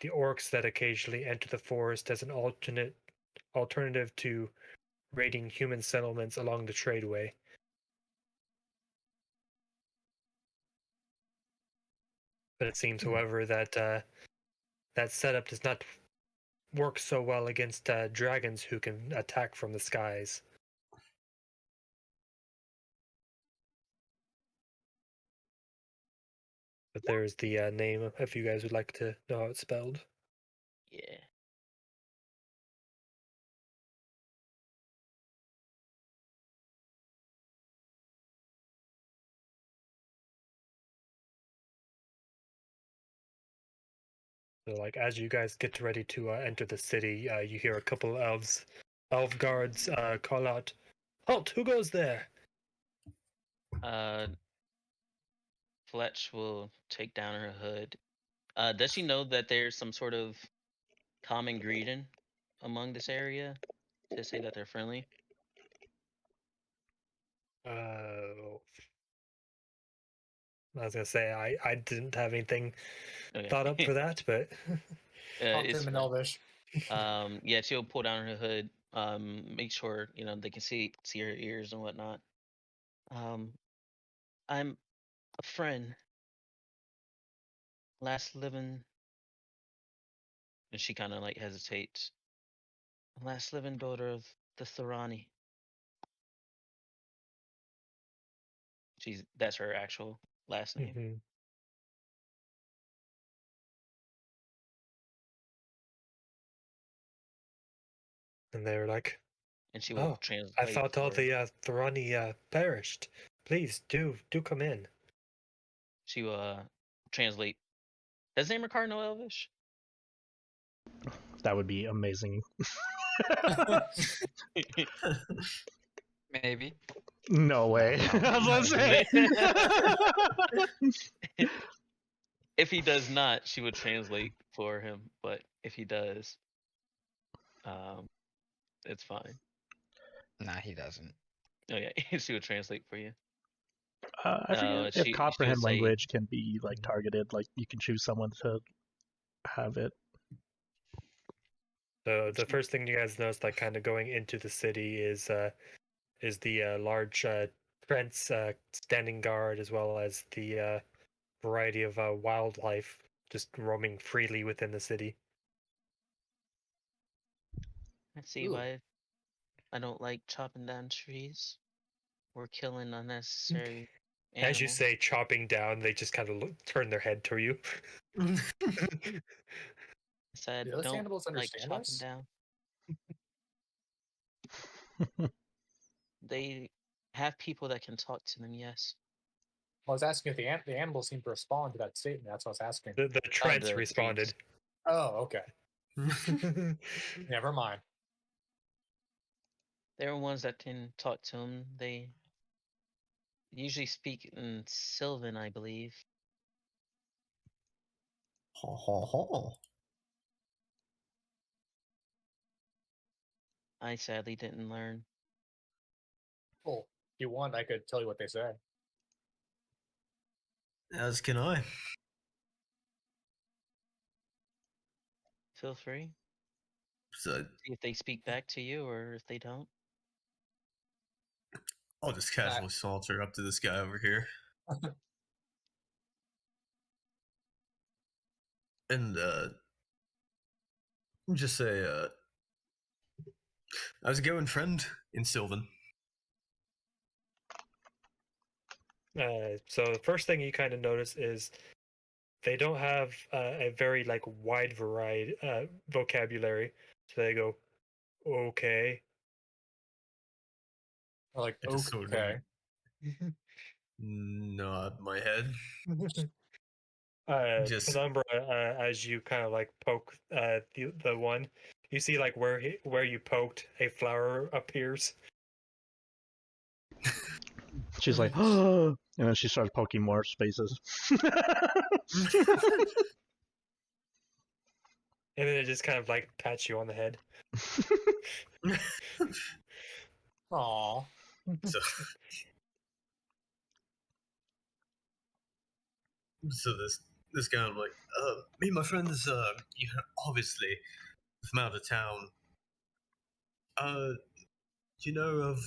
orcs that occasionally enter the forest as an alternative to raiding human settlements along the tradeway. But it seems, however, that that setup does not work so well against dragons who can attack from the skies. But there's the name, if you guys would like to know how it's spelled. Yeah. So, like, as you guys get ready to enter the city, you hear a couple elf guards call out, "Halt! Who goes there?" Fletch will take down her hood. Does she know that there's some sort of common greeting among this area to say that they're friendly? I was gonna say I didn't have anything Okay. thought up for that, but Talk to It's him in fine. Elvish. Yeah, she'll pull down her hood. Make sure they can see her ears and whatnot. I'm a friend, last living, and she kind of like hesitates. Last living daughter of the Tyranny. That's her actual last name, Mhm. And they were like, and she will "Oh, I translate thought all for. the Tyranny perished. Please do come in." She will translate. Does Zamrakar know Elvish? That would be amazing. Maybe. No way. no, I was gonna say. If he does not, she would translate for him. But if he does, it's fine. Nah, he doesn't. Oh yeah, she would translate for you. I forget if She would comprehend say language can be like targeted. Like you can choose someone to have it. So the first thing you guys notice, like kind of going into the city, is the large Trent's standing guard, as well as the variety of wildlife just roaming freely within the city. I see Ooh. why I don't like chopping down trees or killing unnecessary As you animals. say, chopping down, they just kind of turn their head to you. I said Do those don't animals like understand chopping us? down. They have people that can talk to them. Yes. I was asking if the animals seem to respond to that statement. That's what I was asking. The Trents The responded. Oh, okay. Never mind. There are ones that can talk to them. They usually speak in Sylvan, I believe. Ha ha ha. I sadly didn't learn. Well, if you want, I could tell you what they say. As can I. Feel free. So See if they speak back to you or if they don't. I'll just casually saunter up to this guy over here. And just say, how's it going, friend? In Sylvan. So the first thing you kind of notice is they don't have a very like wide variety vocabulary. So they go, okay. Or like, I just sort of okay. nod my head. Just Penumbra, as you kind of like poke the one, you see like where you poked, a flower appears. She's like, oh, and then she starts poking more spaces. And then it just kind of like pats you on the head. Aw. so, so this guy, I'm like, me and my friends, obviously from out of town. Do you know of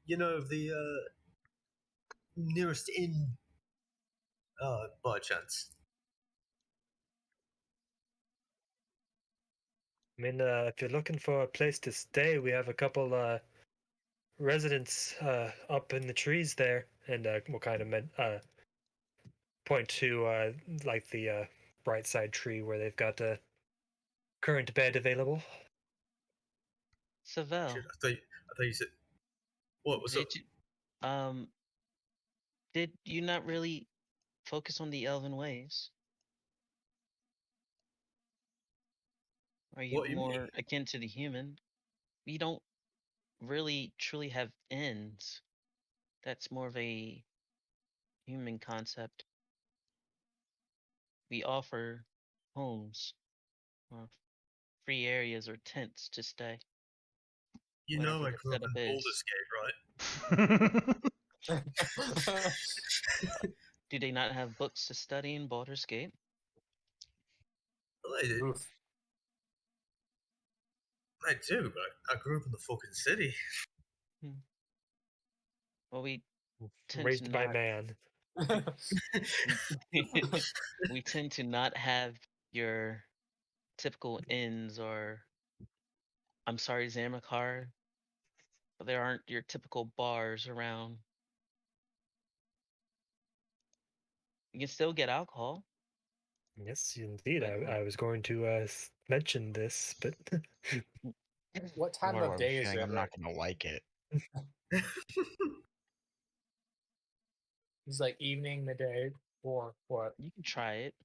you know of the nearest inn by chance? I mean, if you're looking for a place to stay, we have a couple residents up in the trees there, and we'll kind of point to like the bright side tree where they've got a current bed available. Saevel, Shit, I thought you said what? What's up? did did you not really focus on the elven ways? Are you What you mean? more akin to the human? We don't really truly have inns. That's more of a human concept. We offer homes or free areas or tents to stay. You Whatever know I the grew up setup in is. Baldur's Gate, right? Do they not have books to study in Baldur's Gate? Well, I did. Oof. I do, but I grew up in the fucking city. Well, we tend to Raised by not. man. We tend to not have your typical inns or, I'm sorry, Zamrakar, but there aren't your typical bars around. You can still get alcohol. Yes, indeed. But, I was going to mention this, but What time What of I'm day is feeling, it? I'm not gonna like it. It's like evening, midday, or what? you can try it.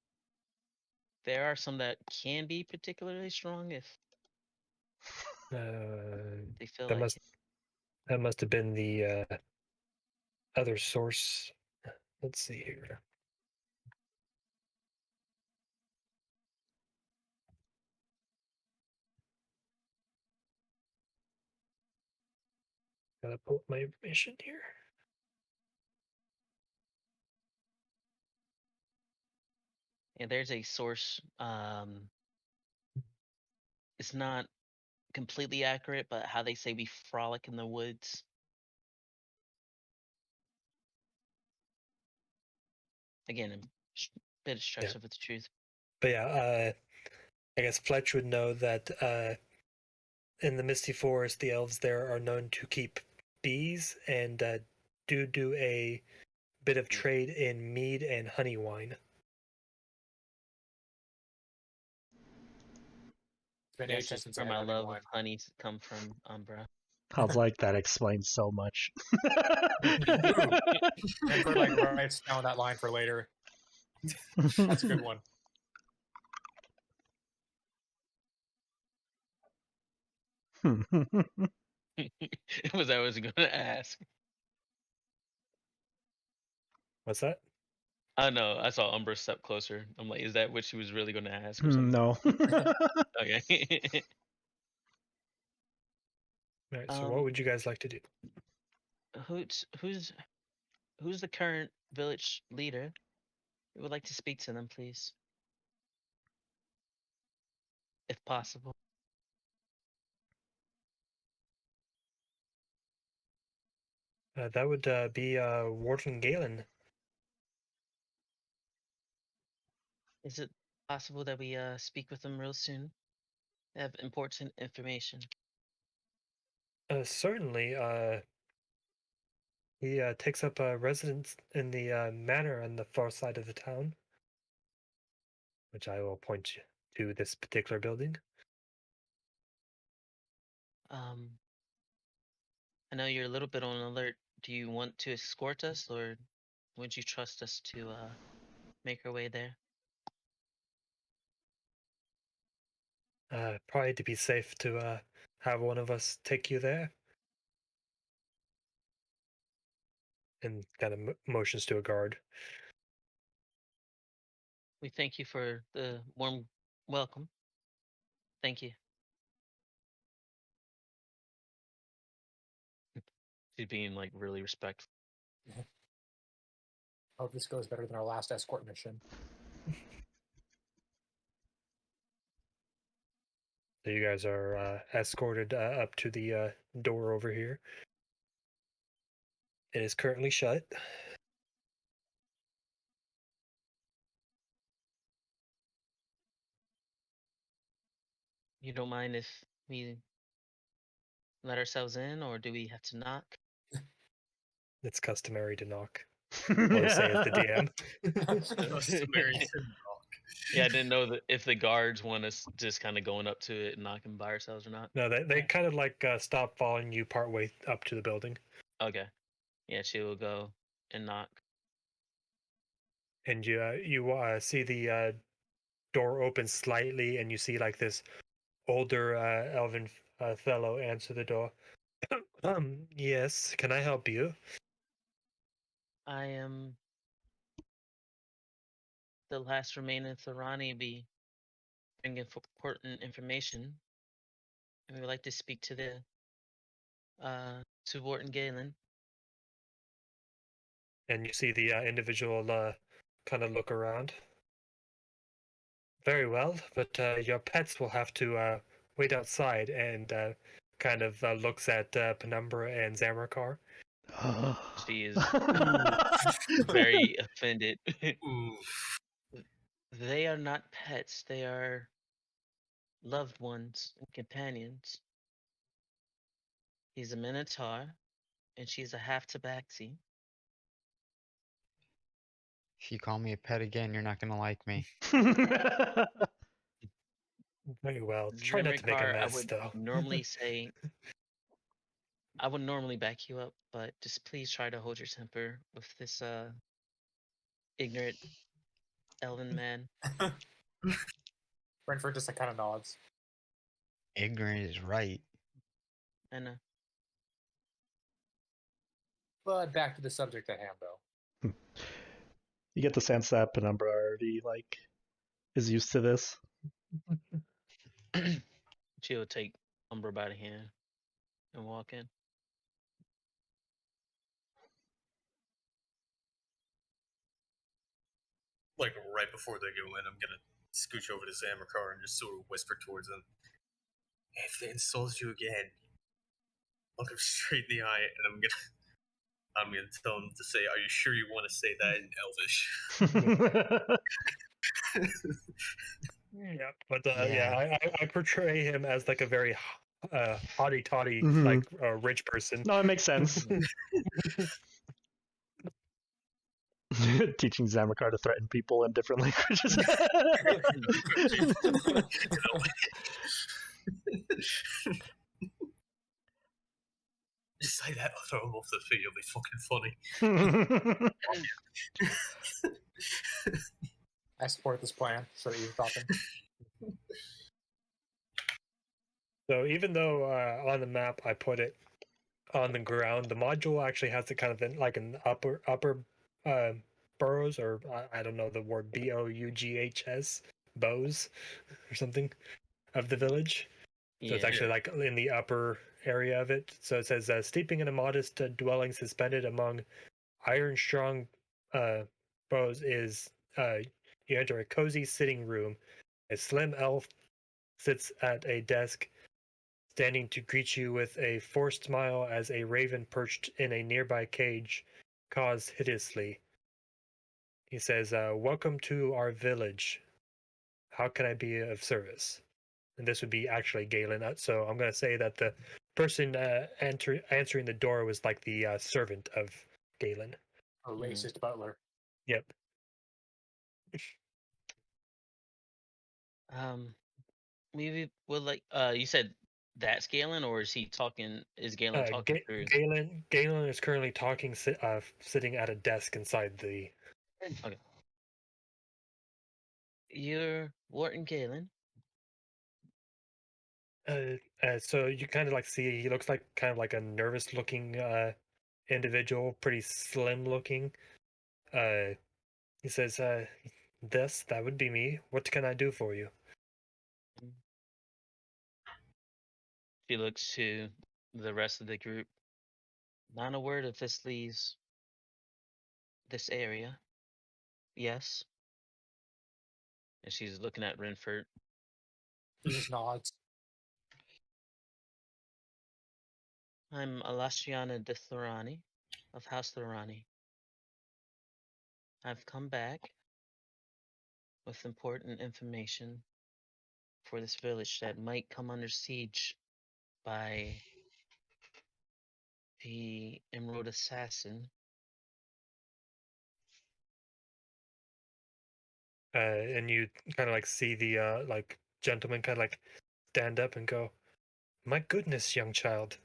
There are some that can be particularly strong if they feel that like must it. that must have been the other source. Let's see here. Gotta pull up my information here. And there's a source. It's not completely accurate, but how they say we frolic in the woods. Again, a bit of stretch Yeah. of its truth. But yeah, I guess Fletch would know that in the Misty Forest, the elves there are known to keep bees and do a bit of trade in mead and honey wine. It's been Yes, ages that's since I where had my honey love wine. of honey come from, Umbra. I was like, that explains so much. Renford like writes down that line for later. That's a good one. Was that what I was going to ask? What's that? Oh no, I saw Umbra step closer. I'm like, is that what she was really going to ask or something? No. Okay. All right. So, what would you guys like to do? Who's the current village leader? We would like to speak to them, please, if possible. That would be Warden Galen. Is it possible that we speak with them real soon? They have important information. Certainly. He takes up a residence in the manor on the far side of the town, which I will point you to this particular building. I know you're a little bit on alert. Do you want to escort us, or would you trust us to make our way there? Probably to be safe to have one of us take you there. And kind of motions to a guard. We thank you for the warm welcome. Thank you. She's being like really respectful. Hope this goes better than our last escort mission. So you guys are escorted up to the door over here. It is currently shut. You don't mind if we let ourselves in, or do we have to knock? It's customary to knock. Or say it's the DM. Customary to knock. Yeah, I didn't know that if the guards want us just kind of going up to it and knocking by ourselves or not. No, they kind of like stop following you partway up to the building. Okay. Yeah, she will go and knock. And you see the door open slightly, and you see like this older elven fellow answer the door. Yes. Can I help you? I am the last remaining Tyranny be bringing important information. And we would like to speak to to Wharton Galen. And you see the individual kind of look around. Very well, but your pets will have to wait outside, and kind of looks at Penumbra and Zamrakar. She is very offended. Ooh. They are not pets, they are loved ones and companions. He's a Minotaur, and she's a half Tabaxi. If you call me a pet again, you're not gonna like me. Very well. Try not to make a Zamrakar, mess, though. I would normally back you up, but just please try to hold your temper with this ignorant elven man. Renford just kind of nods. Ignorant is right. I know. But back to the subject at hand, though. You get the sense that Penumbra already is used to this. She'll take Umbra by the hand and walk in. Like right before they go in, I'm gonna scooch over to Zamrakar and just sort of whisper towards them. If they insult you again, look him straight in the eye, and I'm gonna tell him to say, "Are you sure you want to say that in Elvish?" Yeah, but Yeah. I portray him as like a very haughty toddy, Mhm. like rich person. No, it makes sense. Teaching Zamrakar to threaten people in different languages. Just say that, I'll throw him off the feet. It'll be fucking funny. I support this plan, so eavesdropping. So even though on the map I put it on the ground, the module actually has it kind of like an upper boroughs, or I don't know the word Boughs, bows or something of the village. So it's actually like in the upper area of it. So it says steeping in a modest dwelling suspended among iron strong bows is you enter a cozy sitting room. A slim elf sits at a desk, standing to greet you with a forced smile as a raven perched in a nearby cage caws hideously. He says, "Welcome to our village. How can I be of service?" And this would be actually Galen. So I'm going to say that the person answering the door was like the servant of Galen. A racist butler. Yep. Maybe well, like you said that's Galen, or is he talking? Is Galen talking through? Galen is currently talking, sitting at a desk inside the. Okay. You're Wharton Galen. So you kind of like see he looks like kind of like a nervous looking individual, pretty slim looking. He says, that would be me. What can I do for you?" She looks to the rest of the group. Not a word if this leaves this area. Yes. And she's looking at Renford. He just nods. I'm Alastriana de Thorani of House Thorani. I've come back with important information for this village that might come under siege by the Emerald Assassin. And you kind of like see the like gentleman kind of like stand up and go, "My goodness, young child,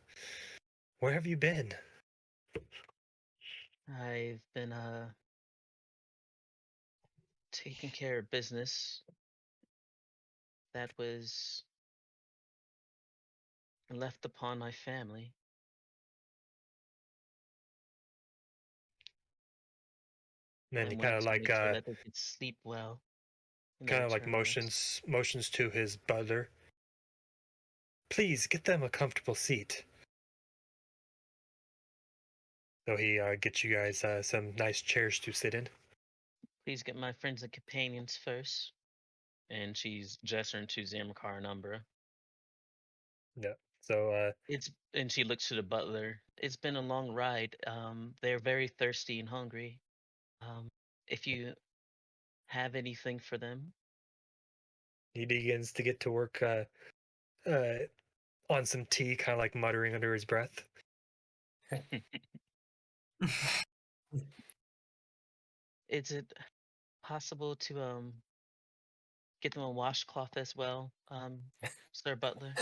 where have you been?" I've been taking care of business that was left upon my family. then he and kind wanted of to like make sure that they could sleep well in their eternal rest. motions to his butler. Please get them a comfortable seat. So he gets you guys some nice chairs to sit in. Please get my friends and companions first. And she's gesturing to Zamrakar and Umbra. Yeah. So And she looks to the butler. It's been a long ride. They're very thirsty and hungry. If you have anything for them, he begins to get to work on some tea, kind of like muttering under his breath. is it possible to get them a washcloth as well, Sir Butler?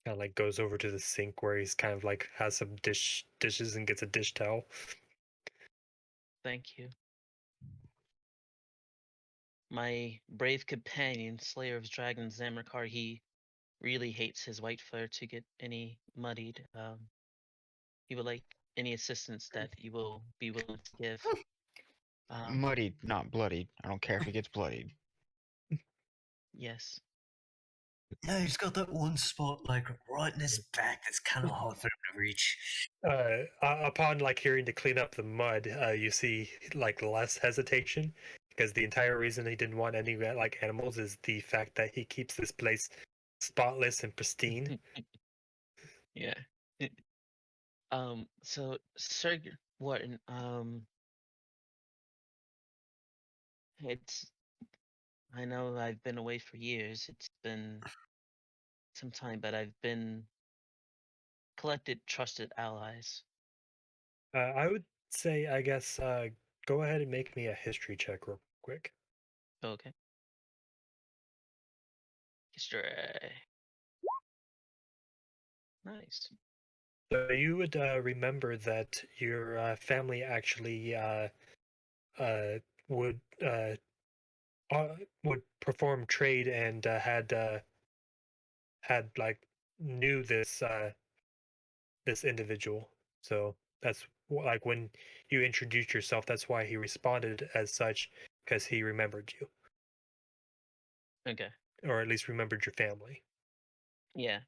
Kind of like goes over to the sink where he's kind of like has some dishes and gets a dish towel. Thank you. My brave companion, Slayer of Dragons, Zamrakar, he really hates his white fur to get any muddied. He would like any assistance that you will be willing to give. Muddied, not bloodied. I don't care if he gets bloodied. Yes. No, he's got that one spot like right in his back that's kind of hard for him to reach. Upon like hearing to clean up the mud, you see like less hesitation because the entire reason he didn't want any like animals is the fact that he keeps this place spotless and pristine. Yeah. So Sir Wharton, it's I know I've been away for years. It's been some time, but I've been collected trusted allies. I would say, I guess, go ahead and make me a history check real quick. Okay. History. Nice. So you would remember that your family actually would would perform trade and had like knew this individual. So that's like when you introduced yourself. That's why he responded as such, because he remembered you, Okay. or at least remembered your family. Yeah.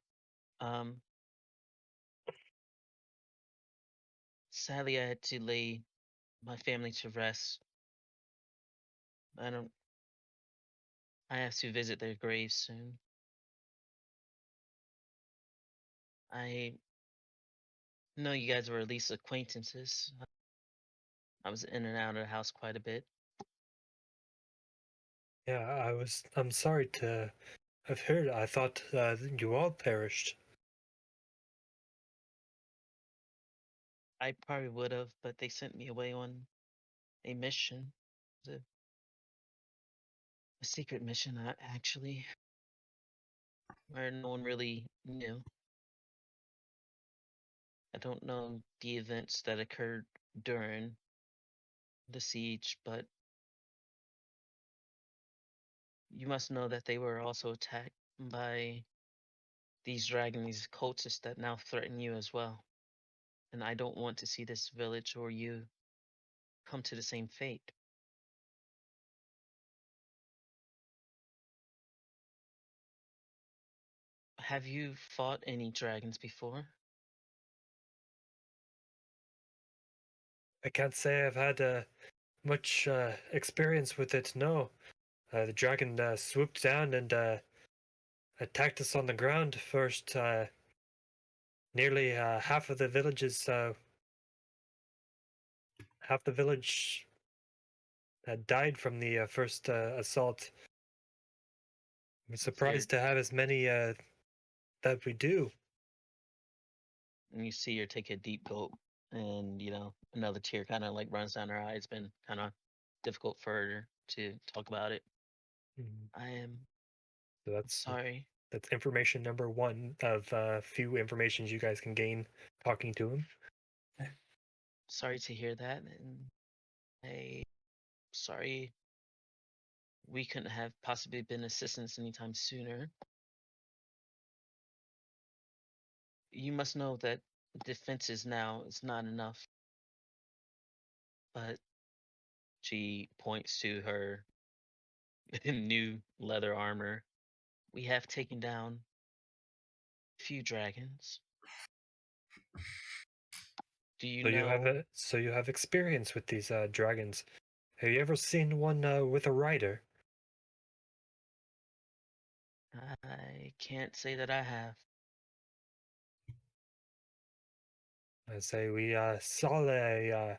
Sadly, I had to lay my family to rest. I have to visit their graves soon. I know you guys were at least acquaintances. I was in and out of the house quite a bit. Yeah, I'm sorry to have heard. I thought you all perished. I probably would have, but they sent me away on a mission. It was a secret mission, actually, where no one really knew. I don't know the events that occurred during the siege, but you must know that they were also attacked by these these cultists that now threaten you as well. And I don't want to see this village or you come to the same fate. Have you fought any dragons before? I can't say I've had much experience with it. No, the dragon swooped down and attacked us on the ground first. Nearly half of the villages, half the village had died from the first assault. I'm surprised to have as many that we do. And you see her take a deep gulp, and another tear kind of like runs down her eye. It's been kind of difficult for her to talk about it. I am So sorry. that's information number one of few informations you guys can gain talking to him. Sorry to hear that, and I sorry we couldn't have possibly been assistance anytime sooner. You must know that defenses now is not enough. But she points to her new leather armor. We have taken down a few dragons. Do you know? So you have experience with these dragons. Have you ever seen one with a rider? I can't say that I have. I say we saw a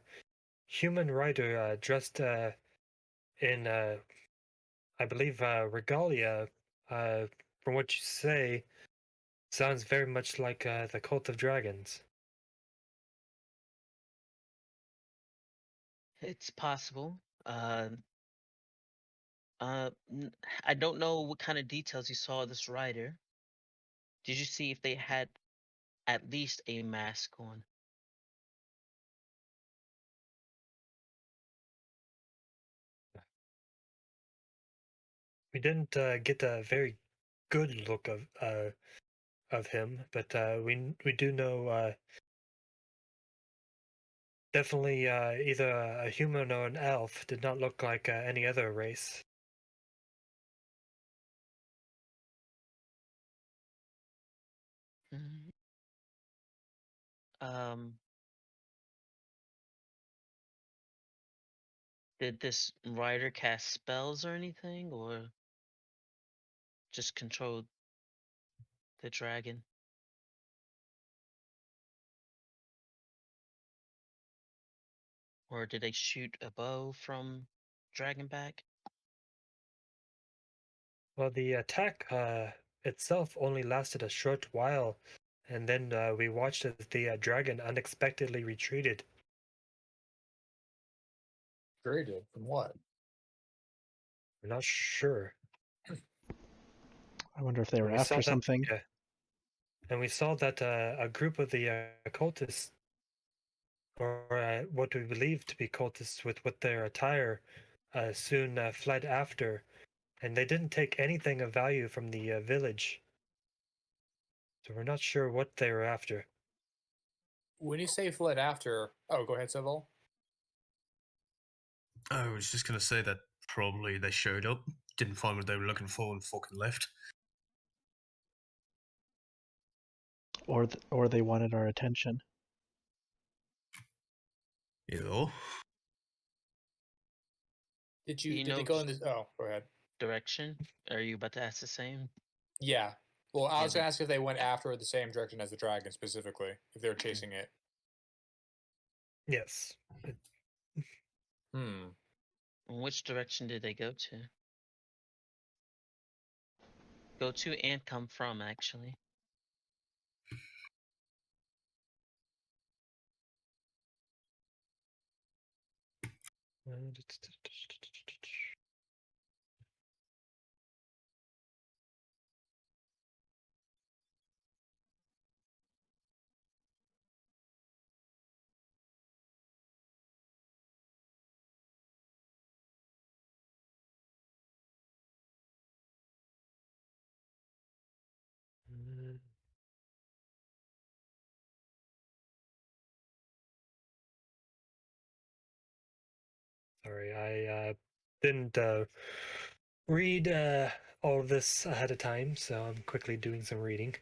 human rider dressed in, I believe, regalia. From what you say, sounds very much like the Cult of Dragons. It's possible. I don't know what kind of details you saw of this rider. Did you see if they had at least a mask on? We didn't get a very good look of him, but we do know definitely either a human or an elf. Did not look like any other race. Mhm. Um, did this rider cast spells or anything, or just control the dragon? Or did they shoot a bow from Dragonback? Well, the attack itself only lasted a short while, and then we watched as the dragon unexpectedly retreated. Created from what? We're not sure. I wonder if they were And we saw after that, something. yeah. And we saw that a group of the cultists, or what we believe to be cultists with their attire, soon fled after, and they didn't take anything of value from the village. So we're not sure what they were after. When you say fled after, oh, go ahead, Saevel. I was just going to say that probably they showed up, didn't find what they were looking for, and fucking left. Or they wanted our attention. Either or. Did You you did know they go in this? Oh, go ahead. direction? Are you about to ask the same? Yeah. Well, I was Yeah, gonna ask if they went after the same direction as the dragon specifically, if they were chasing it. Yes. Hmm. Which direction did they go to? Go to and come from, actually. Sorry, I didn't read all of this ahead of time, so I'm quickly doing some reading.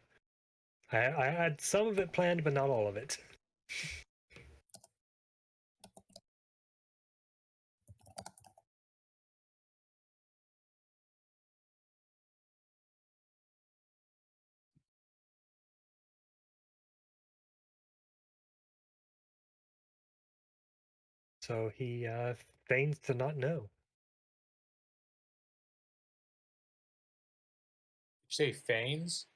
I had some of it planned, but not all of it. So he feigns to not know. Did you say feigns?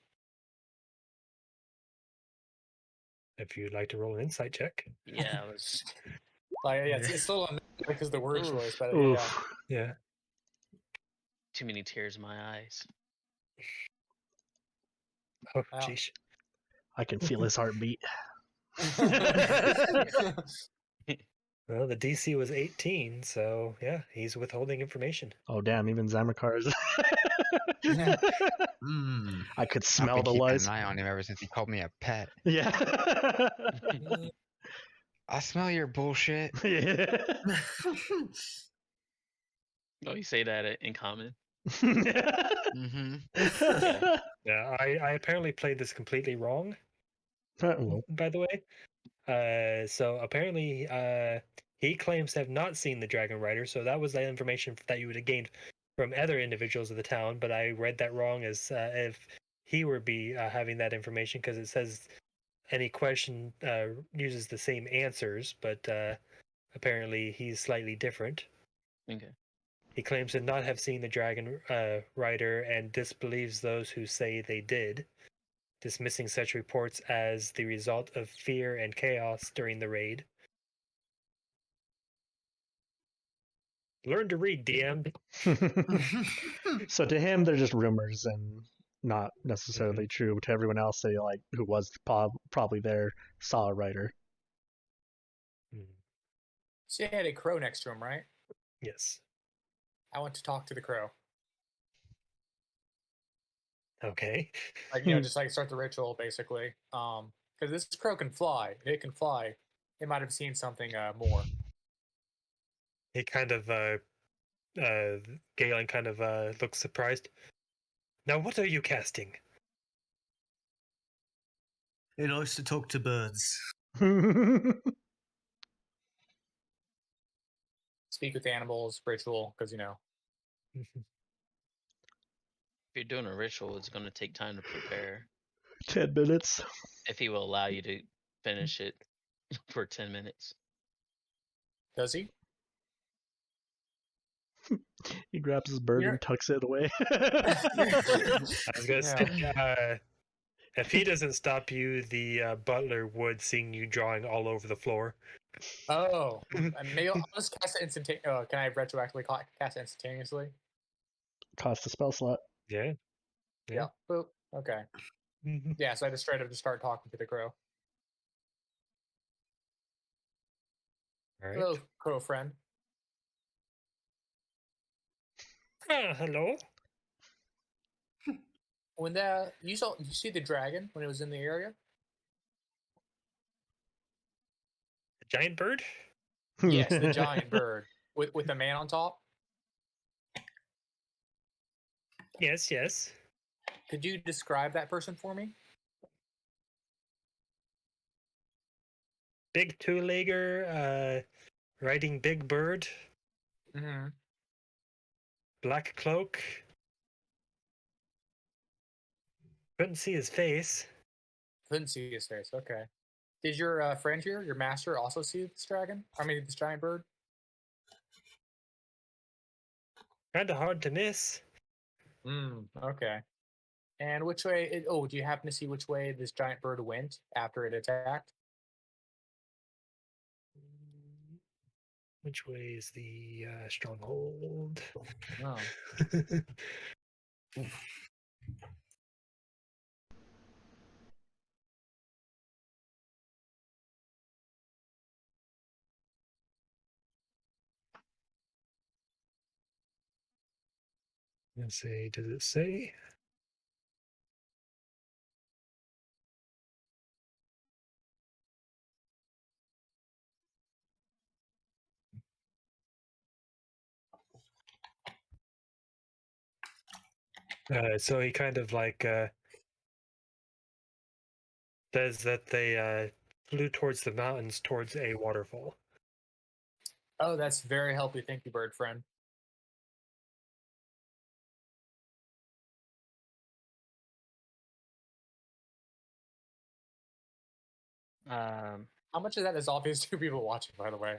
If you'd like to roll an insight check. Yeah, I was. Like, yeah, it's still because of the word Oof. choice, but Oof. yeah. Yeah. Too many tears in my eyes. Oh, Wow. jeez. I can feel his heartbeat. Well, the DC was 18, so yeah, he's withholding information. Oh damn! Even Zamrakar is. I could I've smell been the keeping lies. an eye on him ever since he called me a pet. Yeah. I smell your bullshit. Yeah. Oh, you say that in common? Mm-hmm. Okay. Yeah, I apparently played this completely wrong, Well, by the way. So apparently, he claims to have not seen the Dragon Rider, so that was the information that you would have gained from other individuals of the town. But I read that wrong as if he were having that information, because it says any question uses the same answers, but apparently he's slightly different. Okay. He claims to not have seen the Dragon Rider and disbelieves those who say they did, dismissing such reports as the result of fear and chaos during the raid. Learn to read, DM. So to him, they're just rumors and not necessarily true. To everyone else, they like who was probably there saw a writer. So he had a crow next to him, right? Yes. I want to talk to the crow. Okay. Like, you know, just like start the ritual basically. Because this crow can fly. It can fly. It might have seen something more. He kind of, Galen kind of looks surprised. Now, what are you casting? It likes to talk to birds. Speak with animals, ritual, because you know. If you're doing a ritual, it's going to take time to prepare. 10 minutes. If he will allow you to finish it for 10 minutes. Does he? He grabs his bird You're- and tucks it away. I was gonna say, if he doesn't stop you, the butler would see you drawing all over the floor. Oh, maybe I'll just cast it instantaneously. Oh, can I retroactively cast it instantaneously? Cost a spell slot. Yeah. Yeah. Boop. Okay. Yeah, so I just straight up just start talking to the crow. All right. Hello, crow friend. Hello. When you see the dragon when it was in the area? Giant bird? Yes, the giant bird with the man on top. Yes, yes. Could you describe that person for me? Big two-legger, riding big bird, Mm-hmm. black cloak. Couldn't see his face. Couldn't see his face. Okay. Did your friend here, your master, also see this dragon? I mean, this giant bird? Kinda hard to miss. Okay. And which way? Do you happen to see which way this giant bird went after it attacked? Which way is the stronghold? Oh. Let's see, does it say? So he kind of like says that they flew towards the mountains towards a waterfall. Oh, that's very helpful. Thank you, bird friend. How much of that is obvious to people watching, by the way?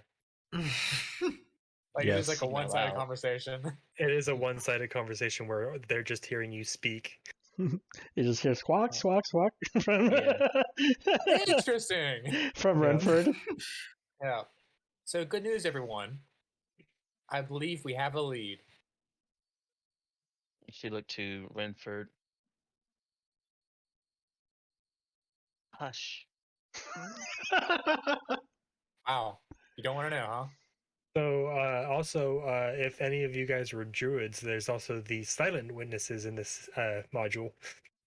Like, it is Yes. like a Seem one-sided allowed. conversation. It is a one-sided conversation where they're just hearing you speak. You just hear squawk, squawk, squawk from, Interesting. from Yeah. Renford. Yeah. So good news, everyone. I believe we have a lead. You should look to Renford. Hush. Wow. You don't want to know, huh? So, also, if any of you guys were druids, there's also the silent witnesses in this module.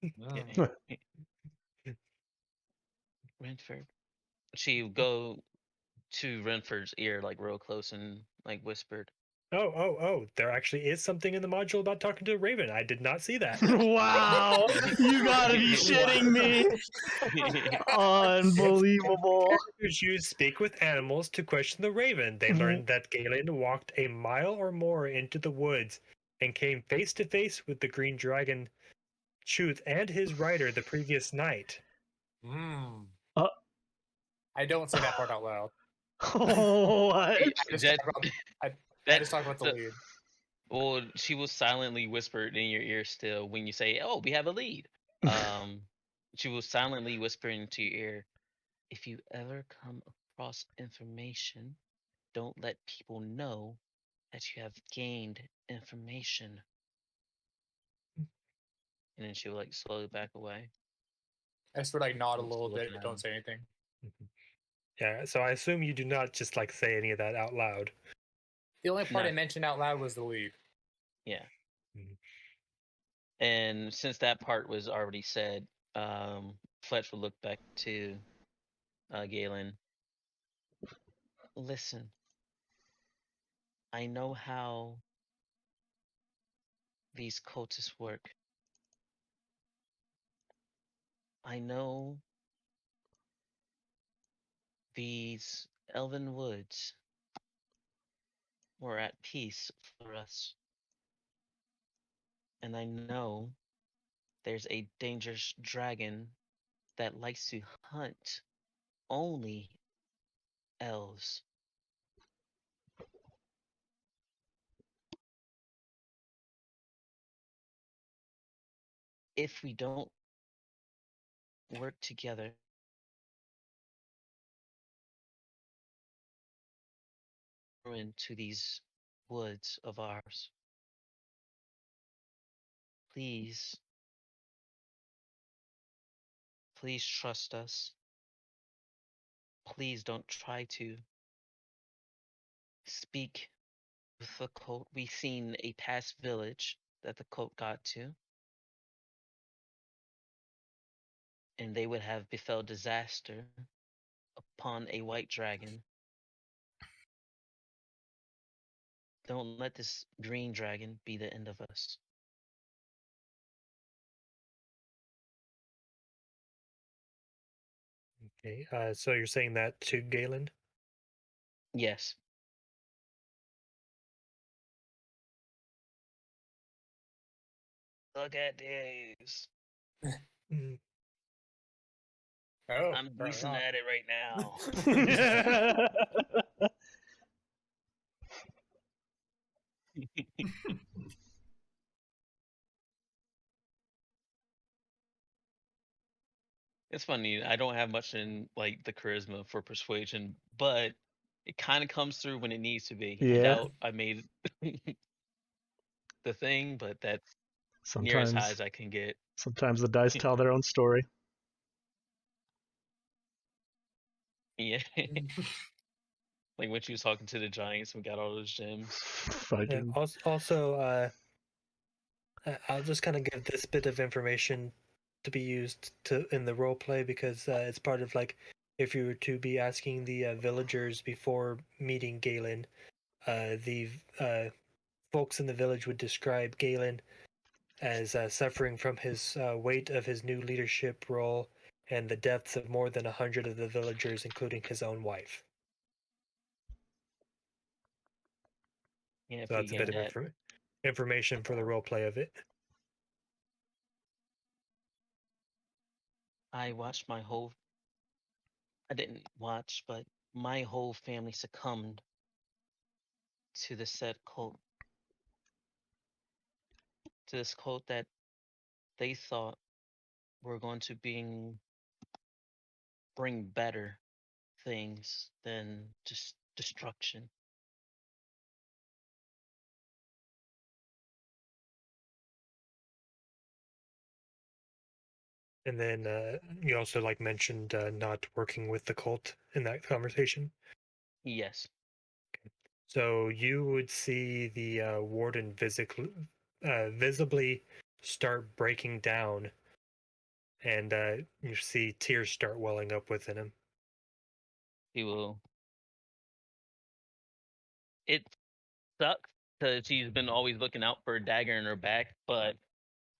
Mm. Renford. She would go to Renford's ear like real close and like whispered. Oh! There actually is something in the module about talking to a raven. I did not see that. Wow, you gotta be shitting me! Unbelievable. Characters use speak with animals to question the raven. They Mhm. learned that Galen walked a mile or more into the woods and came face to face with the green dragon Chuth and his rider the previous night. Mm. Uh, I don't say that part out loud. what? I just That- talk about, I that- just talk about the the- lead. Well, she will silently whisper it in your ear still when you say, "Oh, we have a lead." She will silently whisper into your ear, "If you ever come across information, don't let people know that you have gained information." And then she will like slowly back away. I just would like nod a I'm still little bit, looking but at don't him. say anything. Yeah, so I assume you do not just like say any of that out loud. The only part No. I mentioned out loud was the lead. Yeah. Mhm. And since that part was already said, Fletch will look back to Galen. Listen, I know how these cultists work. I know these elven woods were at peace for us. And I know there's a dangerous dragon that likes to hunt only elves. If we don't work together, into these woods of ours, please, please trust us. Please don't try to speak with the cult. We've seen a past village that the cult got to, and they would have befell disaster upon a white dragon. Don't let this green dragon be the end of us. Okay, so you're saying that to Galen? Yes. Look at this. Mm. Oh, I'm fair decent enough. at it right now. It's funny. I don't have much in like the charisma for persuasion, but it kind of comes through when it needs to be. I Yeah. doubt I made the thing, but that's near as high Sometimes, as I can get. sometimes the dice tell their own story. Yeah. Like when she was talking to the giants and got all those gems. Fucking. Also, I'll just kind of give this bit of information to be used in the role play because it's part of like if you were to be asking the villagers before meeting Galen, the folks in the village would describe Galen as suffering from his weight of his new leadership role and the deaths of more than 100 of the villagers, including his own wife. Yeah, So if you that's a bit get of that. information for the role play of it. I watched my whole. I didn't watch, but my whole family succumbed to the said cult. To this cult that they thought were going to bring better things than just destruction. And then you also like mentioned not working with the cult in that conversation. Yes. So you would see the warden visibly start breaking down, and you see tears start welling up within him. He will. It sucks because she's been always looking out for a dagger in her back, but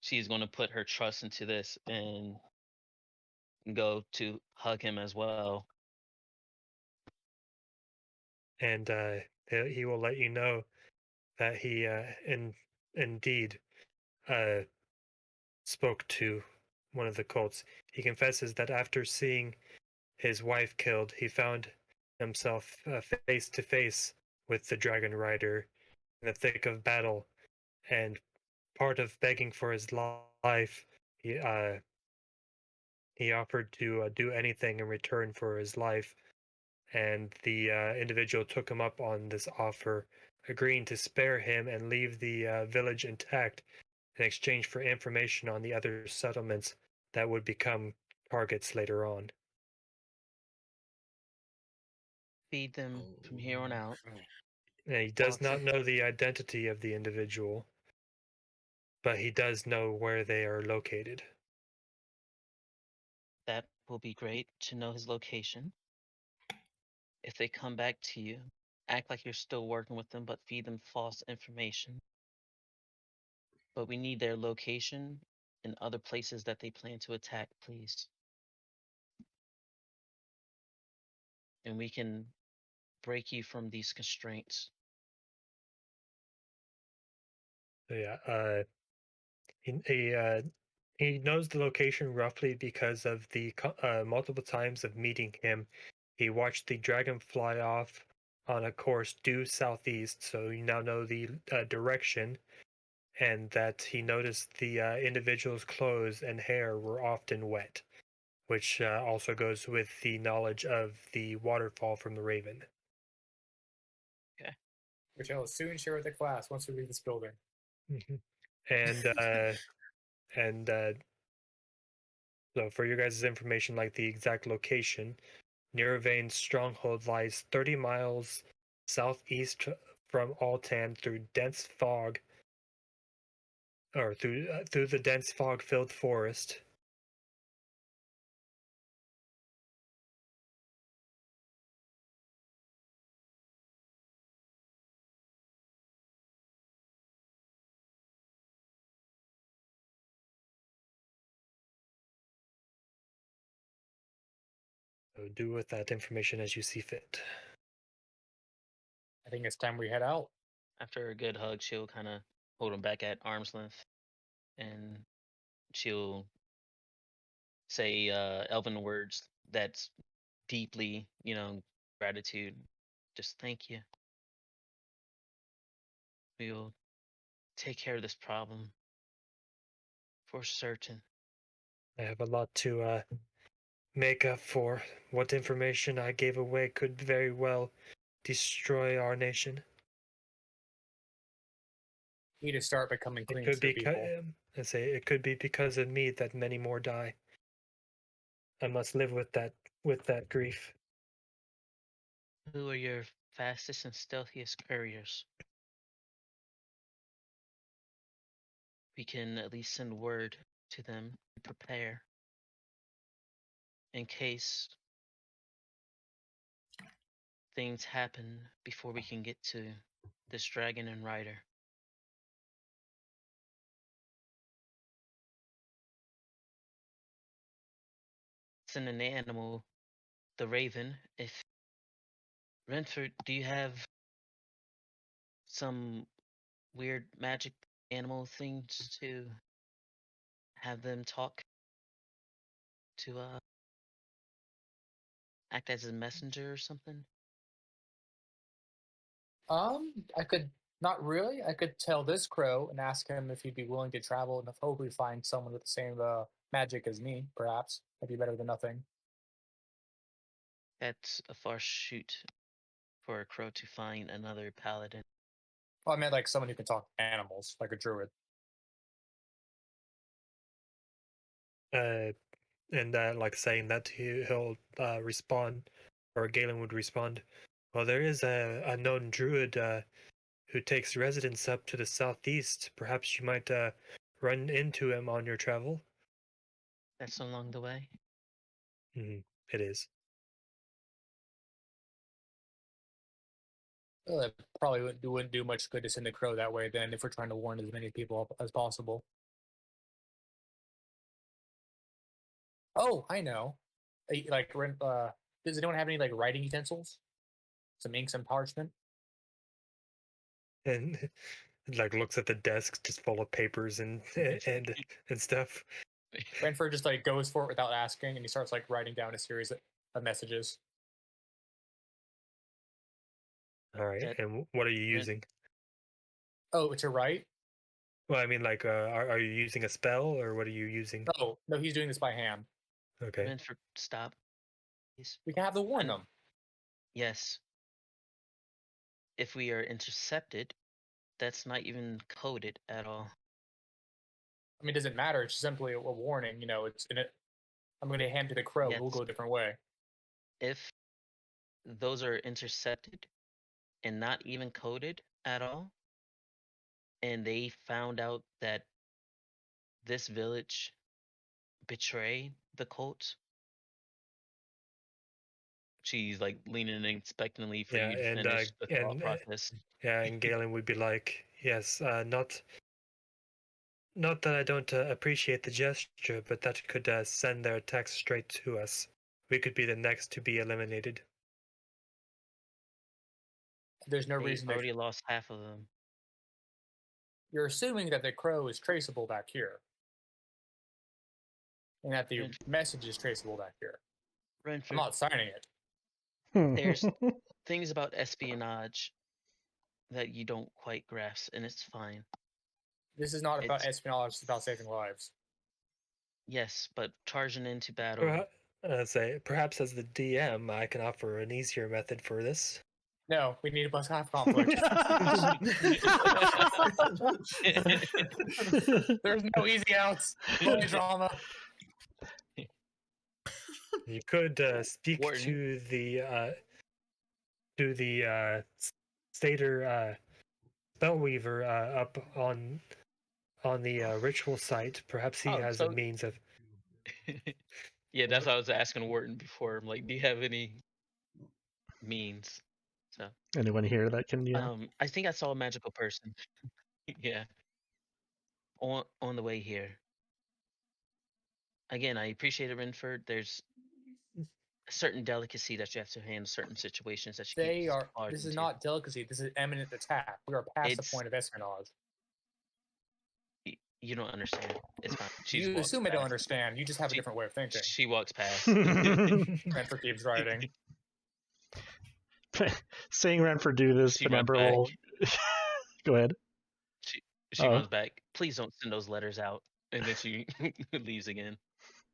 she's going to put her trust into this and go to hug him as well. And he will let you know that he indeed spoke to one of the cults. He confesses that after seeing his wife killed, he found himself face to face with the dragon rider in the thick of battle, and part of begging for his life, he offered to do anything in return for his life, and the individual took him up on this offer, agreeing to spare him and leave the village intact in exchange for information on the other settlements that would become targets later on. Feed them from here on out. And he does Lots not of- know the identity of the individual, but he does know where they are located. That will be great to know his location. If they come back to you, act like you're still working with them, but feed them false information. But we need their location and other places that they plan to attack, please. And we can break you from these constraints. So yeah, he knows the location roughly because of the multiple times of meeting him. He watched the dragon fly off on a course due southeast, so you now know the direction, and that he noticed the individual's clothes and hair were often wet, which also goes with the knowledge of the waterfall from the Raven. Which I will soon share with the class once we leave this building. And and so for your guys' information, like the exact location, Niravane's stronghold lies 30 miles southeast from Altan through dense fog, or through the dense fog-filled forest. So do with that information as you see fit. I think it's time we head out. After a good hug, she'll kind of hold him back at arm's length, and she'll say elven words that's deeply, gratitude. Just thank you. We'll take care of this problem for certain. I have a lot to make up for. What information I gave away could very well destroy our nation. We need to start becoming It clean could be people. it could be because of me that many more die. I must live with that grief. Who are your fastest and stealthiest couriers? We can at least send word to them and prepare in case things happen before we can get to this dragon and rider. Send an animal, the raven. If Renford, do you have some weird magic animal things to have them talk to act as a messenger or something? I could not really. I could tell this crow and ask him if he'd be willing to travel and hopefully find someone with the same magic as me. Perhaps that'd be better than nothing. That's a far shoot for a crow to find another paladin. Well, I meant like someone who can talk to animals, like a druid. And like saying that he'll respond, or Galen would respond. Well, there is a known druid who takes residence up to the southeast. Perhaps you might run into him on your travel. That's along the way. It is. Well, it probably wouldn't do much good to send a crow that way then if we're trying to warn as many people as possible. Oh, I know. Like, does anyone have any like writing utensils? Some ink, some parchment? And like looks at the desk just full of papers and stuff. Renford just like goes for it without asking, and he starts like writing down a series of messages. All right. That- And what are you using? Oh, to write? Well, I mean, like, are you using a spell or what are you using? Oh, no, he's doing this by hand. Okay. Renford, stop. Please. We can have to warn And- them. Yes. If we are intercepted, that's not even coded at all. I mean, it doesn't matter. It's simply a warning. You know, it's in it. I'm going to hand to the crow. Yes. We'll go a different way. If those are intercepted and not even coded at all, and they found out that this village betrayed the cult, she's like leaning expectantly for Yeah, you to and finish the thought process. yeah, and Galen would be like, yes, not that I don't appreciate the gesture, but that could send their attacks straight to us. We could be the next to be eliminated. There's no They reason. already lost half of them. You're assuming that the crow is traceable back here, and that the Renford. message is traceable back here. I'm Renford, not signing it. There's- things about espionage that you don't quite grasp, and it's fine. This is not about It's- espionage. It's about saving lives. Yes, but charging into battle. Perhaps as the DM, I can offer an easier method for this. No, we need to have conflict. There's no easy outs. Only drama. You could speak Warden. to the Stater Spellweaver up on the ritual site. Perhaps he Oh, has so- a means of. Yeah, that's what I was asking Wharton before. I'm like, do you have any means? So, Anyone here that can, yeah. I think I saw a magical person. Yeah. On the way here. Again, I appreciate it, Renford. There's a certain delicacy that you have to handle certain situations that you They get are. hard This is into. not delicacy. This is imminent attack. We are past the It's- point of espionage. You don't understand. It's fine. She just You walks assume I don't past. understand. You just have a She- different way of thinking. She walks past. Renford keeps writing. Seeing Renford do this, She runs Penumbra will. Go ahead. She runs back. Please don't send those letters out. And then she leaves again.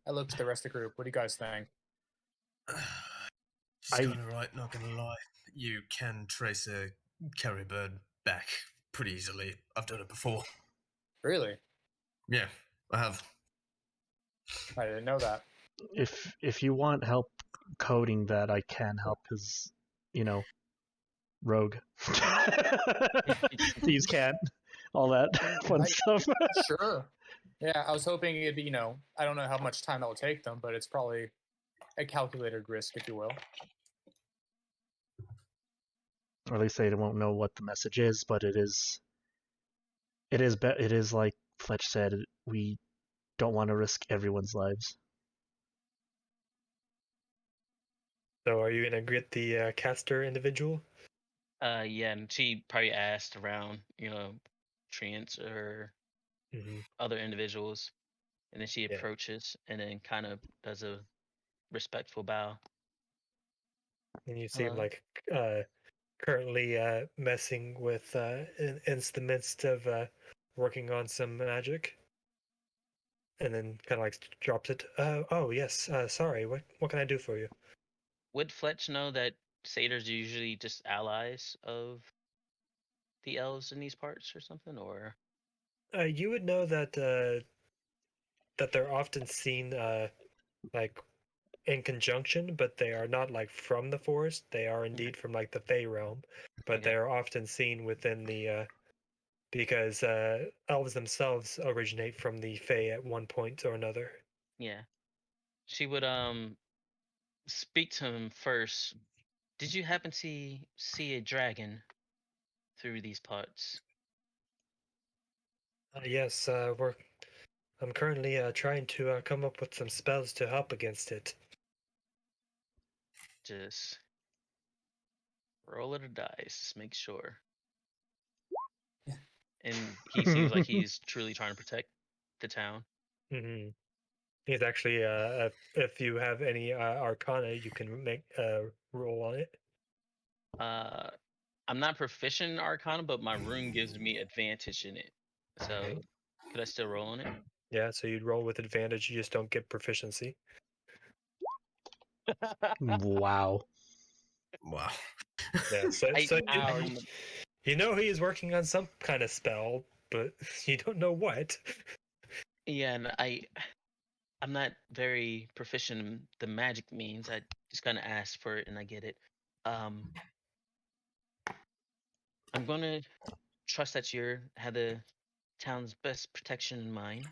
I look to the rest of the group. What do you guys think? She's kind of right, not gonna lie. You can trace a carry bird back pretty easily. I've done it before. Really? Yeah, I have. I didn't know that. If you want help coding that, I can help because, rogue. Thieves can't. All that fun stuff. Sure. Yeah, I was hoping it'd be, I don't know how much time that will take them, but it's probably a calculated risk, if you will. Or at least they won't know what the message is, but it is like Fletch said, we don't want to risk everyone's lives. So, are you gonna get the caster individual? Yeah, and she probably asked around, treants or other individuals, and then she approaches and then kind of does a respectful bow. And you seem Hello? like currently messing with in the midst of working on some magic. And then kind of like drops it. Oh yes, sorry. What can I do for you? Would Fletch know that satyrs are usually just allies of the elves in these parts or something, or? You would know that that they're often seen like in conjunction, but they are not like from the forest. They are indeed from like the Fey realm, but Okay. they are often seen within the because elves themselves originate from the Fey at one point or another. Yeah. She would speak to him first. Did you happen to see a dragon through these parts? Yes, I'm currently trying to come up with some spells to help against it. Just roll it a dice, just make sure. And he seems like he's truly trying to protect the town. Hmm. He's actually, if you have any Arcana, you can make roll on it. I'm not proficient in Arcana, but my rune gives me advantage in it. So Okay. could I still roll on it? Yeah, so you'd roll with advantage. You just don't get proficiency. Wow. Wow. Yeah, so, I, so I Ouch. don't- you know he is working on some kind of spell, but you don't know what. yeah, and I'm not very proficient in the magic means. I just kind of asked for it and I get it. Um, I'm gonna trust that you have the town's best protection in mind.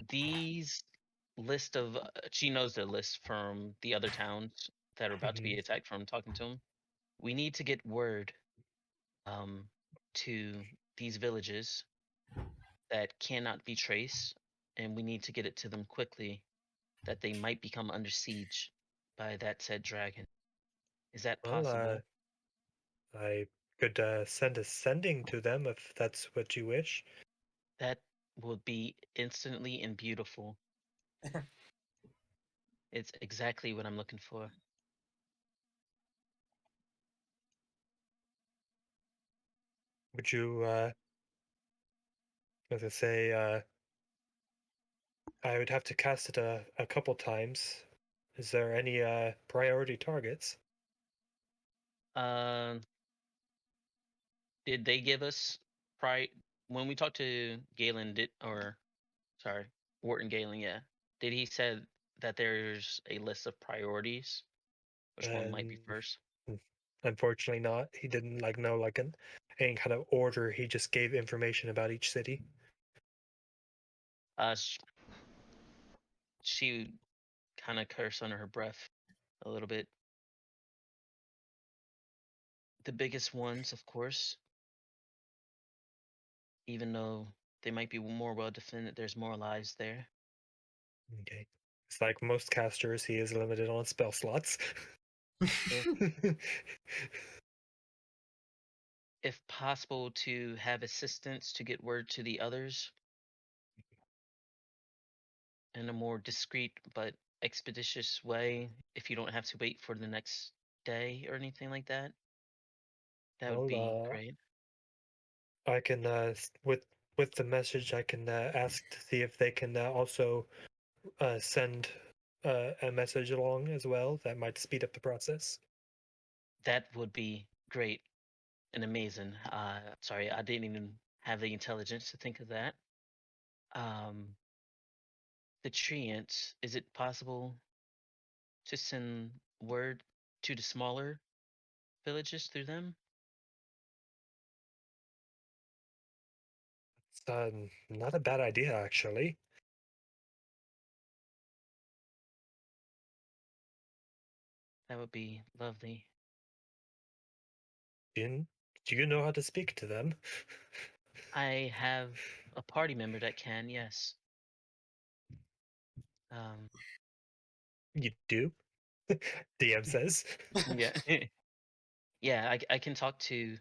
These list of she knows the list from the other towns that are about to be attacked from talking to them. We need to get word to these villages that cannot be traced, and we need to get it to them quickly that they might become under siege by that said dragon. Is that Well, possible? I could send a sending to them if that's what you wish. That will be instantly and beautiful. It's exactly what I'm looking for. Would you, as I say, I would have to cast it a couple times. Is there any priority targets? Um, did they give us when we talked to Galen? Sorry, Wharton Galen? Yeah, did he said that there's a list of priorities? Which one might be And first? unfortunately not. He didn't like know like any kind of order. He just gave information about each city. She kind of cursed under her breath a little bit. The biggest ones, of course, even though they might be more well defended, there's more lives there. Okay. It's like most casters, he is limited on spell slots. If if possible, to have assistance to get word to the others in a more discreet but expeditious way, if you don't have to wait for the next day or anything like that, that would be Well, great. I can with the message, I can ask to see if they can also send a message along as well. That might speed up the process. That would be great and amazing. Sorry, I didn't even have the intelligence to think of that. Um, the treants, is it possible to send word to the smaller villages through them? It's not a bad idea, actually. That would be lovely. Do you know how to speak to them? I have a party member that can, yes. Um, You do? DM says. yeah, yeah. I can talk to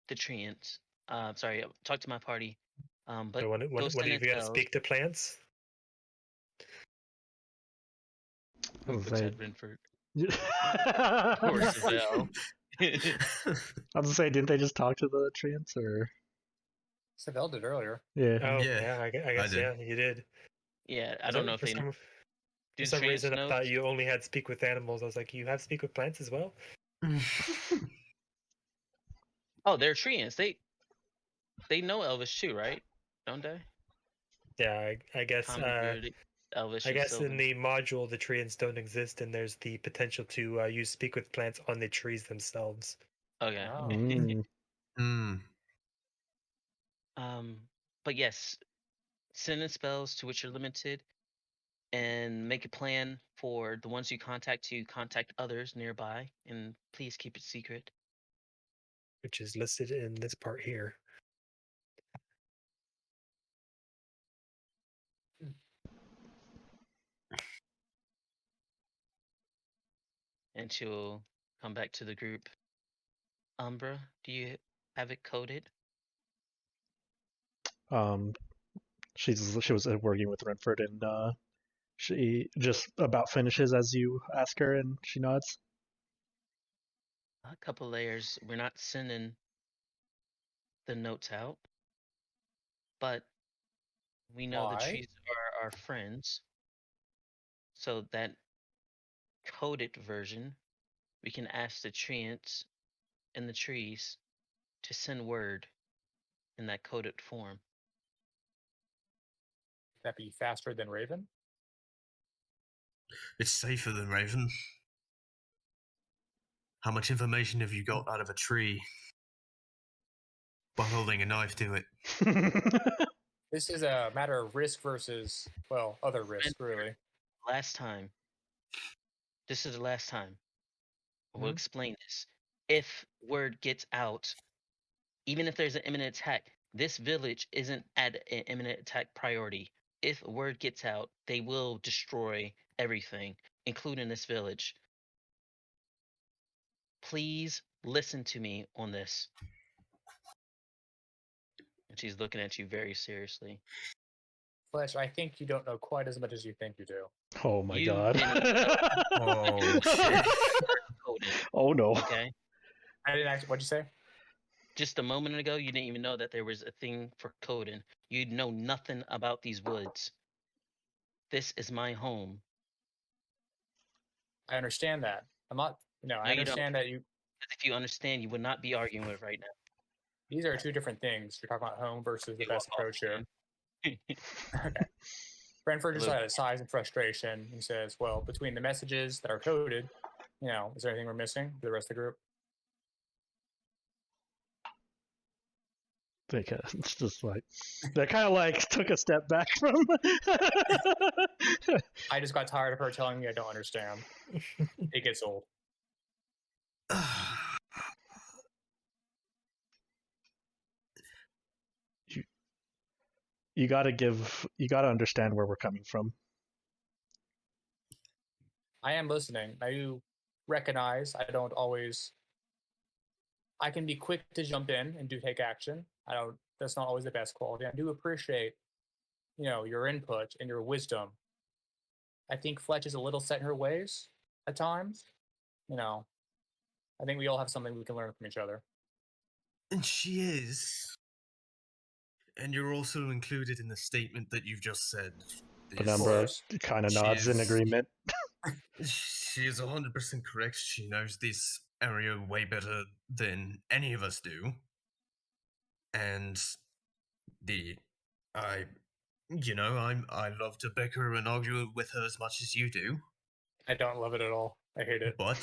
the treants. Sorry, talk to my party. But So those when you sentence got to spells. speak to plants? Who I'll said say. Renford or I Saevel? was to say, didn't they just talk to the treants or? Saevel did earlier. Yeah. Oh, Yeah, yeah, I I guess, did. yeah, you did. Yeah, I don't know if For they some, do. for The some treants reason, I know. thought you only had speak with animals. I was like, you have speak with plants as well? Oh, they're treants. They know Elvish too, right? Don't they? Yeah, I guess Common bearded. Elvish I and guess in Sylvan. the module, the treants don't exist, and there's the potential to use speak with plants on the trees themselves. Okay. Oh. Mm. But yes, send in spells to which you're limited, and make a plan for the ones you contact to contact others nearby, and please keep it secret. Which is listed in this part here. And she'll come back to the group. Umbra, do you have it coded? She was working with Renford, and she just about finishes as you ask her, and she nods. A couple layers. We're not sending the notes out, but we know the Why? trees are our friends. So that coded version, we can ask the treants and the trees to send word in that coded form. That be faster than Raven? It's safer than Raven. How much information have you got out of a tree by holding a knife to it? This is a matter of risk versus, well, other risk, really. Last time. This is the last time. We'll Mhm. explain this. If word gets out, even if there's an imminent attack, this village isn't at an imminent attack priority. If word gets out, they will destroy everything, including this village. Please listen to me on this. And she's looking at you very seriously. Fletch, I think you don't know quite as much as you think you do. Oh my You god. didn't know Oh shit! coded, Oh no. okay? I didn't actually. What'd you say? Just a moment ago, you didn't even know that there was a thing for coding. You know nothing about these woods. This is my home. I understand that. I'm not. No, I No, you don't. understand that you. If you understand, you would not be arguing with it right now. These are two different things. You're talking about home versus the You best are approach here. offhand. Okay. Renford just Look. had a sighs and frustration and says, "Well, between the messages that are coded, is there anything we're missing for the rest of the group?" It's just like they kind of like took a step back from. I just got tired of her telling me I don't understand. It gets old. you gotta understand where we're coming from. I am listening. I do recognize I don't always. I can be quick to jump in and do take action. I don't. That's not always the best quality. I do appreciate, your input and your wisdom. I think Fletch is a little set in her ways at times. I think we all have something we can learn from each other. And she is. And you're also included in the statement that you've just said. Penumbra course. kind of She nods in is- agreement. She is 100% correct. She knows this area way better than any of us do. And I love to bicker and argue with her as much as you do. I don't love it at all. I hate it. But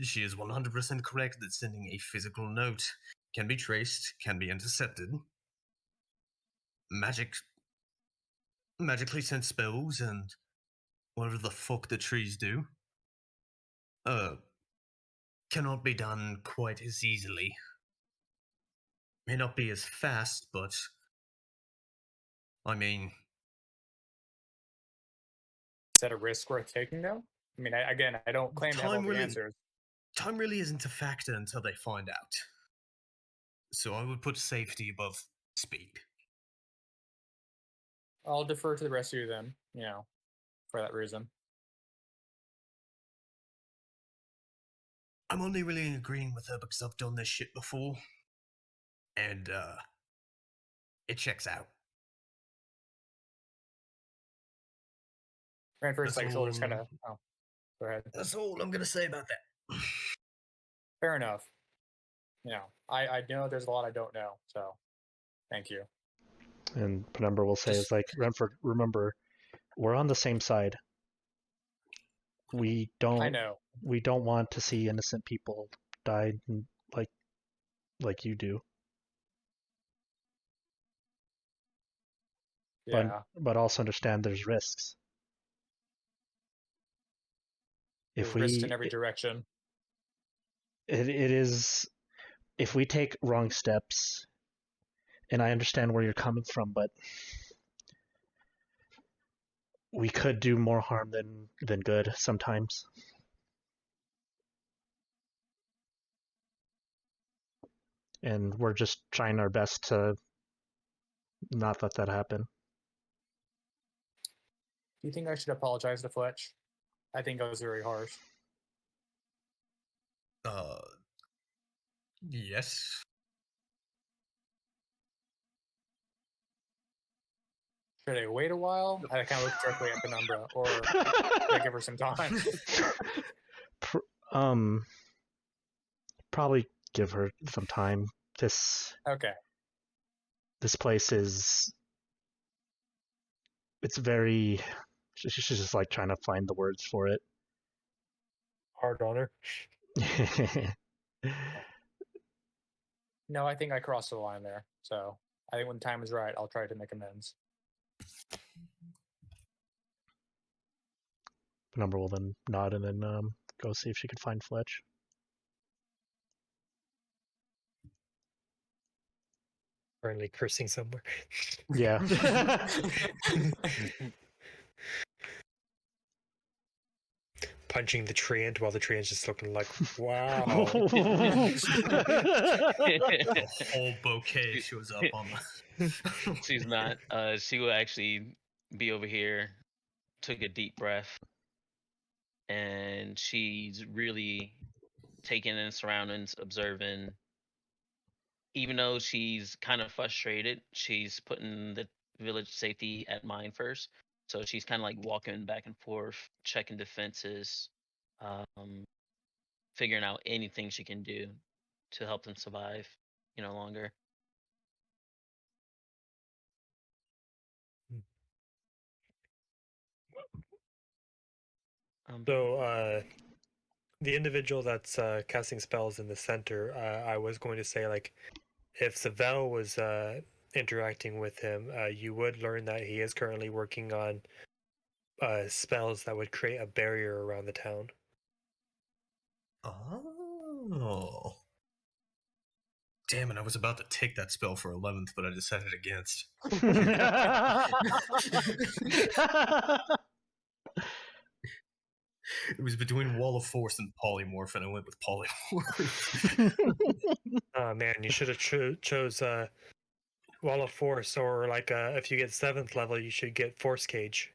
she is 100% correct that sending a physical note can be traced, can be intercepted. Magically sent spells and whatever the fuck the trees do cannot be done quite as easily. May not be as fast, but I mean, Is that a risk worth taking, though? I mean, I don't claim to have all the answers. time really isn't a factor until they find out. So I would put safety above speed. I'll defer to the rest of you then, for that reason. I'm only really agreeing with her because I've done this shit before. And, it checks out. Renford's That's like shoulders all- kind of. Oh, go ahead. That's all I'm gonna say about that. Fair enough. I know there's a lot I don't know, so thank you. And Penumbra will say, Just- "Is like Renford. Remember, we're on the same side. We I don't know. want to see innocent people die like you do. Yeah. But also understand there's risks. There's If risk we in every direction. it is if we take wrong steps, and I understand where you're coming from, but we could do more harm than good sometimes. And we're just trying our best to not let that happen." Do you think I should apologize to Fletch? I think I was very harsh. Yes. Should I wait a while? I kind of look directly at Penumbra, or should I give her some time? Probably give her some time. This Okay. place is, it's very, she's just like trying to find the words for it. Hard on her. No, I think I crossed the line there. So I think when the time is right, I'll try to make amends. Penumbra will then nod and then go see if she can find Fletch. Currently cursing somewhere. Yeah. Punching the treant while the treant's just looking like, wow. A whole bouquet shows up on the. She's not. She will actually be over here, took a deep breath, and she's really taking in surroundings, observing. Even though she's kind of frustrated, she's putting the village safety at mind first. So she's kind of like walking back and forth, checking defenses, figuring out anything she can do to help them survive, longer. So, the individual that's casting spells in the center, I was going to say, like, if Saevel was interacting with him, you would learn that he is currently working on spells that would create a barrier around the town. Oh. Damn it, I was about to take that spell for 11th, but I decided against. It was between Wall of Force and Polymorph, and I went with Polymorph. Oh man, you should have chose Wall of Force, or like if you get 7th level, you should get Force Cage.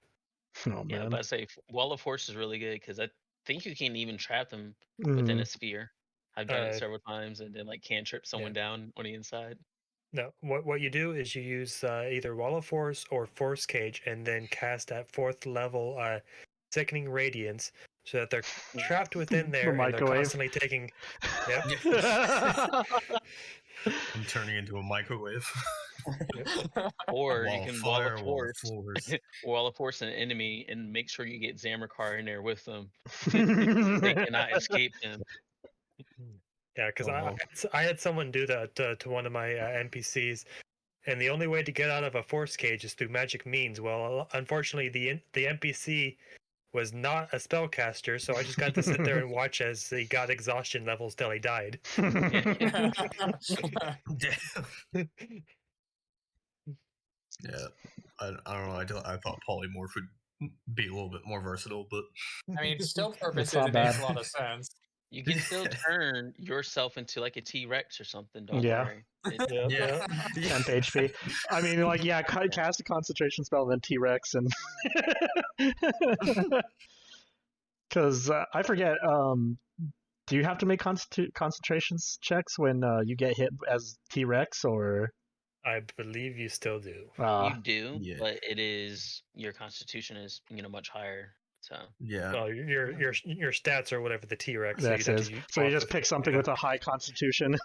Oh Yeah, man. but I say Wall of Force is really good because I think you can even trap them within a sphere. I've done it several times and then like cantrip someone down on the inside. No, what you do is you use either Wall of Force or Force Cage, and then cast at 4th level Sickening Radiance, so that they're trapped within there and they're constantly taking. Yep. I'm turning into a microwave. Or Wall you of can fire, Wall of Force an enemy and make sure you get Zamrakar in there with them. They cannot escape him. Yeah, because I had someone do that to one of my NPCs, and the only way to get out of a Force Cage is through magic means. Well, unfortunately, the NPC was not a spellcaster, so I just got to sit there and watch as he got exhaustion levels till he died. Damn. Yeah, I don't know. I thought Polymorph would be a little bit more versatile, but I mean, stealth purposes, not it makes bad. a lot of sense. You can still turn yourself into like a T-Rex or something. Don't Yeah. worry. Yeah. 10th HP. I mean, like, yeah, cast a concentration spell, then T-Rex, and because I forget. Do you have to make concentrations checks when you get hit as T-Rex, or? I believe you still do. You do, yeah. but it is your constitution is much higher. So yeah. Well, your stats are whatever the T-Rex. That So is. So you just pick something with a high constitution.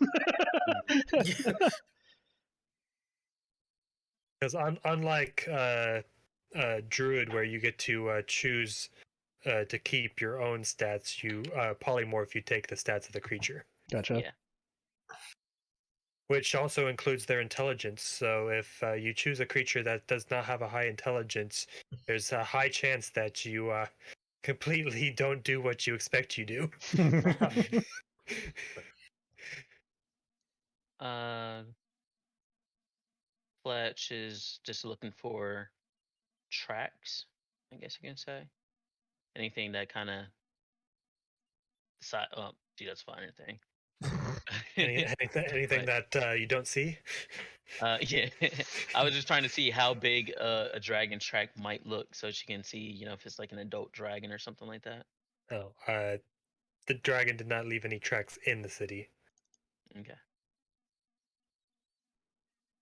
Because unlike Druid, where you get to choose to keep your own stats, you polymorph. You take the stats of the creature, Gotcha. Yeah. which also includes their intelligence. So if you choose a creature that does not have a high intelligence, there's a high chance that you completely don't do what you expect you do. Fletch is just looking for tracks, I guess you can say. Anything that kind of oh, she does find anything. Anything But, that you don't see. yeah, I was just trying to see how big a dragon track might look, so she can see, you know, if it's like an adult dragon or something like that. Oh, the dragon did not leave any tracks in the city. Okay.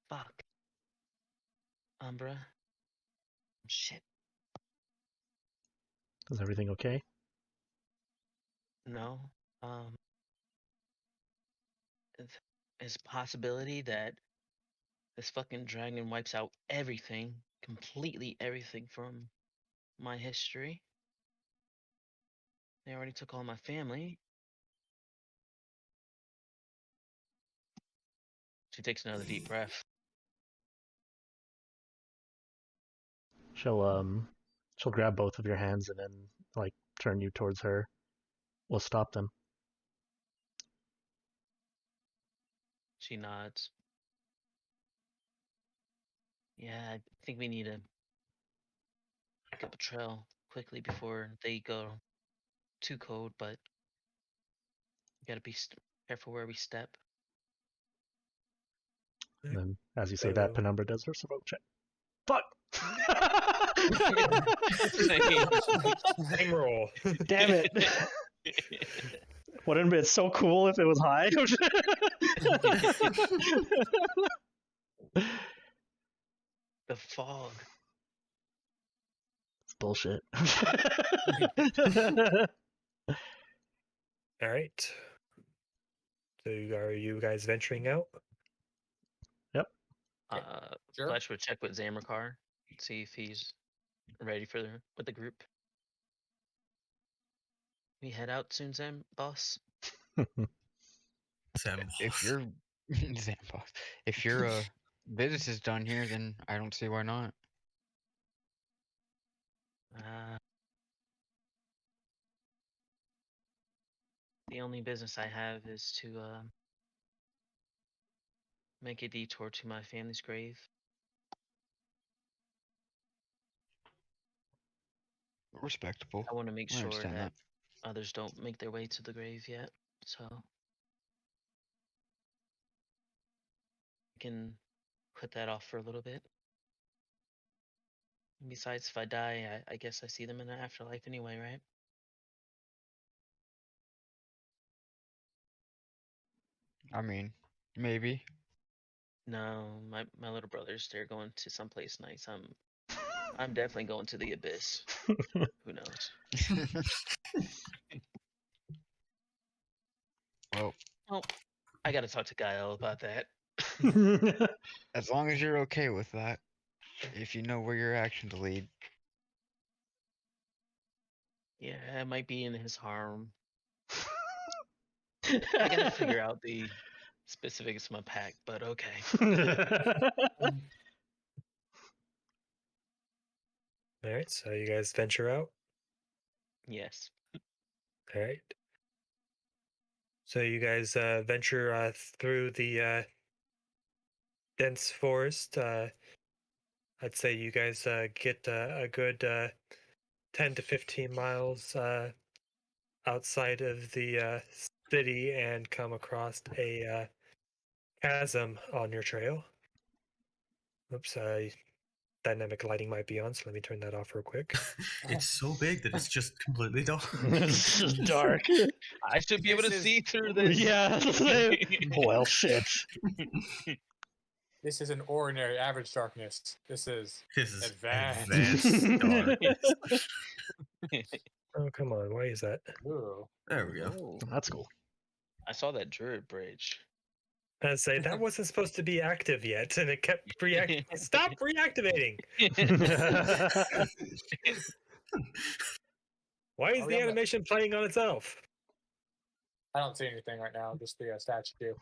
Fuck. Umbra. Shit. Is everything okay? No. It's a possibility that this fucking dragon wipes out everything, completely everything from my history. They already took all my family. She takes another deep breath. She'll grab both of your hands and then like turn you towards her. We'll stop them. She nods. Yeah, I think we need to pick up a trail quickly before they go too cold, but we gotta be careful where we step. And then, as you say that, Penumbra does her survival check. Fuck! Same roll. Damn it! Wouldn't it be so cool if it was high? The fog. It's bullshit. All right. So are you guys venturing out? Yep. Sure. Fletch would check with Zamrakar, see if he's ready for with the group. We head out soon, boss. If your boss, if your business is done here, then I don't see why not. The only business I have is to make a detour to my family's grave. Respectable. I want to make I sure understand that others don't make their way to the grave yet, so I can put that off for a little bit. Besides, if I die, I guess I see them in the afterlife anyway, right? I mean, maybe. No, my little brothers, they're going to someplace nice. I'm definitely going to the abyss. Who knows? Well, I gotta talk to Gael about that. as long as you're okay with that, if you know where your actions lead. Yeah, it might be in his harm. I gotta figure out the specifics of my pack, but okay. All right. So you guys venture out. Yes. All right. So you guys venture through the dense forest. I'd say you guys get a good 10 to 15 miles outside of the city and come across a chasm on your trail. Oops, dynamic lighting might be on, so let me turn that off real quick. It's so big that it's just completely dark. It's just dark. I should be able to see through this. Yeah. Well, shit. This is an ordinary average darkness. This is advanced. advanced darkness. Oh, come on. Why is that? Ooh. There we go. Ooh. That's cool. I saw that druid bridge. And say that wasn't supposed to be active yet, and it kept reacting. Stop reactivating! Why is Are we the on the- animation playing on itself? I don't see anything right now. Just the statue.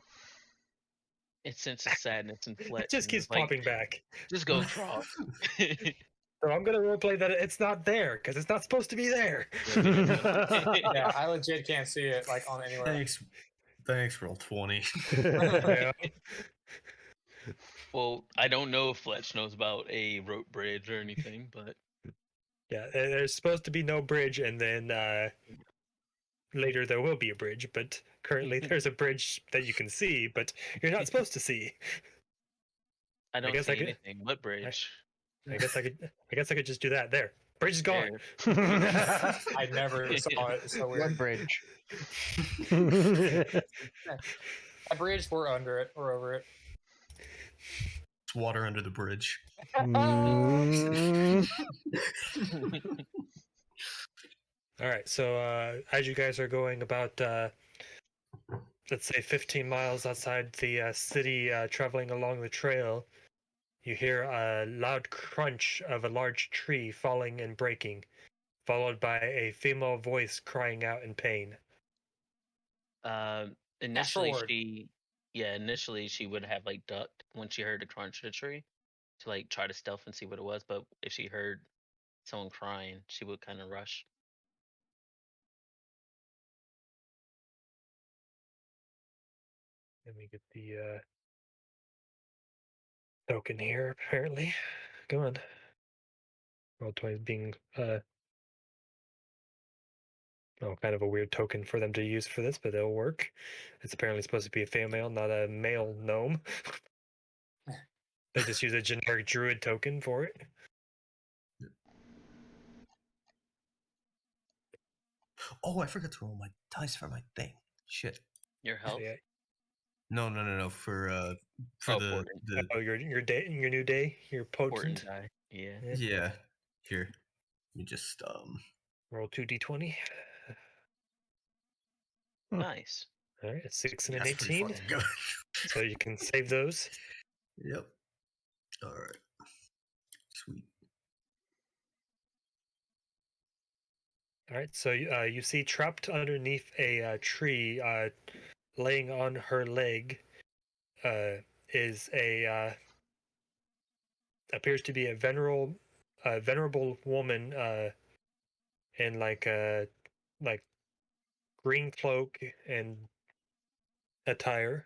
It senses sadness and Fletch. It just and keeps is like, popping back. just go crawl. So I'm gonna roleplay that it's not there because it's not supposed to be there. Yeah, I legit can't see it like on anywhere. Thanks, roll 20. Yeah. Well, I don't know if Fletch knows about a rope bridge or anything, but Yeah, there's supposed to be no bridge, and then later there will be a bridge, but currently there's a bridge that you can see, but you're not supposed to see. I don't guess see I could- anything. What bridge? I guess I could just do that. There, bridge is gone. There. I never saw it. It's so What weird. bridge? A bridge, we're under it. We're over it. It's water under the bridge. Mm. All right, so as you guys are going about, let's say 15 miles outside the city, traveling along the trail, you hear a loud crunch of a large tree falling and breaking, followed by a female voice crying out in pain. Initially forward. initially she would have like ducked when she heard the crunch of the tree to like try to stealth and see what it was, but if she heard someone crying, she would kind of rush. Let me get the token here, apparently. Go on. Roll20 is being kind of a weird token for them to use for this, but it'll work. It's apparently supposed to be a female, not a male gnome. They just use a generic druid token for it. Oh, I forgot to roll my dice for my thing. Shit. Your health? Yeah. No. For Oh, the Oh, your day, your new day, your potent. die. Yeah. yeah. Here, let me just Roll 2d20. Nice. All right, a 6 and an that's pretty 18. fucking good. So you can save those. Yep. All right. Sweet. All right, so you see trapped underneath a tree, laying on her leg, is a appears to be a venerable woman, in like a green cloak and attire.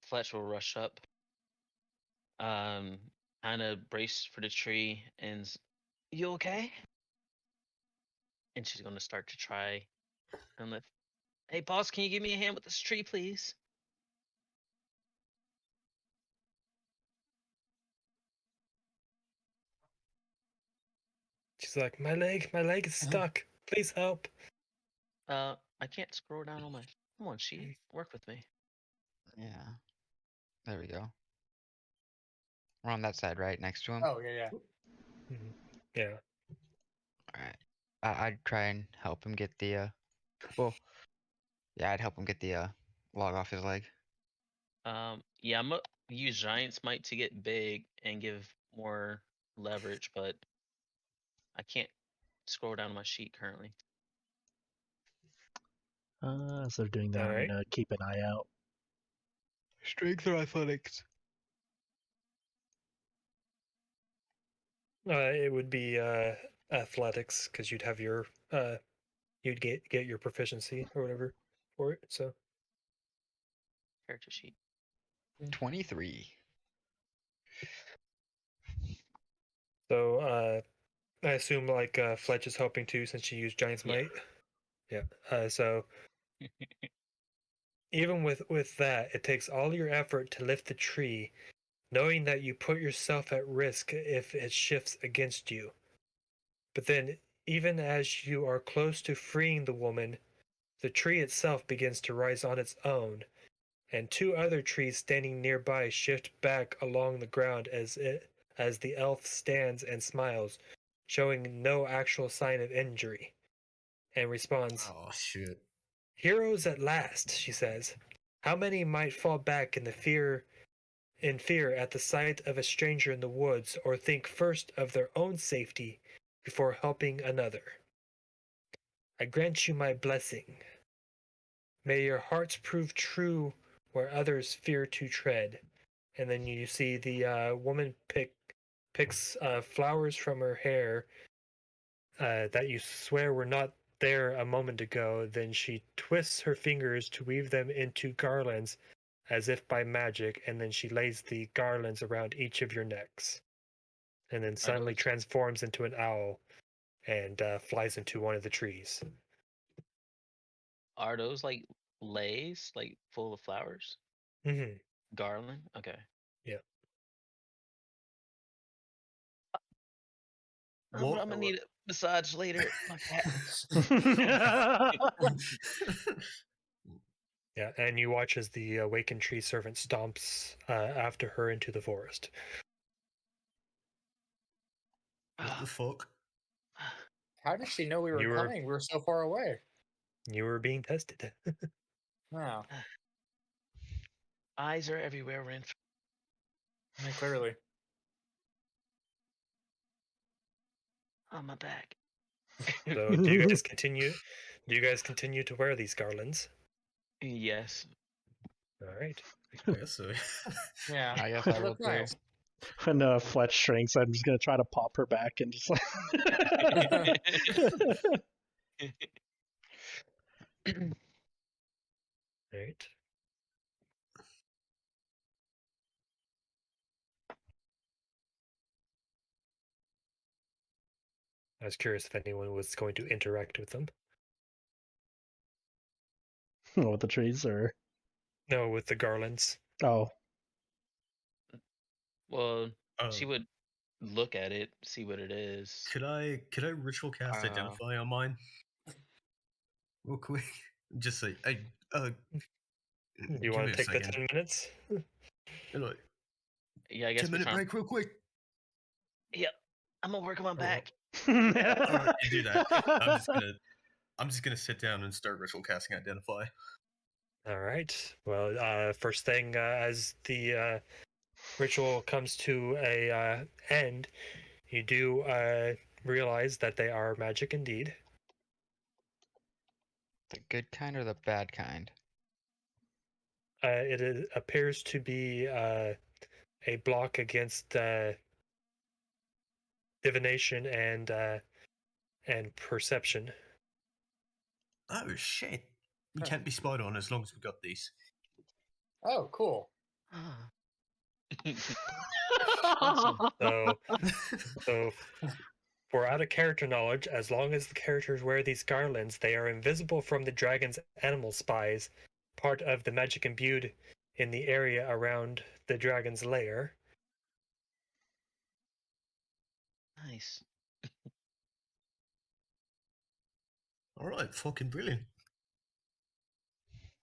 Fletch will rush up, kind of brace for the tree, and you okay? And she's gonna start to try and lift. Hey, boss, can you give me a hand with this tree, please? She's like, my leg is stuck. Please help. I can't scroll down on my. Come on, sheet. Work with me. Yeah. There we go. We're on that side, right? Next to him? Oh yeah. Yeah. Alright. I'd try and help him get the, I'd help him get the, log off his leg. Yeah, I'm gonna use Giant Smite to get big and give more leverage, but I can't scroll down my sheet currently. As they're doing that, I'm Alright. gonna keep an eye out. Strength or athletics? It would be athletics because you'd have your you'd get your proficiency or whatever for it. So Character sheet. 23. so I assume like Fletch is helping too since she used Giant's Yeah. Might. Yeah. So even with that, it takes all your effort to lift the tree, knowing that you put yourself at risk if it shifts against you. But then, even as you are close to freeing the woman, the tree itself begins to rise on its own, and two other trees standing nearby shift back along the ground as the elf stands and smiles, showing no actual sign of injury, and responds, Oh shit. Heroes at last, she says. How many might fall back in fear at the sight of a stranger in the woods, or think first of their own safety before helping another? I grant you my blessing. May your hearts prove true where others fear to tread. And then you see the woman picks flowers from her hair that you swear were not there a moment ago. Then she twists her fingers to weave them into garlands as if by magic, and then she lays the garlands around each of your necks. And then suddenly those- transforms into an owl and flies into one of the trees. Are those like leis, like full of flowers? Mm-hmm. Garland? Okay. Yeah. I'm What? gonna need a massage later. My back. Yeah, and you watch as the awakened tree servant stomps after her into the forest. What the fuck? How did she know we were You were- coming? We were so far away. You were being tested. Wow. Eyes are everywhere, Renford. Yeah, clearly. On my back. So do you guys continue? Do you guys continue to wear these garlands? Yes. All right. I guess so. Yeah. I guess They I will look too. nice. When Fletch shrinks, I'm just gonna try to pop her back and just like. All right. I was curious if anyone was going to interact with them. With the trees, or No, with the garlands. oh, Well, she Oh. would look at it, see what it is. Could I ritual cast identify on mine? Real quick. Just say, hey, You give want me to a take the second. 10 minutes? Like, Yeah, I guess 10-minute we found. break real quick. Yep. I'm gonna work on my back. Alright, you do that. I'm just gonna sit down and start ritual casting identify. All right. Well, first thing, as the ritual comes to a end, you do realize that they are magic indeed. The good kind or the bad kind? Appears to be a block against divination and perception. Oh shit. We Huh. can't be spied on as long as we got these. Oh, cool. Awesome. So for out of character knowledge, as long as the characters wear these garlands, they are invisible from the dragon's animal spies, part of the magic imbued in the area around the dragon's lair. Nice. Alright, fucking brilliant.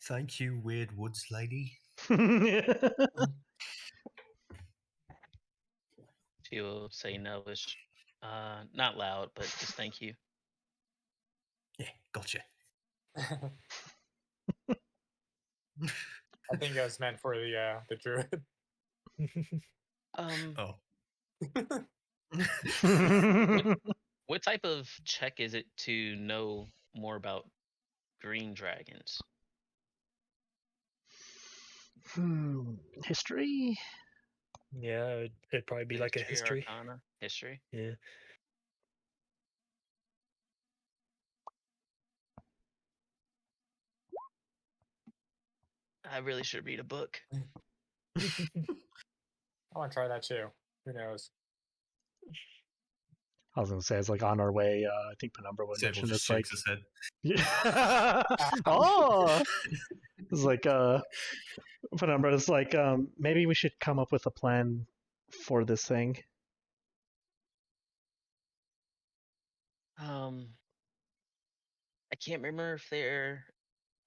Thank you, Weird Woods lady. She will say no, not loud, but just thank you. Yeah, gotcha. I think it was meant for the druid. Um, Oh. what type of check is it to know more about green dragons? History. Yeah, it'd probably be like a history. Arcana? History? Yeah. I really should read a book. I want to try that too. Who knows? I was gonna say it's like on our way. I think Penumbra would Saevel mention just it's like, shakes his head. yeah. Oh, it's like Penumbra is like, maybe we should come up with a plan for this thing. I can't remember if they're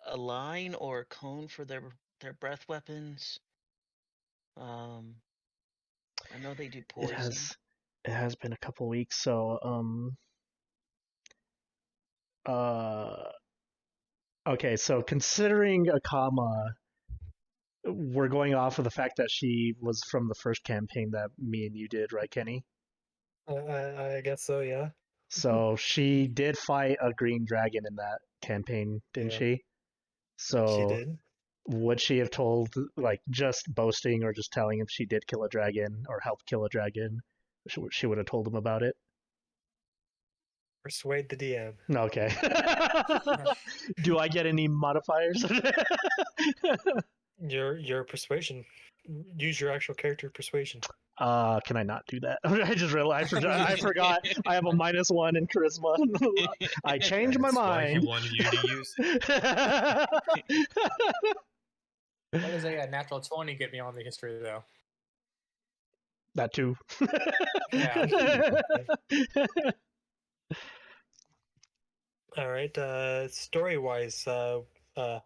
a line or a cone for their breath weapons. I know they do poison. It has been a couple weeks, so Okay, so considering Akama, we're going off of the fact that she was from the first campaign that me and you did, right, Kenny? I guess so, yeah. So she did fight a green dragon in that campaign, didn't Yeah. she? So She did. would she have told, like, just boasting or just telling him she did kill a dragon or helped kill a dragon? She would have told him about it? Persuade the DM. Okay. Do I get any modifiers? Your persuasion. Use your actual character persuasion. Can I not do that? I just realized I forgot. I have a -1 in charisma. I changed my That's why he mind. wanted you to use What does a natural 20 get me on the history, though? That too. Yeah. All right. Story-wise, how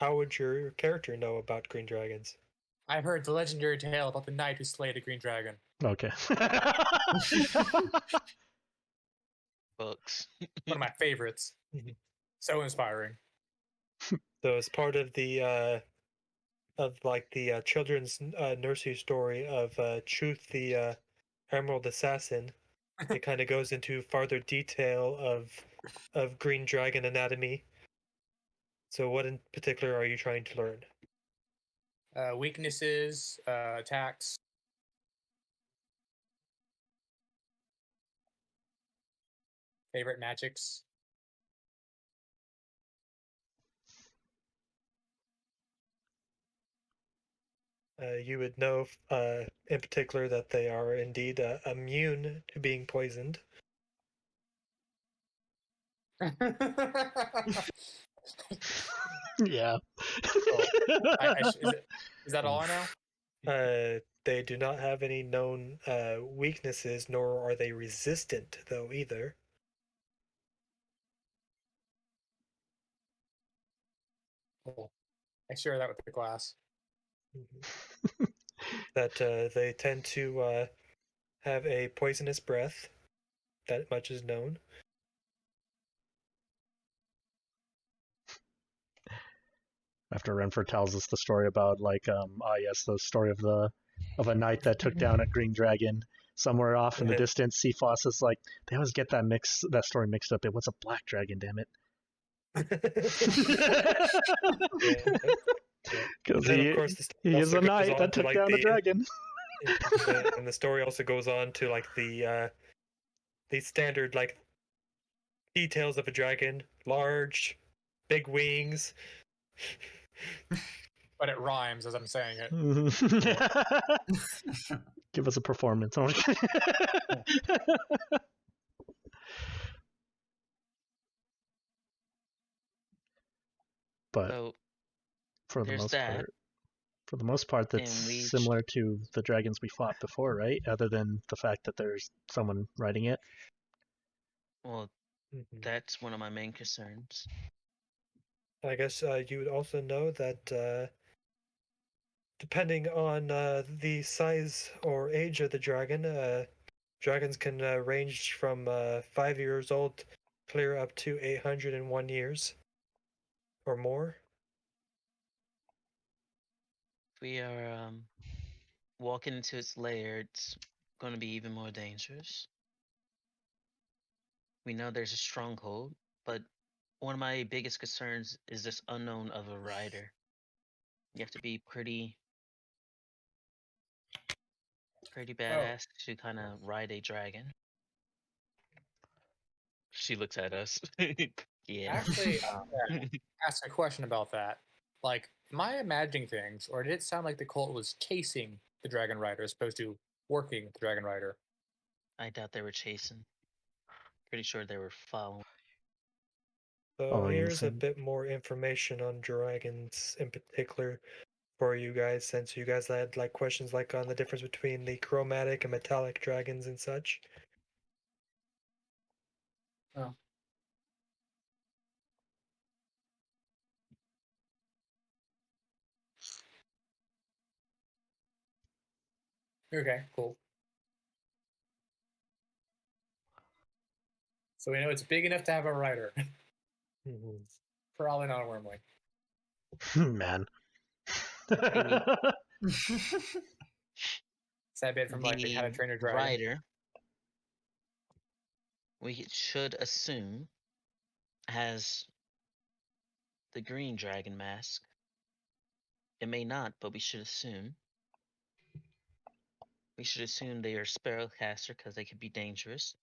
would your character know about green dragons? I've heard the legendary tale about the knight who slayed a green dragon. Okay. Books. One of my favorites. So inspiring. So, as part of the children's nursery story of Truth, the Emerald Assassin, it kind of goes into farther detail of green dragon anatomy. So, what in particular are you trying to learn? Weaknesses, attacks. Favorite magics. You would know, in particular, that they are indeed immune to being poisoned. Yeah. Is that all I know? They do not have any known weaknesses, nor are they resistant, though, either. Cool. I share that with the class. That they tend to have a poisonous breath. That much is known. After Renford tells us the story about, like, yes, the story of a knight that took down a green dragon somewhere off in the distance. Cephas is like, they always get that story mixed up. It was a black dragon, damn it. Because he is a knight that took down a dragon. And the story also goes on to like the standard like details of a dragon: large, big wings. But it rhymes as I'm saying it. Give us a performance. But So for the there's most that. part, that's And we similar to the dragons we fought before, right? Other than the fact that there's someone riding it. Well, that's one of my main concerns. I guess you would also know that depending on the size or age of the dragon, dragons can range from 5 years old clear up to 801 years or more. If we are walking into its lair, it's going to be even more dangerous. We know there's a stronghold, but one of my biggest concerns is this unknown of a rider. You have to be pretty badass to kind of ride a dragon. She looks at us. Yeah. Actually, ask a question about that. Like, am I imagining things, or did it sound like the cult was chasing the Dragon Rider as opposed to working with the Dragon Rider? I doubt they were chasing. Pretty sure they were following. So here's a bit more information on dragons in particular for you guys, since you guys had like questions like on the difference between the chromatic and metallic dragons and such. Oh. Okay, cool. So we know it's big enough to have a rider. Probably not a wormling. Man. Sad bit from like the How to Train Your Dragon. rider, we should assume, has the green dragon mask. It may not, but we should assume. We should assume they are spellcaster because they could be dangerous.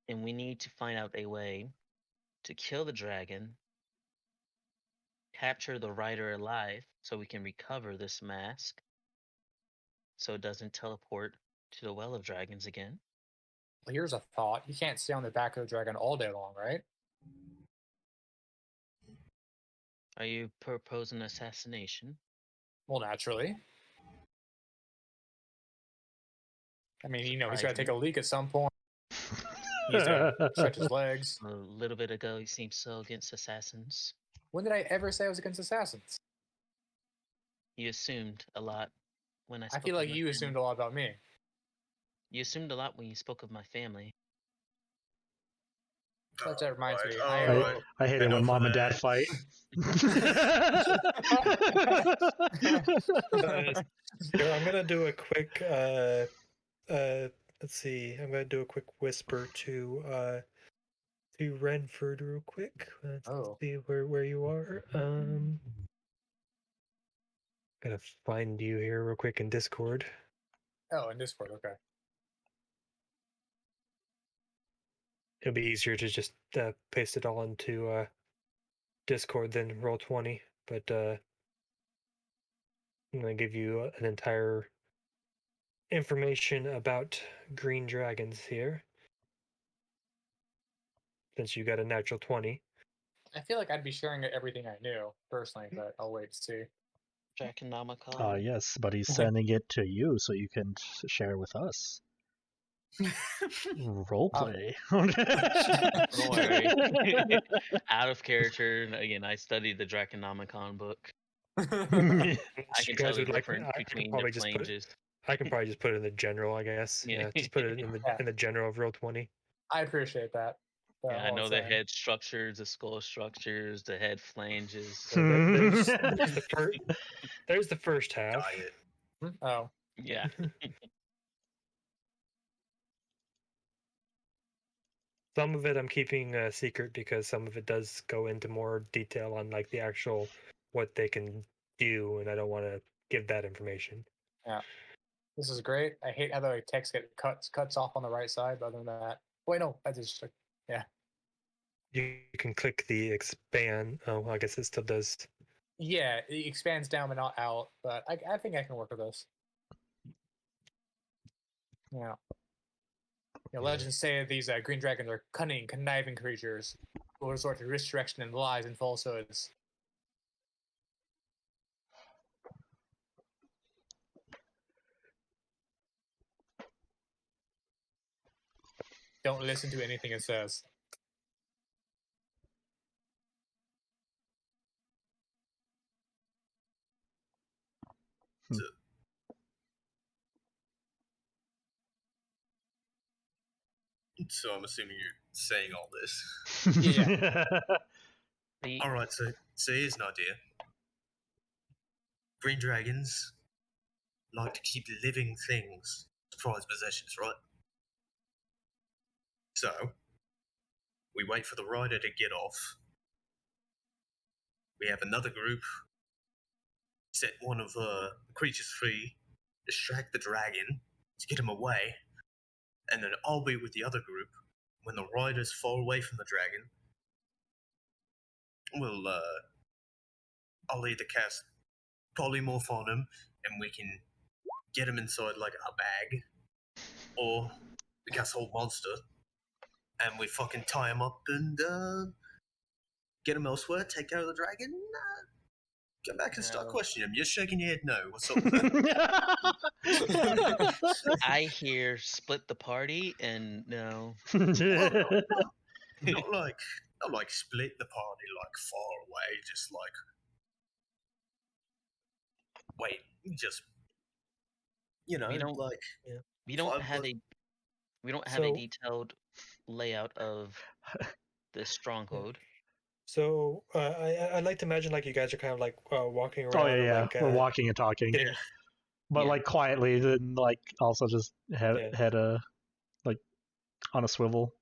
And we need to find out a way to kill the dragon, capture the rider alive so we can recover this mask so it doesn't teleport to the Well of Dragons again. Well, here's a thought. You can't stay on the back of the dragon all day long, right? Are you proposing assassination? Well, naturally. I mean, he's got to Surprising. take a leak at some point. He needs to stretch his legs. A little bit ago, you seemed so against assassins. When did I ever say I was against assassins? You assumed a lot when I I spoke feel of like my you family. assumed a lot about me. You assumed a lot when you spoke of my family. Fletch, that reminds me. I hate it when Enough mom of and dad that. fight. Here, I'm gonna do a quick. Let's see. I'm gonna do a quick whisper to Renford real quick. Let's Oh. see where you are. Gotta find you here real quick in Discord. Oh, in Discord, okay. It'll be easier to just paste it all into Discord than Roll20. But I'm gonna give you an entire information about green dragons here. Since you got a natural 20. I feel like I'd be sharing everything I knew personally, but I'll wait to see. Draconomicon. Yes, but he's sending it to you so you can share with us. Roleplay. Don't worry. Out of character. Again, I studied the Draconomicon book. I can tell the difference between the flanges. I can probably just put it in the general, I guess. Yeah. Yeah, just put it in the general of Roll20. I appreciate that. Yeah, I know the head structures, the skull structures, the head flanges. So there's the first half. Diet. Oh. Yeah. Some of it I'm keeping secret because some of it does go into more detail on like the actual what they can do, and I don't want to give that information. Yeah. This is great. I hate how the text cuts off on the right side, but other than that. Wait, no, I just yeah. You can click the expand. Oh, I guess it still does. Yeah, it expands down but not out, but I think I can work with this. Yeah. Legends say these green dragons are cunning, conniving creatures who will resort to misdirection and lies and falsehoods. Don't listen to anything it says. So I'm assuming you're saying all this. Yeah. All right, so here's an idea. Green dragons like to keep living things as prized possessions, right? So we wait for the rider to get off. We have another group set one of the creatures free, distract the dragon to get him away, and then I'll be with the other group when the riders fall away from the dragon. I'll either cast polymorph on him and we can get him inside like a bag, or we cast whole monster and we fucking tie him up and get him elsewhere, take care of the dragon, come back and start questioning him. You're shaking your head no. What's up with that? I hear split the party and no. Not like split the party like far away, just like wait, just we don't like we don't have a detailed layout of this stronghold. So I'd like to imagine like you guys are kind of like walking around. Oh yeah, and, yeah. like, We're walking and talking, getting- but Yeah. like quietly, then like also just head Yeah. like on a swivel.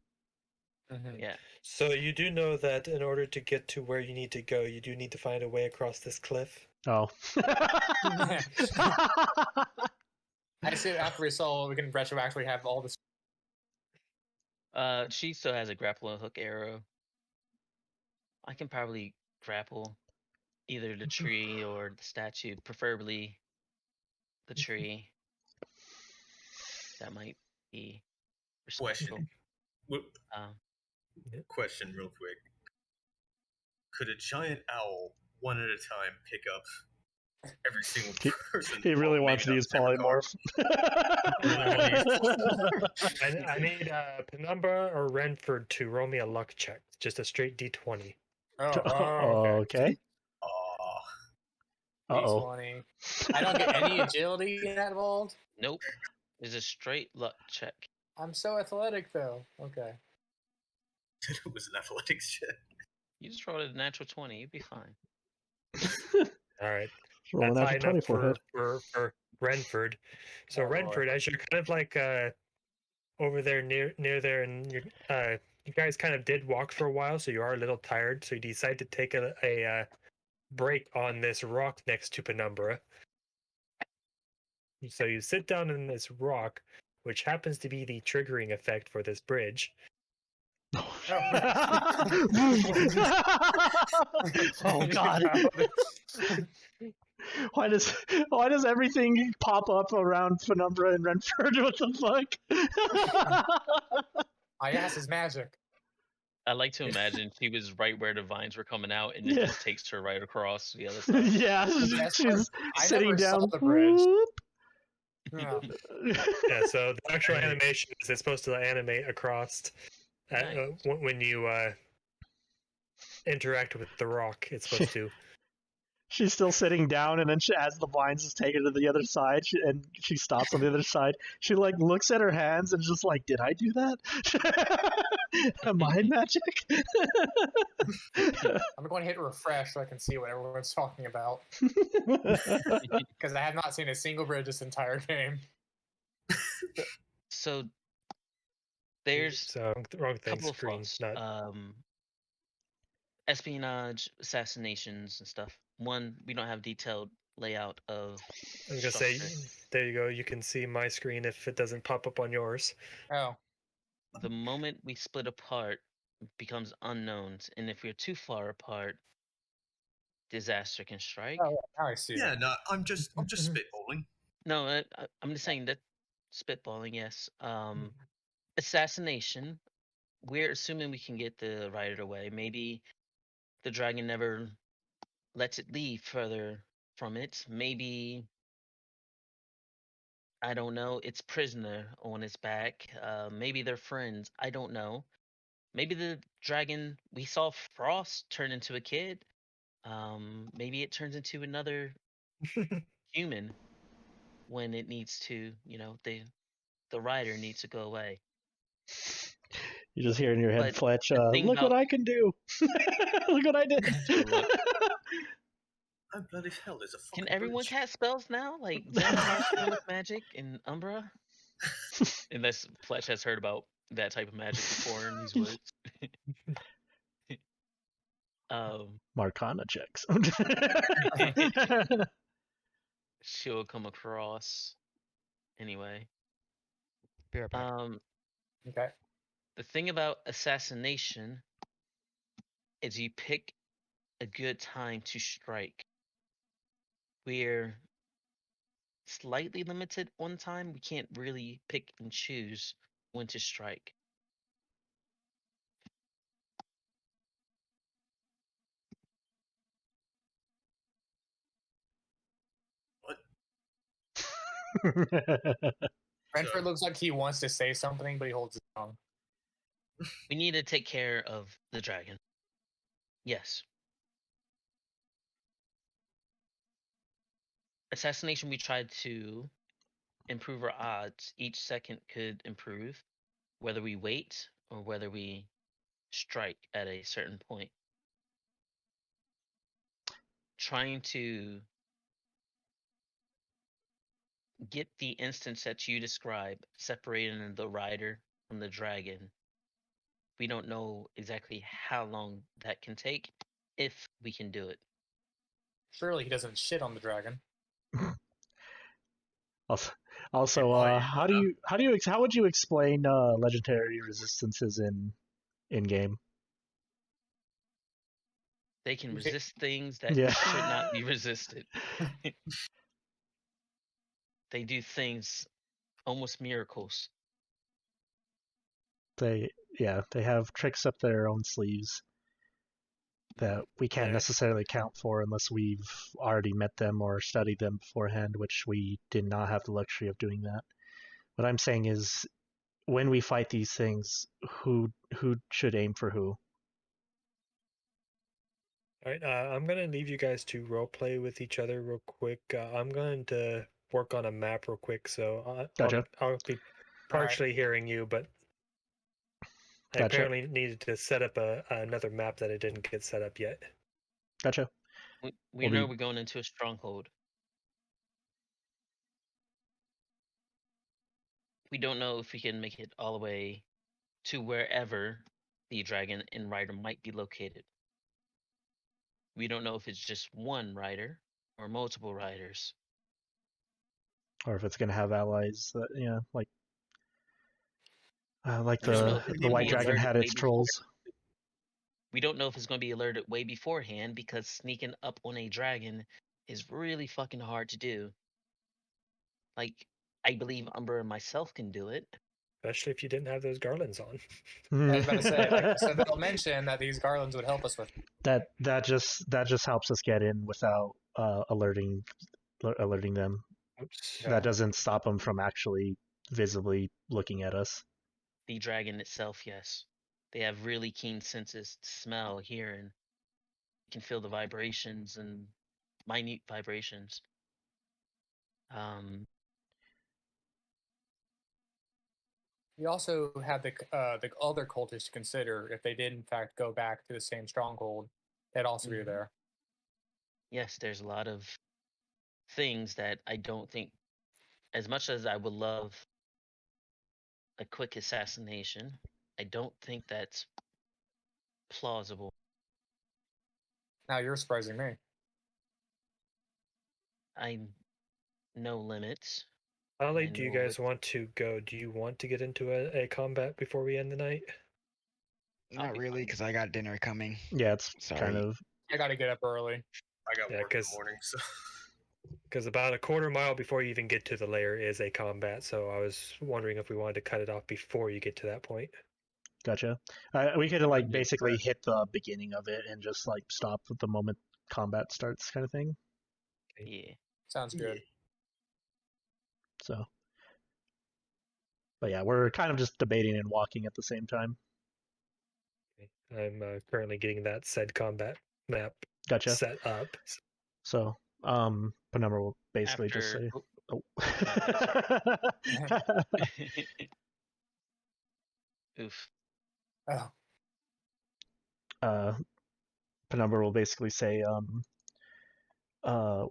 Mhm. Yeah. So you do know that in order to get to where you need to go, you do need to find a way across this cliff. Oh. I assume after we solve, we can retroactively have all this. She still has a grapple and hook arrow. I can probably grapple either the tree or the statue, preferably the tree. That might be respectful. Um, Question, real quick: could a giant owl, one at a time, pick up every single person? He really Well, wants to maybe use not polymorph. I need Penumbra or Renford to roll me a luck check, just a straight D20. Oh, okay. Okay. Aw. Uh-oh. D20. I don't get any agility involved. nope. It's a straight luck check. I'm so athletic, though. Okay. It was an athletics check. You just rolled a natural 20. You'd be fine. All right. Roll That's an high natural 20 enough forehead. for Renford. So Oh, Lord. Renford, as you're kind of like over there near there, and you guys kind of did walk for a while, so you are a little tired. So you decide to take a break on this rock next to Penumbra. So you sit down in this rock, which happens to be the triggering effect for this bridge. Oh god. Why does everything pop up around Penumbra and Renford? What the fuck? My ass is magic. I like to imagine she was right where the vines were coming out, and it Yeah. just takes her right across the other side. Yeah, Best part, she's I sitting never saw down. the bridge. Whoop. Oh, Yeah, so the actual animation is it's supposed to animate across Nice. when you interact with the rock. It's supposed to. She's still sitting down, and then as the vines is taken to the other side, and she stops on the other side. She like looks at her hands and just like, "Did I do that? Mind magic?" I'm going to hit refresh so I can see what everyone's talking about. Because I have not seen a single bridge this entire game. So there's So wrong a thing. couple of Screen, flaws. not. Espionage, assassinations, and stuff. One, we don't have detailed layout of I was gonna say, structure. there you go. You can see my screen if it doesn't pop up on yours. Oh, The moment we split apart becomes unknowns, and if we're too far apart, disaster can strike. oh, now I see Yeah, it. no, I'm just spitballing. No, I'm just saying that spitballing, yes. Assassination, we're assuming we can get the rider away. Maybe the dragon never lets it leave further from it. Maybe, I don't know, it's prisoner on its back. Maybe they're friends. I don't know. Maybe the dragon, we saw Frost turn into a kid. Maybe it turns into another human when it needs to, the rider needs to go away. You just hear in your head, But Fletch, the thing look what about- I can do. Look what I did. Look. Oh, bloody hell, there's a fucking Can everyone bridge. cast spells now? Like Zamrakar with magic and Umbra? Unless Fletch has heard about that type of magic before in these woods. Marcana checks. She'll come across anyway. Be right back. Okay. The thing about assassination is you pick a good time to strike. We're slightly limited on time. We can't really pick and choose when to strike. Renford looks like he wants to say something, but he holds his tongue. We need to take care of the dragon. Yes. Assassination, we tried to improve our odds. Each second could improve, whether we wait or whether we strike at a certain point. trying to get the instance that you describe, separating the rider from the dragon. We don't know exactly how long that can take, if we can do it. Surely he doesn't shit on the dragon. Also, might, how would you explain legendary resistances in game? They can You thi- resist things that Yeah. should not be resisted. They do things, almost miracles. They have tricks up their own sleeves that we can't Nice. necessarily count for unless we've already met them or studied them beforehand, which we did not have the luxury of doing that. What I'm saying is, when we fight these things, who should aim for who? All right, I'm gonna leave you guys to role play with each other real quick. I'm going to work on a map real quick, so Gotcha. I'll be partially hearing you, but I Gotcha. apparently needed to set up another map that I didn't get set up yet. Gotcha. We We'll know be- we're going into a stronghold. We don't know if we can make it all the way to wherever the dragon and rider might be located. We don't know if it's just one rider or multiple riders. Or if it's going to have allies that, like We don't know if the it's the going to white be dragon alerted had way its before. trolls. We don't know if it's going to be alerted way beforehand, because sneaking up on a dragon is really fucking hard to do. Like, I believe Umber and myself can do it. Especially if you didn't have those garlands on. I was about to say, like Saevel mentioned that these garlands would help us with. that just helps us get in without alerting them. Oops. Yeah. That doesn't stop them from actually visibly looking at us. The dragon itself, yes. They have really keen senses to smell, hear, and can feel the vibrations and minute vibrations. We also have the other cultists to consider if they did in fact go back to the same stronghold. They'd also be Mhm. there. Yes, there's a lot of things that I don't think, as much as I would love a quick assassination, I don't think that's plausible. Now you're surprising me. I know limits. How I late do you know guys want to go? Do you want to get into a combat before we end the night? I'll Not be really, fine. because I got dinner coming. Yeah, it's Sorry. kind of I got to get up early. I got Yeah, work in the 'cause- morning, so Because about a quarter mile before you even get to the lair is a combat, so I was wondering if we wanted to cut it off before you get to that point. gotcha. We could Would be basically correct. hit the beginning of it and just stop at the moment combat starts, kind of thing. Yeah. Sounds good. So, but yeah, we're kind of just debating and walking at the same time. I'm currently getting that said combat map Gotcha. set up. So, Penumbra will basically just After. say, Oh, "Oh." oof. Oh, Penumbra will basically say,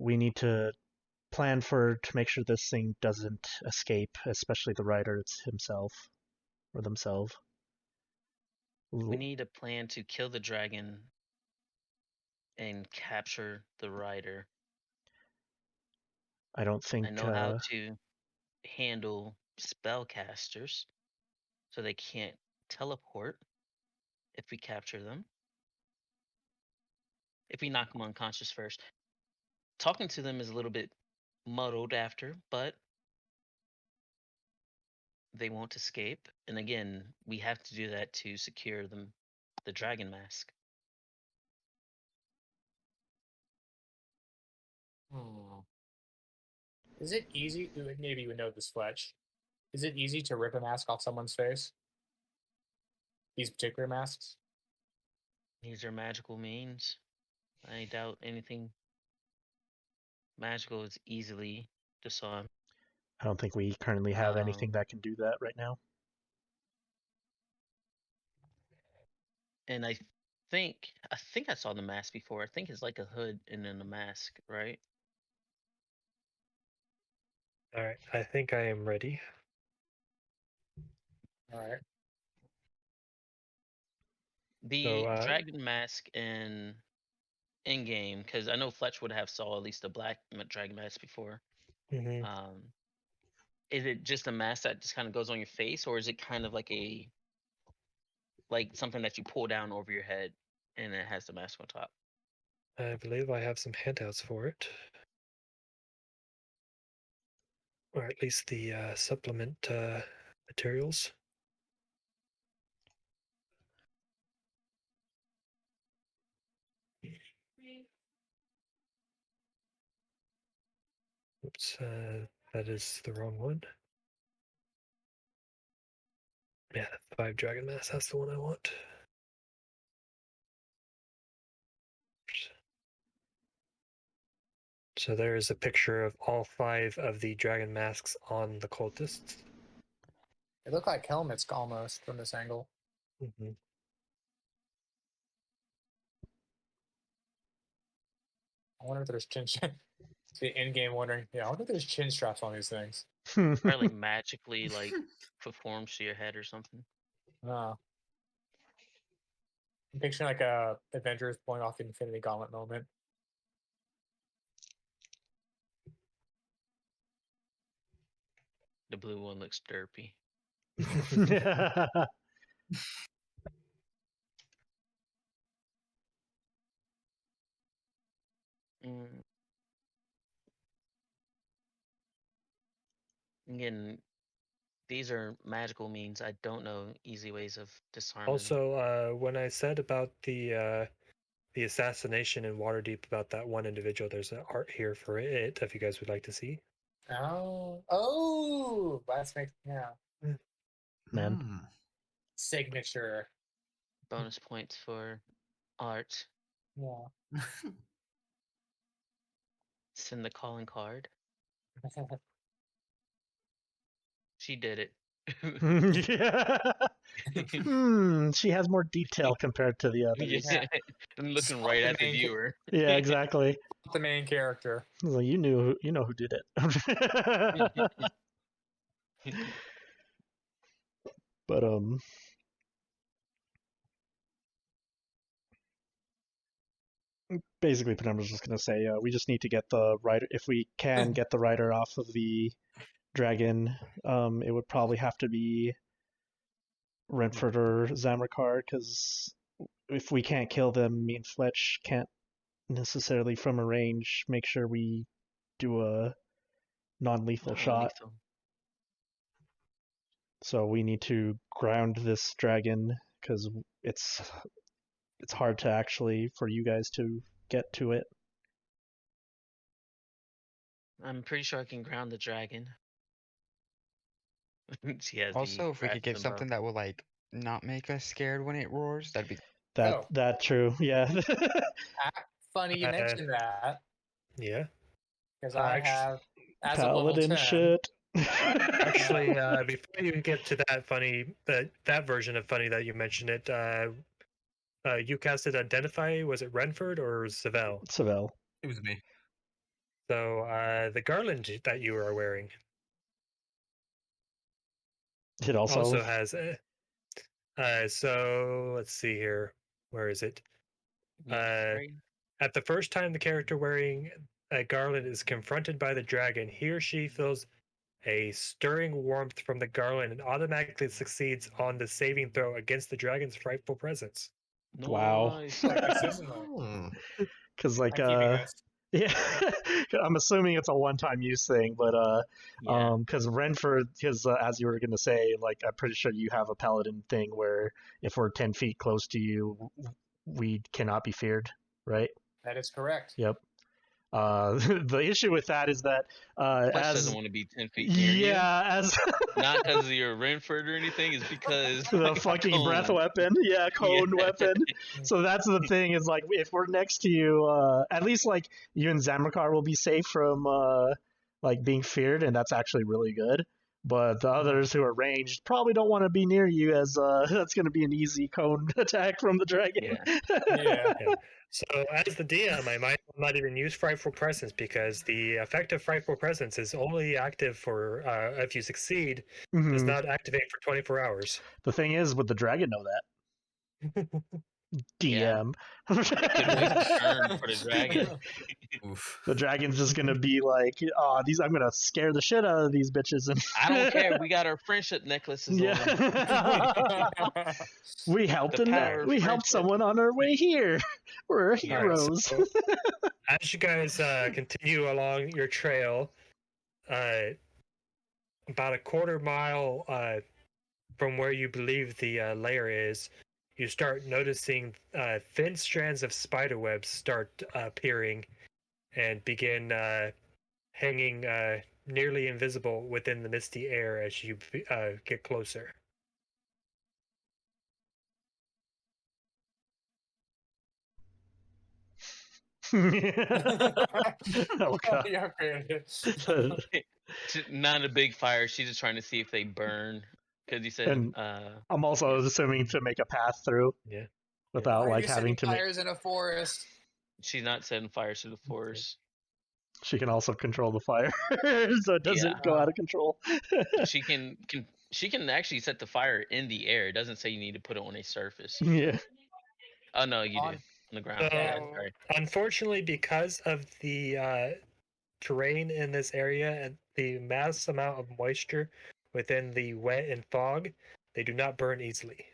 we need to plan to make sure this thing doesn't escape, especially the rider himself or themselves. We need a plan to kill the dragon and capture the rider. I don't think I know how to handle spellcasters so they can't teleport if we capture them. If we knock them unconscious first. Talking to them is a little bit muddled after, but they won't escape. And again, we have to do that to secure the dragon mask. Is it easy? Maybe you would know this, Fletch. Is it easy to rip a mask off someone's face? These particular masks? These are magical means. I doubt anything magical is easily disarmed. I don't think we currently have anything that can do that right now. And think I saw the mask before. I think it's like a hood and then a mask, right? All right, I think I am ready. All right. The dragon mask in game, because I know Fletch would have saw at least a black dragon mask before. Mhm. Is it just a mask that just kind of goes on your face, or is it kind of like something that you pull down over your head and it has the mask on top? I believe I have some handouts for it, or at least the supplement materials. Oops, that is the wrong one. Yeah, 5 dragon mask, that's the one I want. So there is a picture of all 5 of the dragon masks on the cultists. They look like helmets almost from this angle. Mm-hmm. I wonder if there's chin the in-game wondering, yeah, I wonder if there's chin straps on these things. Probably magically performs to your head or something. I'm picturing like a Avengers pulling off the Infinity Gauntlet moment. The blue one looks derpy. Again, these are magical means. I don't know easy ways of disarming. Also, when I said about the assassination in Waterdeep about that one individual, there's an art here for it if you guys would like to see. Oh, that's Man. Signature. Bonus points for art. Yeah. Send the calling card. She did it. Yeah. She has more detail compared to the others. Yeah. I'm looking right at the viewer. Yeah, exactly. The main character. Well, you know who did it. But basically Penumbra's just gonna say we just need to get the rider, if we can get the rider off of the dragon. It would probably have to be Renford or Zamrakar, because if we can't kill them, me and Fletch can't necessarily from a range make sure we do a non-lethal shot. So we need to ground this dragon, because it's hard to actually for you guys to get to it. I'm pretty sure I can ground the dragon. She has Also, if we could get something that will not make us scared when it roars, that'd be that true. Yeah. Funny you mentioned that. Yeah. Because I have as Paladin a level 10. shit. Actually, before you get to that version of funny that you mentioned it, you casted Identify. Was it Renford or Saevel? Saevel. It was me. So the garland that you are wearing, it also has. So let's see here. Where is it? At the first time the character wearing a garland is confronted by the dragon, he or she feels a stirring warmth from the garland and automatically succeeds on the saving throw against the dragon's frightful presence. Wow. Because yeah, I'm assuming it's a one-time use thing, but because Renford, as you were gonna say, I'm pretty sure you have a paladin thing where if we're 10 feet close to you, we cannot be feared, right? That is correct. Yep. The issue with that is that Fletch doesn't want to be 10 feet near you. As not because you're Renford or anything, it's because the fucking breath weapon, cone weapon. So that's the thing is if we're next to you, at least you and Zamrakar will be safe from being feared, and that's actually really good. But the others who are ranged probably don't want to be near you, as that's going to be an easy cone attack from the dragon. Yeah. So, as the DM, I might not even use Frightful Presence because the effect of Frightful Presence is only active for if you succeed, does Mhm. not activate for 24 hours. The thing is, would the dragon know that? Yeah. DM. It could waste a turn for the dragon. Oof. The dragon's just gonna be like, "Oh, these! I'm gonna scare the shit out of these bitches." And I don't care. We got our friendship necklaces on. yeah, we helped The power of we helped friendship. someone on our way here. We're Alright, heroes. so as you guys continue along your trail, about a quarter mile from where you believe the lair is, you start noticing thin strands of spider webs start appearing and begin hanging nearly invisible within the misty air as you get closer. Oh god. Yeah, okay. Not a big fire. She's just trying to see if they burn. Because you said, And I'm also assuming to make a path through. Yeah. Without Why are like you having setting to make. fires in a forest? she's not setting fires to the forest. She can also control the fire, so it doesn't go out of control. She can actually set the fire in the air. It doesn't say you need to put it on a surface. Yeah. Oh no, you do On- on the ground. So, Yeah, sorry. unfortunately, because of the terrain in this area and the mass amount of moisture within the wet and fog, they do not burn easily.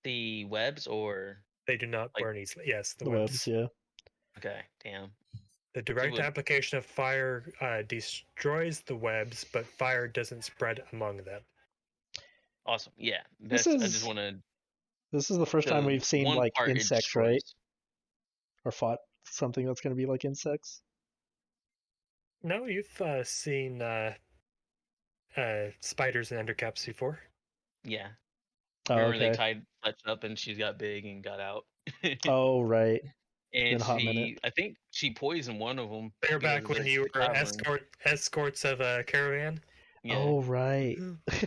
The webs or They do not Like- burn easily. Yes, the The webs, yeah. okay, damn. The direct would- application of fire destroys the webs, but fire doesn't spread among them. Awesome. Yeah, This that's. I is- just want to. This is the first time we've seen one like part it insects, right? destroys. Or fought something that's going to be like insects. No, you've seen spiders and endercaps before. Yeah. Oh, Remember they okay. tied Fletch up and she got big and got out. Oh, right. and been a hot minute. I think she poisoned one of them. They're back when you were escorts of a caravan. Yeah. Oh, right.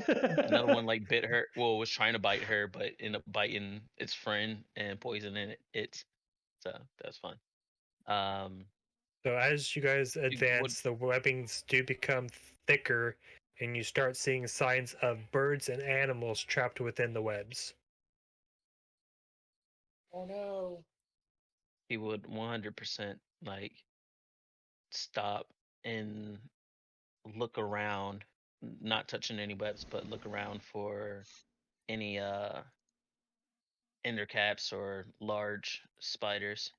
Another one like bit her. Well, was trying to bite her, but ended up biting its friend and poisoning it. So that's fun. So as you guys advance, the webbings do become thicker, and you start seeing signs of birds and animals trapped within the webs. Oh no. He would 100% like stop and look around, not touching any webs, but look around for any endercaps or large spiders.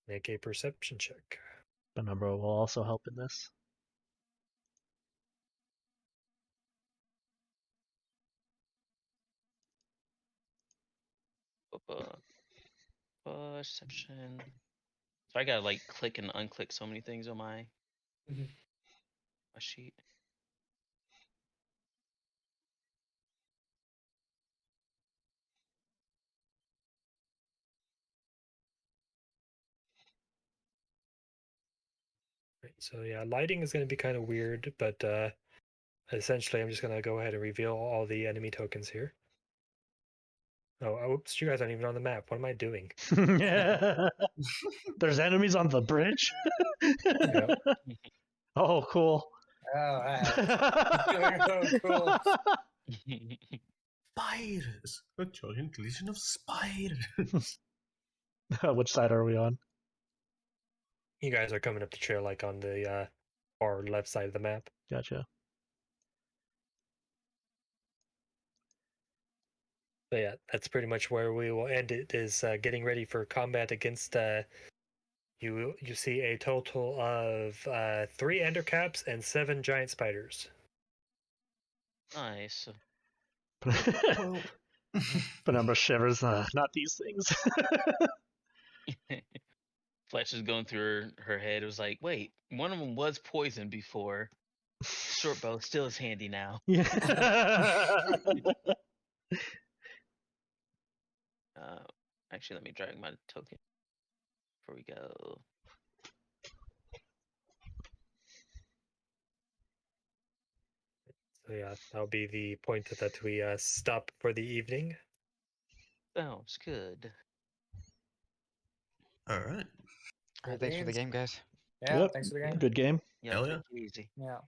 Make a perception check. Penumbra will also help in this. Perception. So I gotta like click and unclick so many things on my Mhm. my sheet. Right, so yeah, lighting is going to be kind of weird, but essentially I'm just going to go ahead and reveal all the enemy tokens here. Oh, oops, you guys aren't even on the map. What am I doing? There's enemies on the bridge? Yep. Oh, cool. Oh, oh, cool. Spiders! A giant legion of spiders! Which side are we on? You guys are coming up the trail like on the far left side of the map. Gotcha. So yeah, that's pretty much where we will end it, is getting ready for combat against you see a total of 3 endercaps and 7 giant spiders. Nice. Penumbra shivers. Not these things. Fletch is going through her head. It was like, wait, one of them was poisoned before. Short bow still is handy now. Yeah. Actually, let me drag my token before we go. So yeah, that'll be the point that we stop for the evening. Sounds good. All right. All right, thanks for the game, guys. Yeah, Yep. thanks for the game. Good game. Yeah, Hell take yeah. it easy. Yeah.